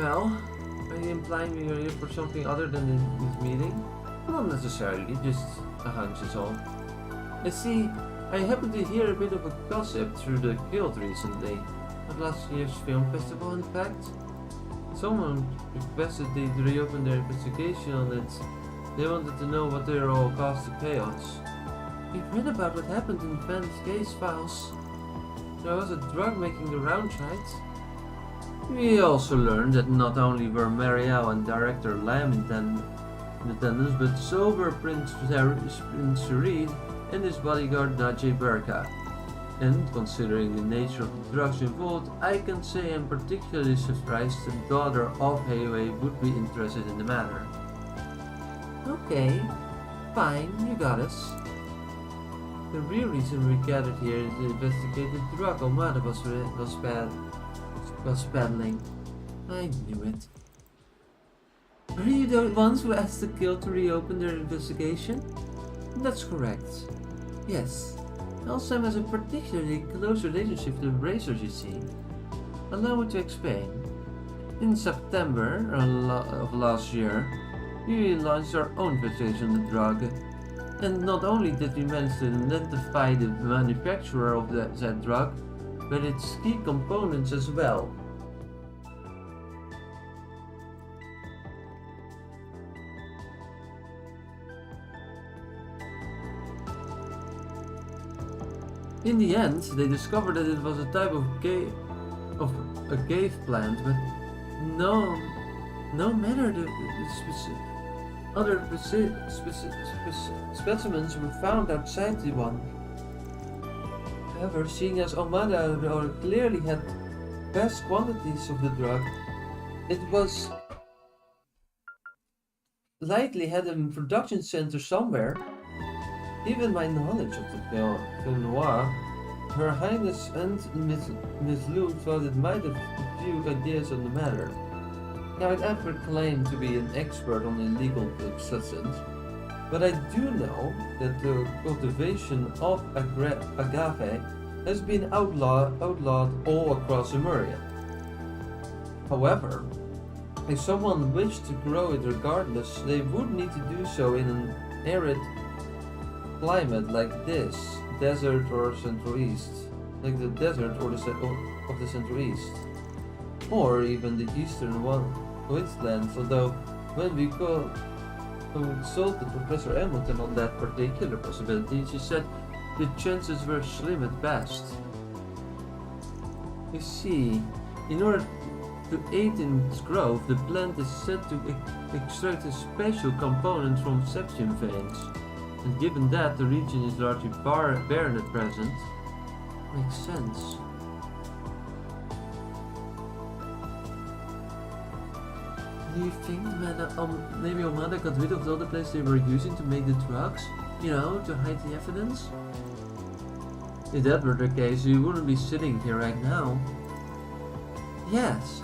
Speaker 1: Well, are you implying we are here for something other than this meeting? Not necessarily, just a hunch is all. You see, I happened to hear a bit of a gossip through the guild recently. At last year's film festival, in fact. Someone requested they reopen their investigation on it. They wanted to know what they were all caused to chaos. We've read about what happened in Ben's case files. There was a drug making the rounds, right? We also learned that not only were Marielle and Director Lam in attendance, but so were Prince Serene and his bodyguard Jrpg. And considering the nature of the drugs involved, I can say I'm particularly surprised the daughter of Heiwei would be interested in the matter. Okay, fine, you got us. The real reason we gathered here is to investigate the drug Omada was peddling. I knew it. Are you the ones who asked the guild to reopen their investigation? That's correct. Yes. Elsheim has a particularly close relationship to racers, you see. Allow me to explain. In September of last year, we launched our own investigation on the drug. And not only did we manage to identify the manufacturer of that drug, but its key components as well. In the end, they discovered that it was a type of a cave plant, but no matter the other specimens were found outside the one. However, seeing as Omada clearly had vast quantities of the drug, it was likely had a production center somewhere. Given my knowledge of the film noir, Her Highness and Miss Loon thought it might have a few ideas on the matter. Now, I'd never claim to be an expert on illegal substance, but I do know that the cultivation of agave has been outlawed all across Lemuria. However, if someone wished to grow it regardless, they would need to do so in an arid climate like this, desert or Central East, like the desert or of the Central East, or even the eastern wastelands. Although when we consulted Professor Hamilton on that particular possibility, she said the chances were slim at best. You see, in order to aid in its growth, the plant is said to extract a special component from septium veins. And given that the region is largely barren at present, makes sense. Do you think maybe Omada got rid of the other place they were using to make the drugs? You know, to hide the evidence? If that were the case, you wouldn't be sitting here right now. Yes.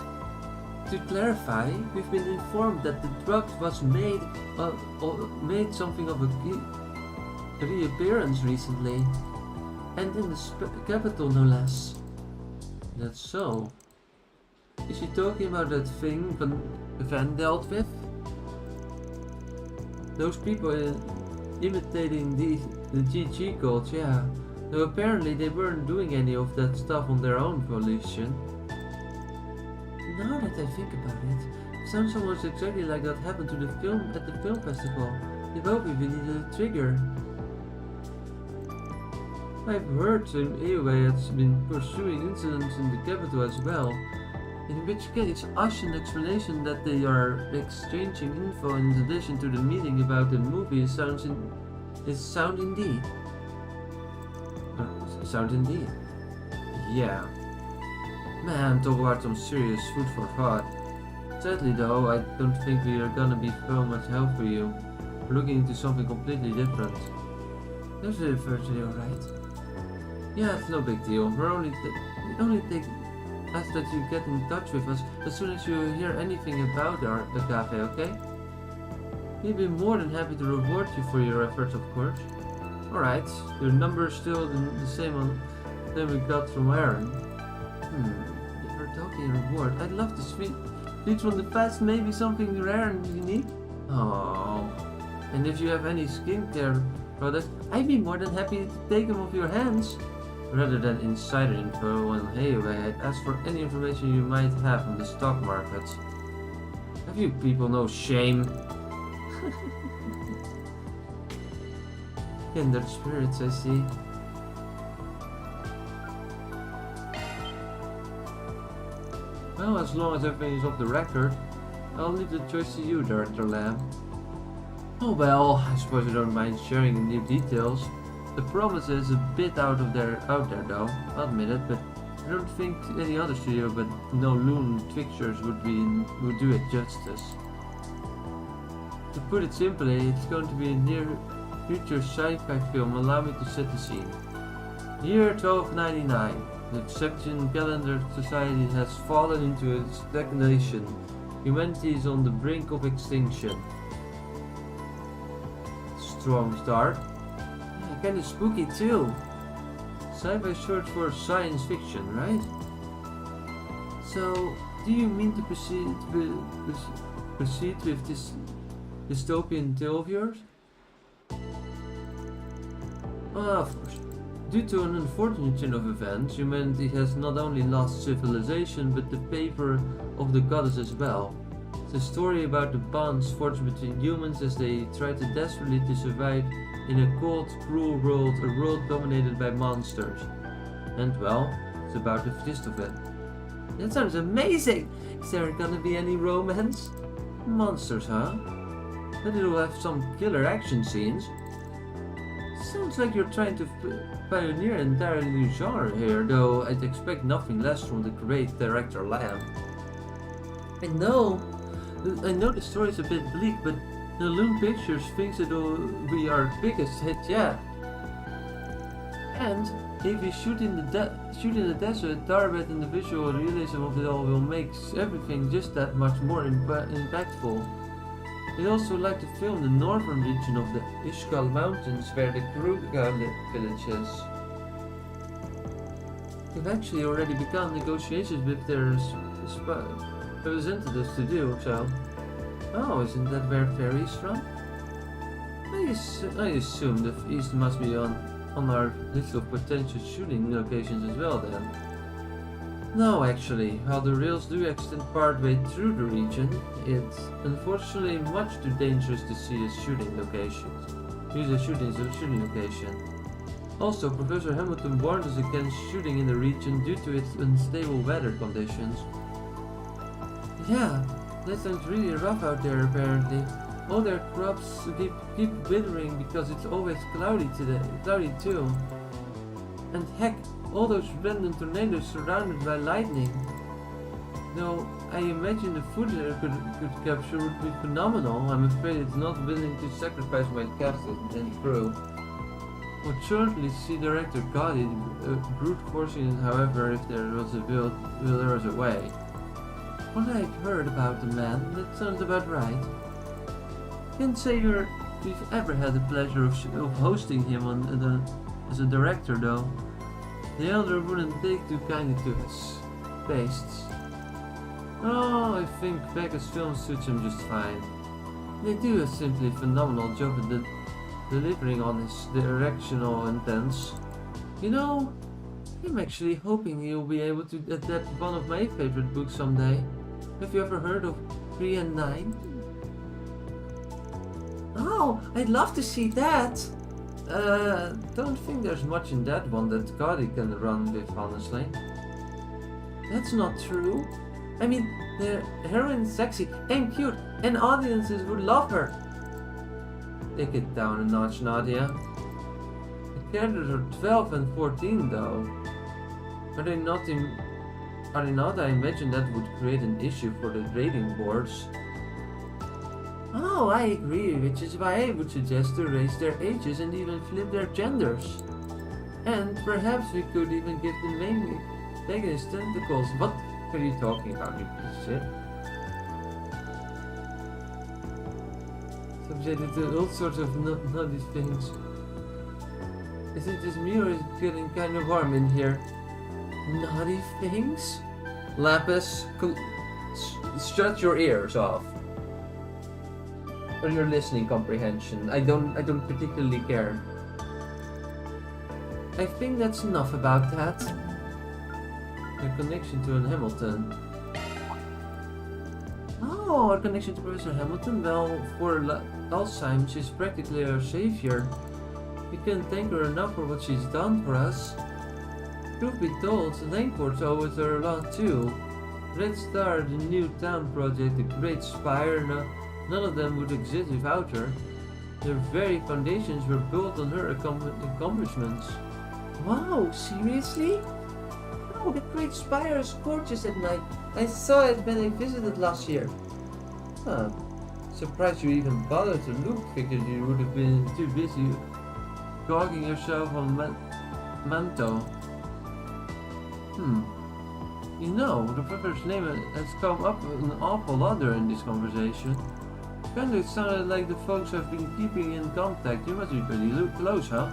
Speaker 1: To clarify, we've been informed that the drug was made something of a reappearance recently, and in the capital no less. That's so. Is she talking about that thing Van dealt with? Those people imitating the GG cults, yeah. Though apparently they weren't doing any of that stuff on their own volition. Now that I think about it, sounds almost exactly like that happened to the film at the film festival. If only we needed a trigger. I've heard Heiwei has been pursuing incidents in the capital as well, in which case an explanation that they are exchanging info in addition to the meeting about the movie is sound indeed. Sound indeed. Yeah. Man, talk about some serious food for thought. Sadly though, I don't think we are gonna be so much help for you. We're looking into something completely different. That's virtually alright. Yeah, it's no big deal. We only ask that you get in touch with us as soon as you hear anything about our cafe, okay? We'll be more than happy to reward you for your efforts, of course. Alright, your number is still the same that we got from Aaron. If we're talking reward, I'd love to Each from the past, maybe something rare and unique? Oh. And if you have any skincare products, I'd be more than happy to take them off your hands. Rather than insider info and hayway, I'd ask for any information you might have on the stock market. Have you people no shame? Kindred spirits, I see. Well, as long as everything is off the record, I'll leave the choice to you, Director Lamb. Oh well, I suppose you don't mind sharing the new details. The promise is a bit out there though, I'll admit it, but I don't think any other studio but No Loon Pictures would do it justice. To put it simply, it's going to be a near future sci-fi film. Allow me to set the scene. Year 1299. The Exception Calendar Society has fallen into a stagnation. Humanity is on the brink of extinction. Strong start. Yeah, kinda spooky too. Sci-fi short for science fiction, right? So, do you mean to proceed with this dystopian tale of yours? Of course. Due to an unfortunate chain of events, humanity has not only lost civilization, but the favor of the goddess as well. It's a story about the bonds forged between humans as they try to desperately to survive in a cold, cruel world, a world dominated by monsters. And well, it's about the gist of it. That sounds amazing! Is there gonna be any romance? Monsters, huh? But it'll have some killer action scenes. Sounds like you're trying to pioneer an entirely new genre here, though I'd expect nothing less from the great director Lamb. I know the story's a bit bleak, but the Loon Pictures thinks it'll be our biggest hit yet. And if we shoot in the desert, Daybreak and the visual realism of it all will make everything just that much more impactful. We'd also like to film the northern region of the Ishkal Mountains where the Kruga village is. We've actually already begun negotiations with their representatives to do so. Oh, isn't that where Ferry is from? I assume the east must be on our list of potential shooting locations as well then. No, actually, while the rails do extend partway through the region, it's unfortunately much too dangerous to see as shooting locations. Use a shooting location. Also, Professor Hamilton warned us against shooting in the region due to its unstable weather conditions. Yeah, that sounds really rough out there apparently. All their crops keep withering because it's always cloudy too. And heck, all those random tornadoes surrounded by lightning. Though I imagine the food they could capture would be phenomenal, I'm afraid it's not willing to sacrifice my cast and crew. Would certainly see Director Gotti brute forcing it, however, if there was a will, there was a way. What I've heard about the man, that sounds about right. Can't say we've ever had the pleasure of hosting him as a director though. The elder wouldn't take too kindly to his tastes. Oh, I think Becca's films suits him just fine. They do a simply phenomenal job at delivering on his directional intents. You know, I'm actually hoping you'll be able to adapt one of my favorite books someday. Have you ever heard of 3 and 9? Oh, I'd love to see that! Don't think there's much in that one that Gotti can run with, honestly. That's not true. I mean, the heroine's sexy and cute, and audiences would love her. Take it down a notch, Nadia. The characters are 12 and 14, though. Are they not? I imagine that would create an issue for the rating boards. Oh, I agree, which is why I would suggest to raise their ages and even flip their genders. And perhaps we could even give the main protagonist tentacles. What are you talking about, you piece of shit? Subjected to all sorts of naughty things. Is it just me or is it getting kind of warm in here? Naughty things? Lapis, shut your ears off. Or your listening comprehension. I don't particularly care. I think that's enough about that. Your connection to Hamilton. Oh, our connection to Professor Hamilton? Well, for Alzheimer's, she's practically our savior. We can't thank her enough for what she's done for us. Truth be told, Langport owes her a lot too. Red Star, the new town project, the Great Spire, none of them would exist without her. Their very foundations were built on her accomplishments. Wow, seriously? Oh, the Great Spire is gorgeous at night. I saw it when I visited last year. Huh. Surprised you even bothered to look. Figured you would have been too busy dogging yourself on Manto. You know, the professor's name has come up an awful lot during this conversation. Kinda sounded like the folks have been keeping in contact. You must be pretty close, huh?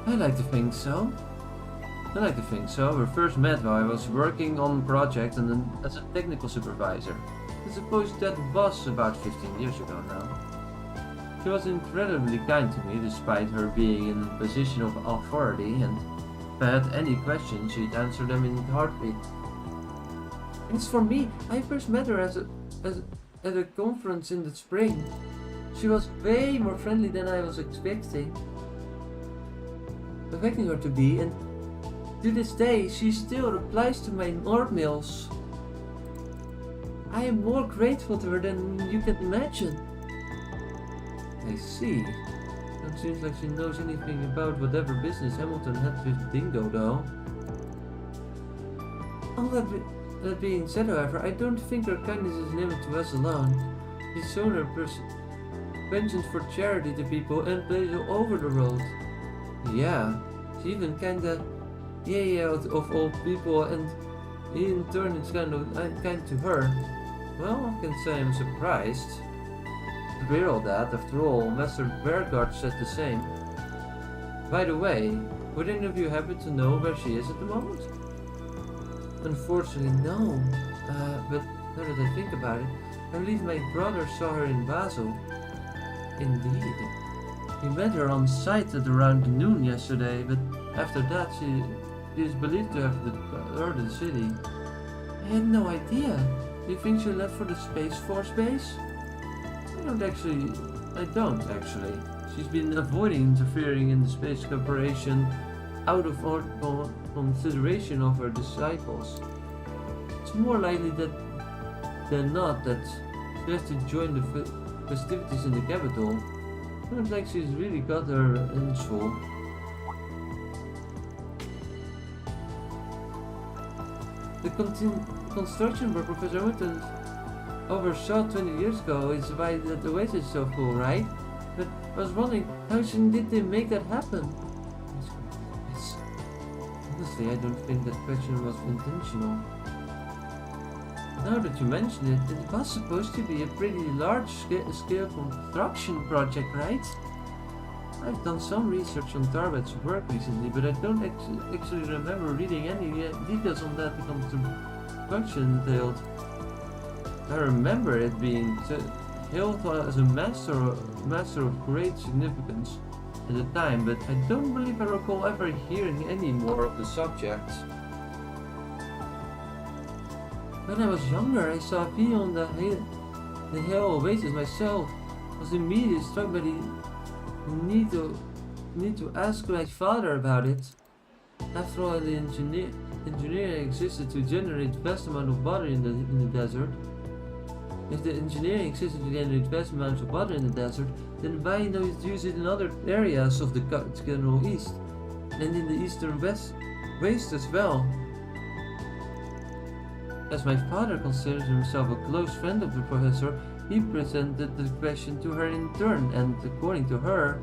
Speaker 1: I like to think so. We first met while I was working on a project and then as a technical supervisor. I suppose that was about 15 years ago now. She was incredibly kind to me despite her being in a position of authority, and if I had any questions, she'd answer them in a heartbeat. As for me, I first met her at a conference in the spring. She was way more friendly than I was expecting her to be, and to this day she still replies to my mails. I am more grateful to her than you can imagine. I see. Don't seem like she knows anything about whatever business Hamilton had with Dingo, though. All that being said, however, I don't think her kindness is limited to us alone. She's shown her penchant for charity to people and places all over the world. Yeah, she even kinda out of all people, and he in turn is kind to her. Well, I can say I'm surprised. To hear all that, after all, Master Bergard said the same. By the way, would any of you happen to know where she is at the moment? Unfortunately, no. But now that I think about it, I believe my brother saw her in Basel. Indeed. He met her on site at around noon yesterday, but after that she is believed to have deserted the city. I had no idea. Do you think she left for the Space Force base? I don't actually. She's been avoiding interfering in the space corporation out of consideration of her disciples. It's more likely than not that she has to join the festivities in the capital. Looks like she's really got her hands full. The construction where Professor Hamilton oversaw 20 years ago is why the oasis is so full, right? But I was wondering, how did they make that happen? Honestly, I don't think that question was intentional. Now that you mention it, it was supposed to be a pretty large-scale construction project, right? I've done some research on Tarbet's work recently, but I don't actually remember reading any details on that construction entailed. I remember it being hailed as a master of great significance at the time, but I don't believe I recall ever hearing any more of the subject. When I was younger, I saw a video on the Hale Oasis myself. I was immediately struck by the need to ask my father about it. After all, the engineering existed to generate the vast amount of water in the desert. If the engineering existed to generate vast amounts of water in the desert, then why not use it in other areas of the General East and in the Eastern Waste as well? As my father considers himself a close friend of the professor, he presented the question to her in turn, and according to her,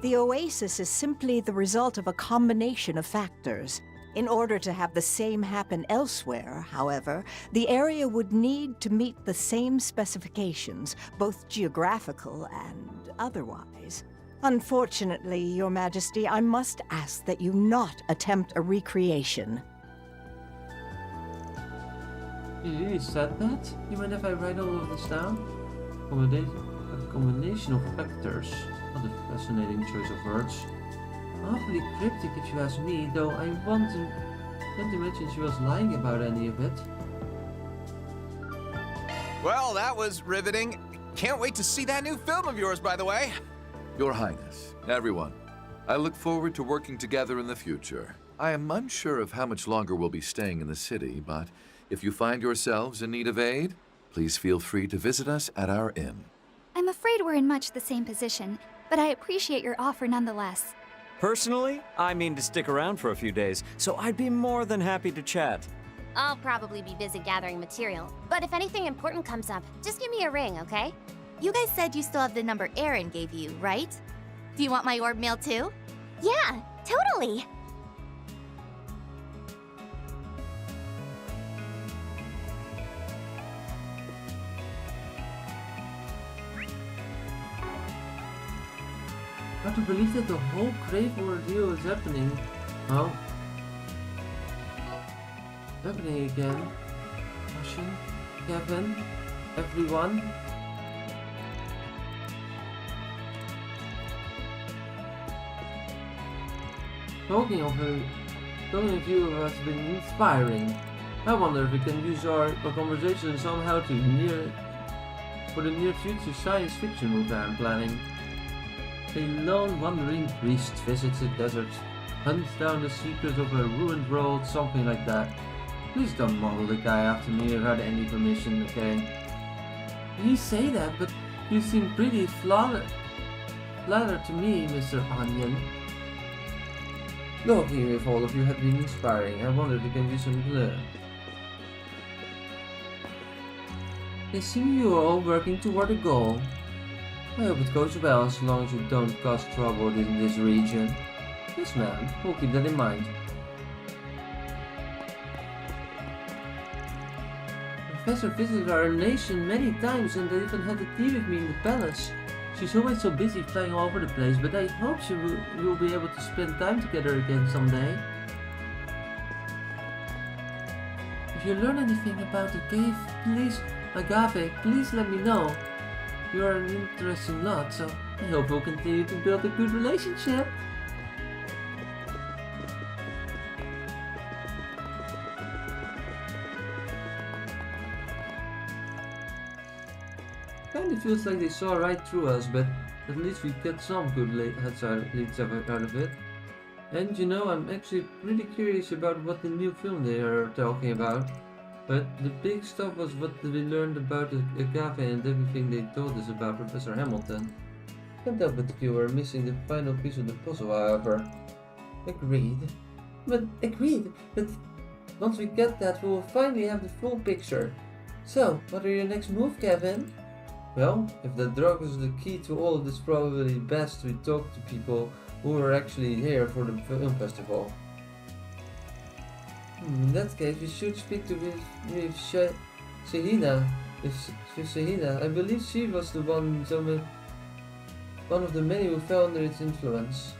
Speaker 21: the oasis is simply the result of a combination of factors. In order to have the same happen elsewhere, however, the area would need to meet the same specifications, both geographical and otherwise. Unfortunately, Your Majesty, I must ask that you not attempt a recreation.
Speaker 1: You really said that? You mind if I write all of this down? A combination of factors. What a fascinating choice of words. Awfully cryptic if you ask me, though I can't imagine she was lying about any of it.
Speaker 7: Well, that was riveting. Can't wait to see that new film of yours, by the way.
Speaker 4: Your Highness, everyone, I look forward to working together in the future. I am unsure of how much longer we'll be staying in the city, but if you find yourselves in need of aid, please feel free to visit us at our inn.
Speaker 18: I'm afraid we're in much the same position, but I appreciate your offer nonetheless.
Speaker 20: Personally, I mean to stick around for a few days, so I'd be more than happy to chat.
Speaker 5: I'll probably be busy gathering material, but if anything important comes up, just give me a ring, okay?
Speaker 3: You guys said you still have the number Aaron gave you, right? Do you want my orb mail too?
Speaker 5: Yeah, totally!
Speaker 1: Hard to believe that the whole Crave ordeal is happening. Well, happening again. Russian, Kevin, everyone. Talking of you has been inspiring. I wonder if we can use our conversation somehow for the near future science fiction movie I'm planning. A lone wandering priest visits a desert, hunts down the secrets of a ruined world, something like that. Please don't model the guy after me without any permission, okay? You say that, but you seem pretty flattered to me, Mr. Onion. Talking with all of you had been inspiring. I wonder if we can use some blur. They seem you are all working toward a goal. I hope it goes well as long as you don't cause trouble in this region. Yes, ma'am. We'll keep that in mind. Professor visited our nation many times and even had a tea with me in the palace. She's always so busy flying all over the place, but I hope we'll be able to spend time together again someday. If you learn anything about the cave, Agave, please let me know. You are an interesting lot, so I hope we'll continue to build a good relationship. Kinda feels like they saw right through us, but at least we get some good leads out of it. And you know, I'm actually pretty curious about what the new film they are talking about. But the big stuff was what we learned about Agave and everything they told us about Professor Hamilton. Can't help but feel we're missing the final piece of the puzzle, however. Agreed. But once we get that, we will finally have the full picture. So, what are your next move, Kevin? Well, if the drug is the key to all, it's probably best we talk to people who are actually here for the film festival. In that case, we should speak to Selina. Selina, I believe she was the one of the many who fell under its influence.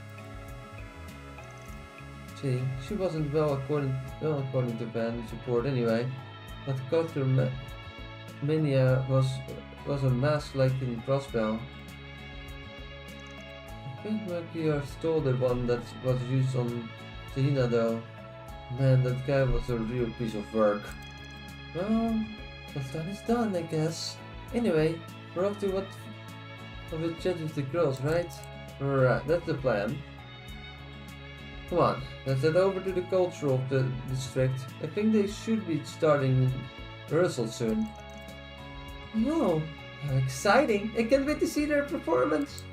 Speaker 1: See, she wasn't well according to Van's report anyway. But culture mania was a mask like in Crossbell. I think Mercury stole the one that was used on Selina though. Man, that guy was a real piece of work. Well, what's done is done, I guess. Anyway, we're off to a chat with the girls, right? Alright, that's the plan. Come on, let's head over to the culture of the district. I think they should be starting rehearsal soon. Oh, how exciting! I can't wait to see their performance!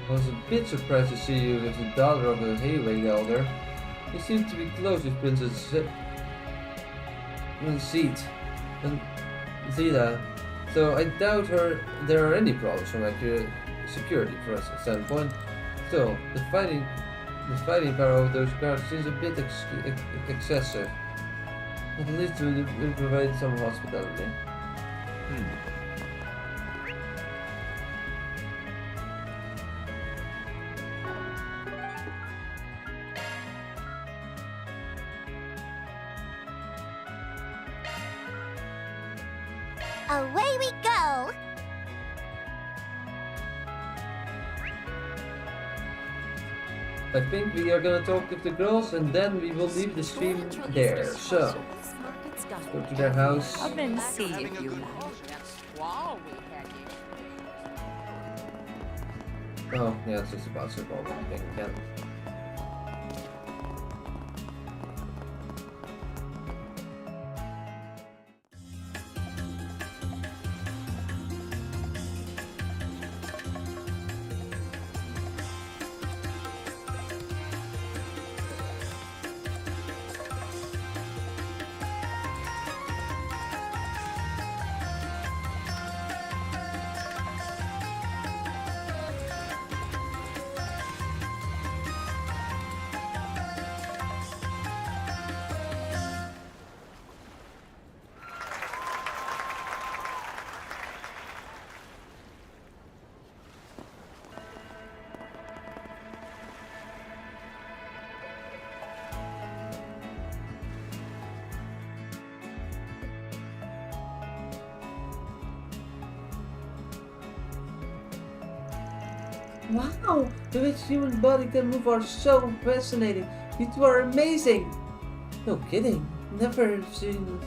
Speaker 1: I was a bit surprised to see you with the daughter of a Hayway elder. You seem to be close with Princess Seat and Zeta, so I doubt there are any problems from a security standpoint. Still, the fighting power of those guards seems a bit excessive. At least we provide some hospitality.
Speaker 3: Away we go!
Speaker 1: I think we are gonna talk with the girls and then we will leave the stream there. So, let's go to their house.
Speaker 14: Come and see if you like.
Speaker 1: Oh, yeah, it's just a basketball thing again. Wow, the way human body can move are so fascinating. You two are amazing. No kidding. Never seen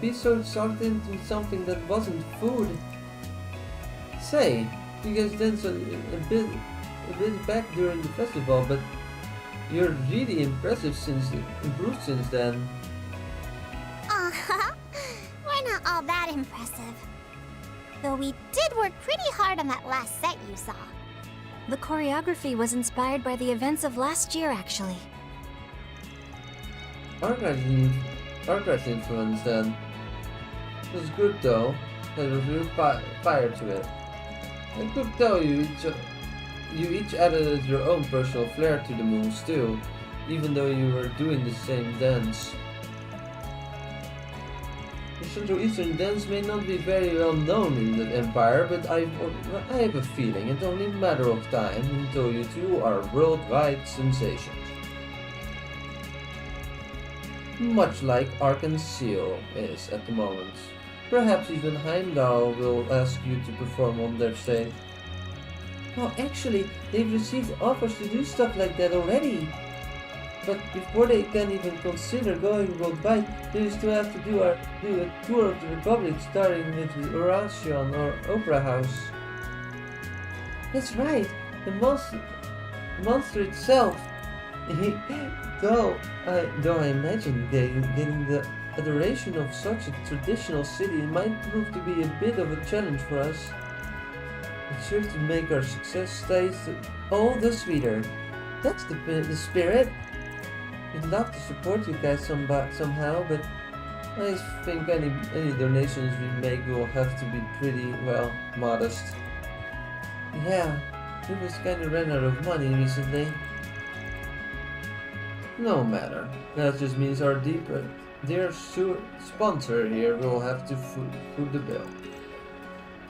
Speaker 1: be so sucked into something that wasn't food. Say, you guys danced a bit back during the festival, but you're really improved since then.
Speaker 5: We're not all that impressive. Though we did work pretty hard on that last set you saw. The choreography was inspired by the events of last year, actually.
Speaker 1: Archive's influence then. It was good though. There was real fire to it. I could tell you each added your own personal flair to the moves too, even though you were doing the same dance. The Central Eastern dance may not be very well known in the Empire, but I have a feeling it's only a matter of time until you two are worldwide sensations. Much like Arkansas is at the moment. Perhaps even Heimdall will ask you to perform on their stage. Well, actually, they've received offers to do stuff like that already. But before they can even consider going worldwide, they still have to do a tour of the Republic, starting with the Oration or Opera House. That's right, the monster itself. Though I imagine getting the adoration of such a traditional city might prove to be a bit of a challenge for us. It's sure to make our success taste all the sweeter. That's the spirit. We'd love to support you guys somehow, but I think any donations we make will have to be pretty, well, modest. Yeah, we just kinda ran out of money recently. No matter. That just means our dear sponsor here will have to foot the bill.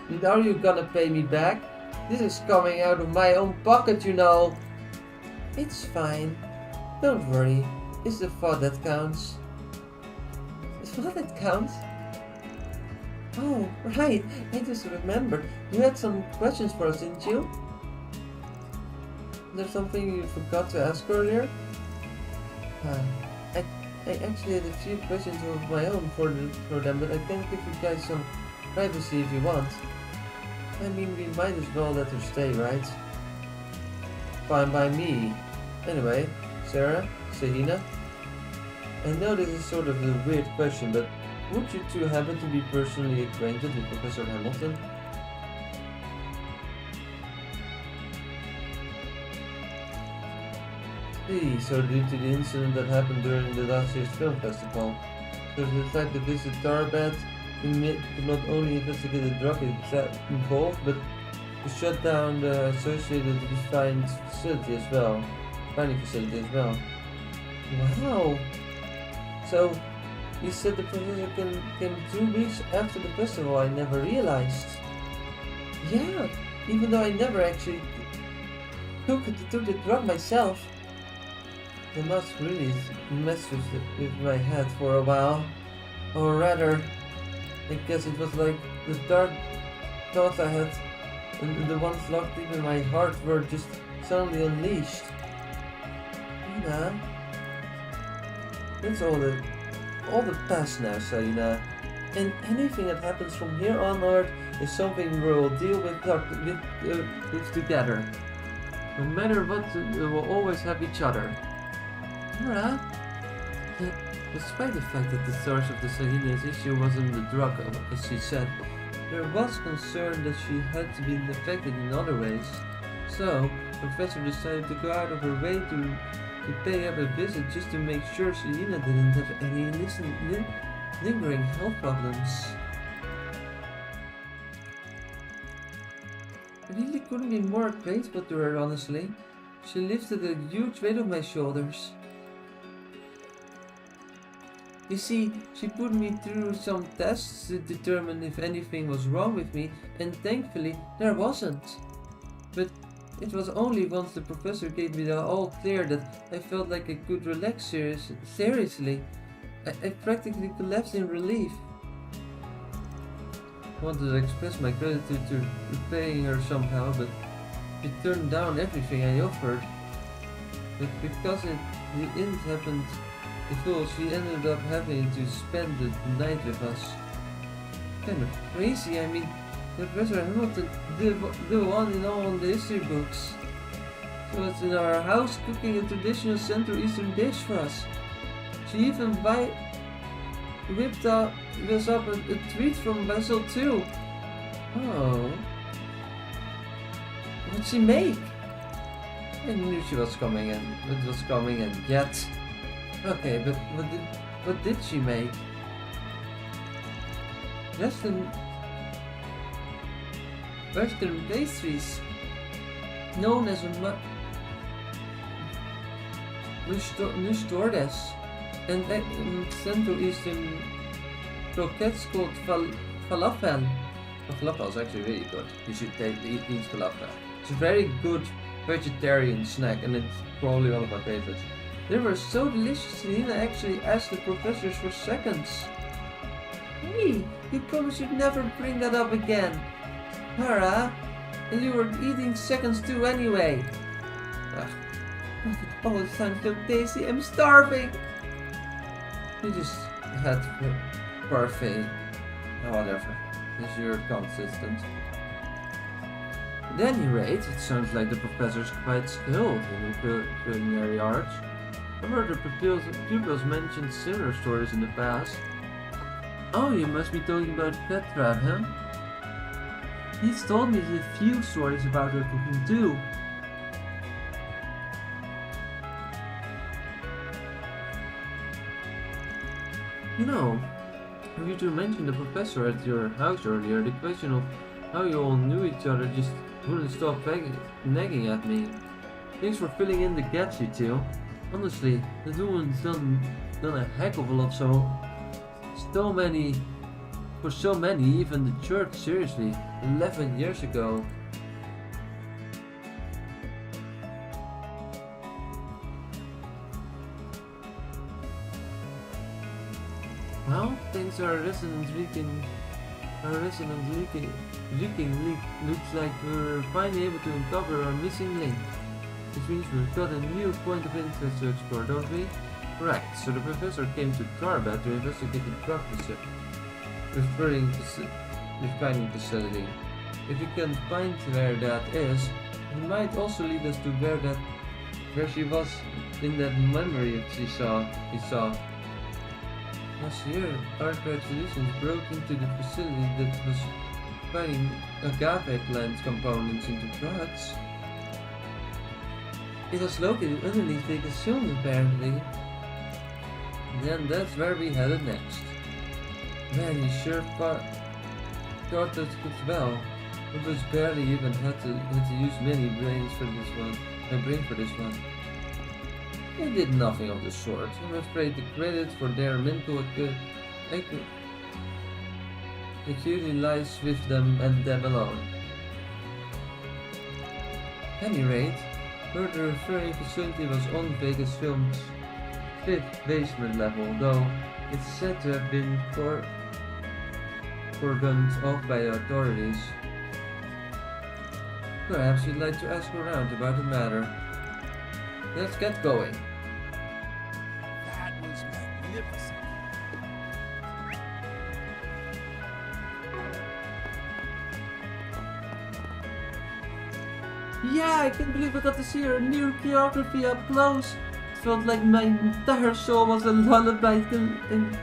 Speaker 1: And are you gonna pay me back? This is coming out of my own pocket, you know. It's fine. Don't worry. It's the thought that counts. The thought that counts? Oh, right. I just remembered. You had some questions for us, didn't you? There's something you forgot to ask earlier? I actually had a few questions of my own for them, but I can give you guys some privacy if you want. I mean, we might as well let her stay, right? Fine by me. Anyway, Sarah, Sahina, I know this is sort of a weird question, but would you two happen to be personally acquainted with Professor Hamilton? So due to the incident that happened during the last year's film festival, there's the fact that this Tarbet could not only investigate the drug involved, but to shut down the associated finding facility as well. Wow! So, you said the professor came 2 weeks after the festival. I never realized. Yeah, even though I never actually took the drug myself. They must really mess with my head for a while. Or rather, I guess it was like the dark thoughts I had and the ones locked deep in my heart were just suddenly unleashed. Selena, it's all the past now, Selena. And anything that happens from here onward is something we'll deal with together. No matter what, we will always have each other. Alright. Despite the fact that the source of the Selena's issue wasn't the drug, as she said, there was concern that she had been affected in other ways. So, the professor decided to go out of her way to pay up a visit just to make sure Selena didn't have any lingering health problems. I really couldn't be more grateful to her, honestly. She lifted a huge weight off my shoulders. You see, she put me through some tests to determine if anything was wrong with me, and thankfully there wasn't. But it was only once the professor gave me the all clear that I felt like I could relax seriously. I practically collapsed in relief. I wanted to express my gratitude to repaying her somehow, but she turned down everything I offered. But because the end happened before, she ended up having to spend the night with us. Kind of crazy, I mean, Professor Hamilton, the one in all the history books. She was in our house cooking a traditional Central Eastern dish for us. She even whipped us up a treat from Basel too. Oh. What'd she make? I knew she was coming and it was coming and yet. Okay, but what did she make? Western pastries, known as Nustordes, and Central Eastern croquettes called falafel. Falafel is actually really good. You should eat falafel. It's a very good vegetarian snack, and it's probably one of my favorites. They were so delicious, Selena actually asked the professors for seconds. Hey, you promised you'd never bring that up again. Hara, and you were eating seconds too anyway. Ugh. Oh, it sounds so tasty, I'm starving. You just had parfait. Oh, whatever. As you're consistent. At any rate, it sounds like the professor's quite skilled in the culinary arts. I've heard the pupils mention similar stories in the past. Oh, you must be talking about Petra, huh? He's told me a few stories about her cooking too. You know, you two mentioned the professor at your house earlier. The question of how you all knew each other just wouldn't stop nagging at me. Thanks for filling in the gaps, you two. Honestly, the woman's done a heck of a lot, for so many, even the church, seriously, 11 years ago. Well, thanks to our resident leaking leak, looks like we're finally able to uncover our missing link. Which means we've got a new point of interest to explore, don't we? Right, so the professor came to Calverd to investigate the drug refining facility. If you can find where that is, he might also lead us to where she was in that memory he saw. Last year, Archive Solutions broke into the facility that was finding agave plant components into drugs. It was located underneath the casino, apparently. Then that's where we headed next. Man, you sure thought that could well. It was barely even had to use many brains for this one. My brain for this one. They did nothing of the sort. I'm afraid the credit for their mental acuity lies with them and them alone. At any rate, heard the referring facility was on Vegas Film's 5th basement level, though it's said to have been were gunned off by the authorities. Perhaps you'd like to ask around about the matter. Let's get going.
Speaker 11: That was magnificent.
Speaker 1: Yeah, I can't believe I got to see her new choreography up close. It felt like my entire soul was a lullaby in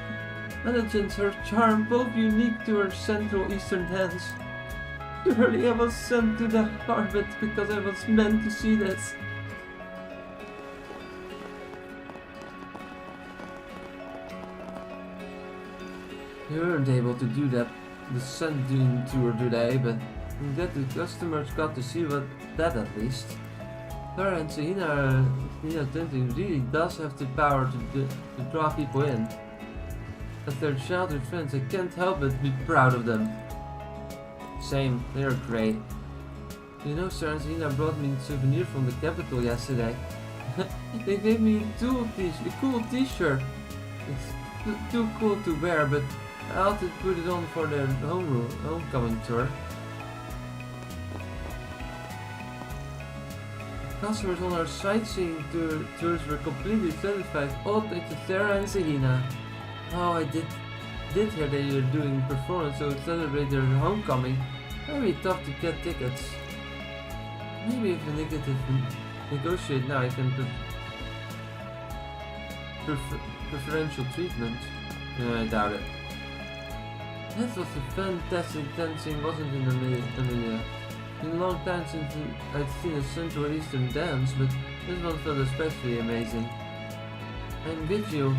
Speaker 1: intelligence, her charm, both unique to her Central Eastern dance. Surely I was sent to the Harvard because I was meant to see this. You weren't able to do that, the Sun Dune tour today, but I'm glad the customers got to see that at least. Her and Nina Tintin really does have the power to draw people in. As their childhood friends, I can't help but be proud of them. Same, they're great. You know, Sarah and Selena brought me a souvenir from the capital yesterday. They gave me a cool t-shirt. It's too cool to wear, but I'll have to put it on for their homecoming tour. Customers on our sightseeing tours were completely satisfied, all thanks to Sarah and Selena. Oh, I did hear they were doing a performance to celebrate their homecoming. Very tough to get tickets. Maybe if we negotiate now, I can preferential treatment. No, I doubt it. That was a fantastic dancing, wasn't it, Amelia? It's been a long time since I'd seen a Central Eastern dance, but this one felt especially amazing. I'm with you.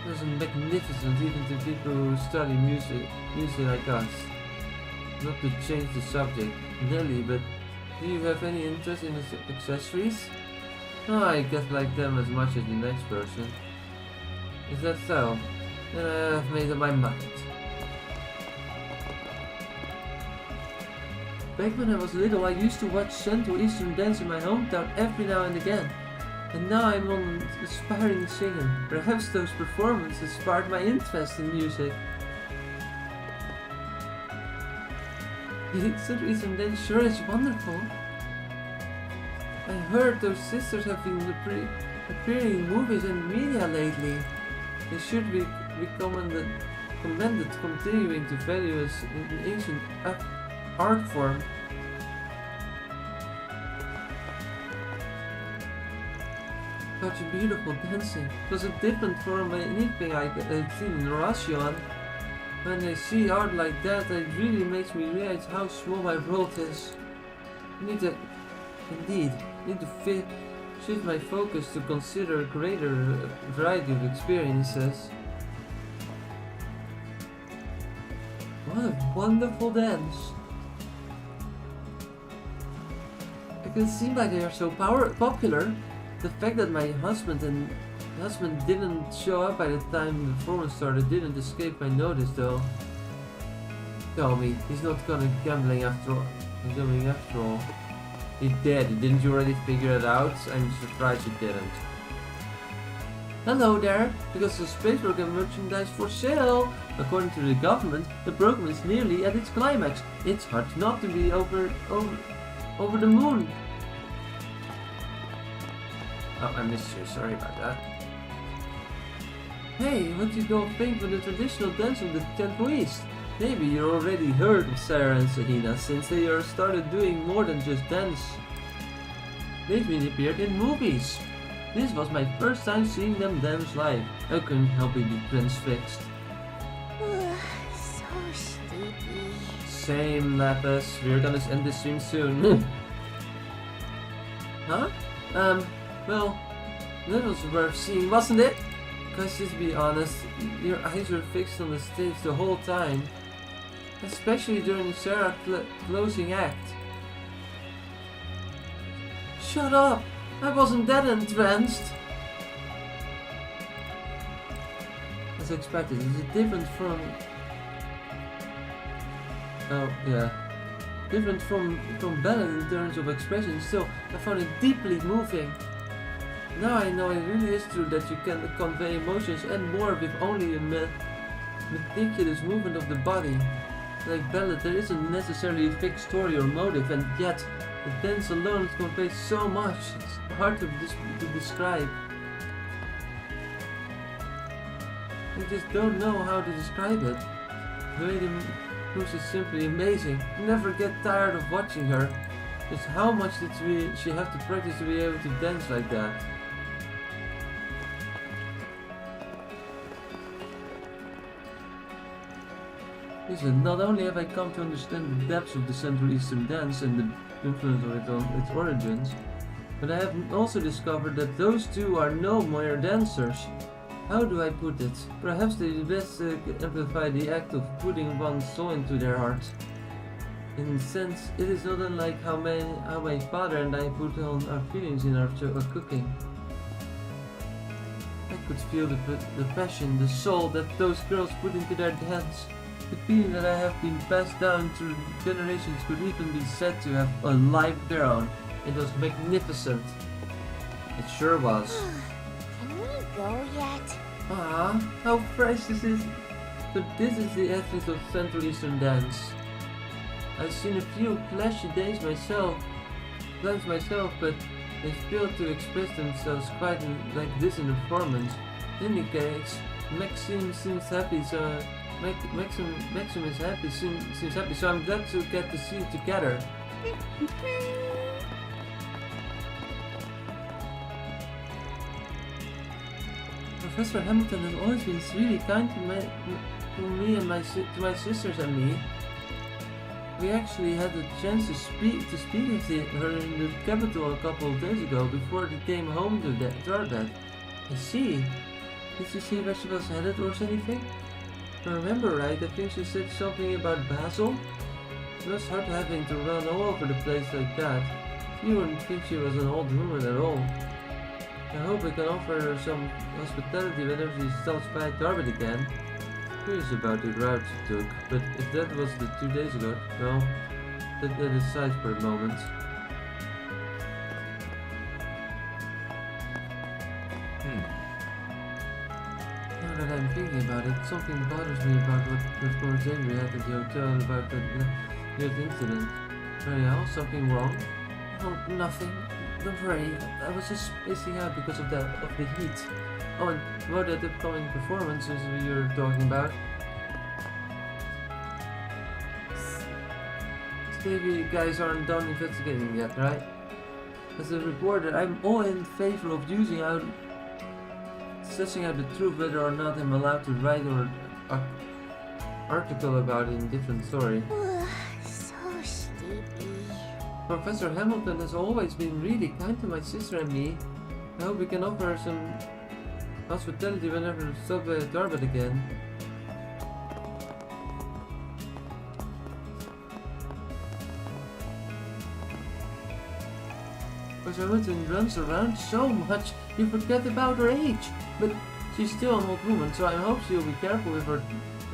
Speaker 1: It was magnificent even to people who study music like us. Not to change the subject, Nelly, but do you have any interest in accessories? Oh, I guess like them as much as the next person. Is that so? Then I have made up my mind. Back when I was little, I used to watch Central Eastern dance in my hometown every now and again. And now I'm on aspiring singing. Perhaps those performances sparked my interest in music. Central Eastern dance sure is wonderful. I heard those sisters have been appearing in movies and media lately. They should be commended continuing to value as an ancient art form. Such beautiful dancing. It was different from anything I'd seen in Russia. When I see art like that, it really makes me realize how small my world is. I need to shift my focus to consider a greater variety of experiences. What a wonderful dance! I can see why they are so popular. The fact that my husband didn't show up by the time the performance started didn't escape my notice, though. Tell me, he's not gonna gambling after all. He did. Didn't you already figure it out? I'm surprised you didn't. Hello there! Because the space program merchandise for sale! According to the government, the program is nearly at its climax. It's hard not to be over the moon. Oh, I missed you. Sorry about that. Hey, what do you all think of the traditional dance of the Central East? Maybe you already heard of Sarah and Selena, since they are started doing more than just dance. They've been appeared in movies. This was my first time seeing them dance live. I couldn't help but be transfixed.
Speaker 15: So sleepy.
Speaker 1: Same, Lapis. We're gonna end this stream soon. Huh? Well, that was worth seeing, wasn't it? Because just to be honest, your eyes were fixed on the stage the whole time. Especially during Sarah's closing act. Shut up! I wasn't that entranced! As expected, it's different from... Oh, yeah. Different from Bella in terms of expression, still, I found it deeply moving. Now I know it really is true that you can convey emotions and more with only a meticulous movement of the body. like ballad, there isn't necessarily a fixed story or motive, and yet the dance alone conveys so much. It's hard to describe. I just don't know how to describe it. The way the moves is simply amazing. You never get tired of watching her. Just how much did she have to practice to be able to dance like that? Listen, not only have I come to understand the depths of the Central Eastern dance and the influence of it on its origins, but I have also discovered that those two are no mere dancers. How do I put it? Perhaps they best amplify the act of putting one's soul into their heart. In a sense, it is not unlike how my father and I put on our feelings in our cooking. I could feel the passion, the soul that those girls put into their dance. The feeling that I have been passed down through generations could even be said to have a life of their own. It was magnificent. It sure was.
Speaker 15: Can we go yet?
Speaker 1: Ah, how fresh this is! But this is the essence of Central Eastern dance. I've seen a few flashy dance myself, but they fail to express themselves quite like this in the performance. In any case, Maxim seems happy, so Maxim is happy, seems happy, so I'm glad to get to see it together. Professor Hamilton has always been really kind to me and my sisters and me. We actually had a chance to speak with her in the capital a couple of days ago before they came home to our bed. I see. Did you see where she was headed or anything? If I remember right, I think she said something about Basel. It was hard having to run all over the place like that. You wouldn't think she was an old woman at all. I hope I can offer her some hospitality whenever she stops by Darby again. Curious about the route she took, but if that was the 2 days ago, well, set that aside for a moment. Now that I'm thinking about it, something bothers me about what conversation we had at the hotel about that weird incident. Anyhow, something wrong? Oh, nothing. Don't worry. I was just spacing out because of the heat. Oh, and about that upcoming performances we were talking about. Maybe you guys aren't done investigating yet, right? As a reporter, I'm all in favor of sussing out the truth, whether or not I'm allowed to write an article about it in different story.
Speaker 15: So sleepy.
Speaker 1: Professor Hamilton has always been really kind to my sister and me. I hope we can offer her some hospitality whenever we stop by Darby again. Professor Hamilton runs around so much, you forget about her age. But she's still an old woman, so I hope she'll be careful with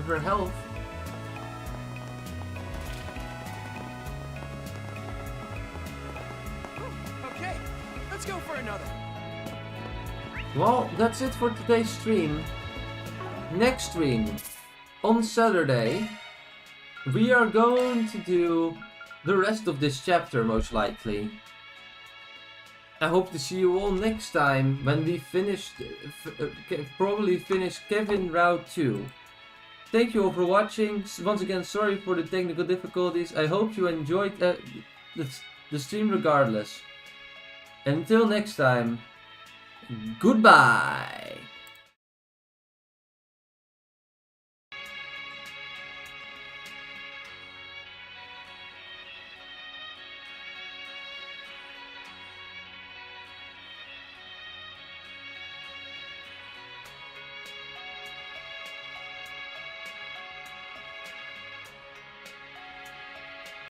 Speaker 1: her health.
Speaker 2: Okay, let's go for another.
Speaker 1: Well, that's it for today's stream. Next stream, on Saturday, we are going to do the rest of this chapter, most likely. I hope to see you all next time when we probably finish Kevin Route 2. Thank you all for watching. Once again, sorry for the technical difficulties. I hope you enjoyed the stream regardless. Until next time, goodbye!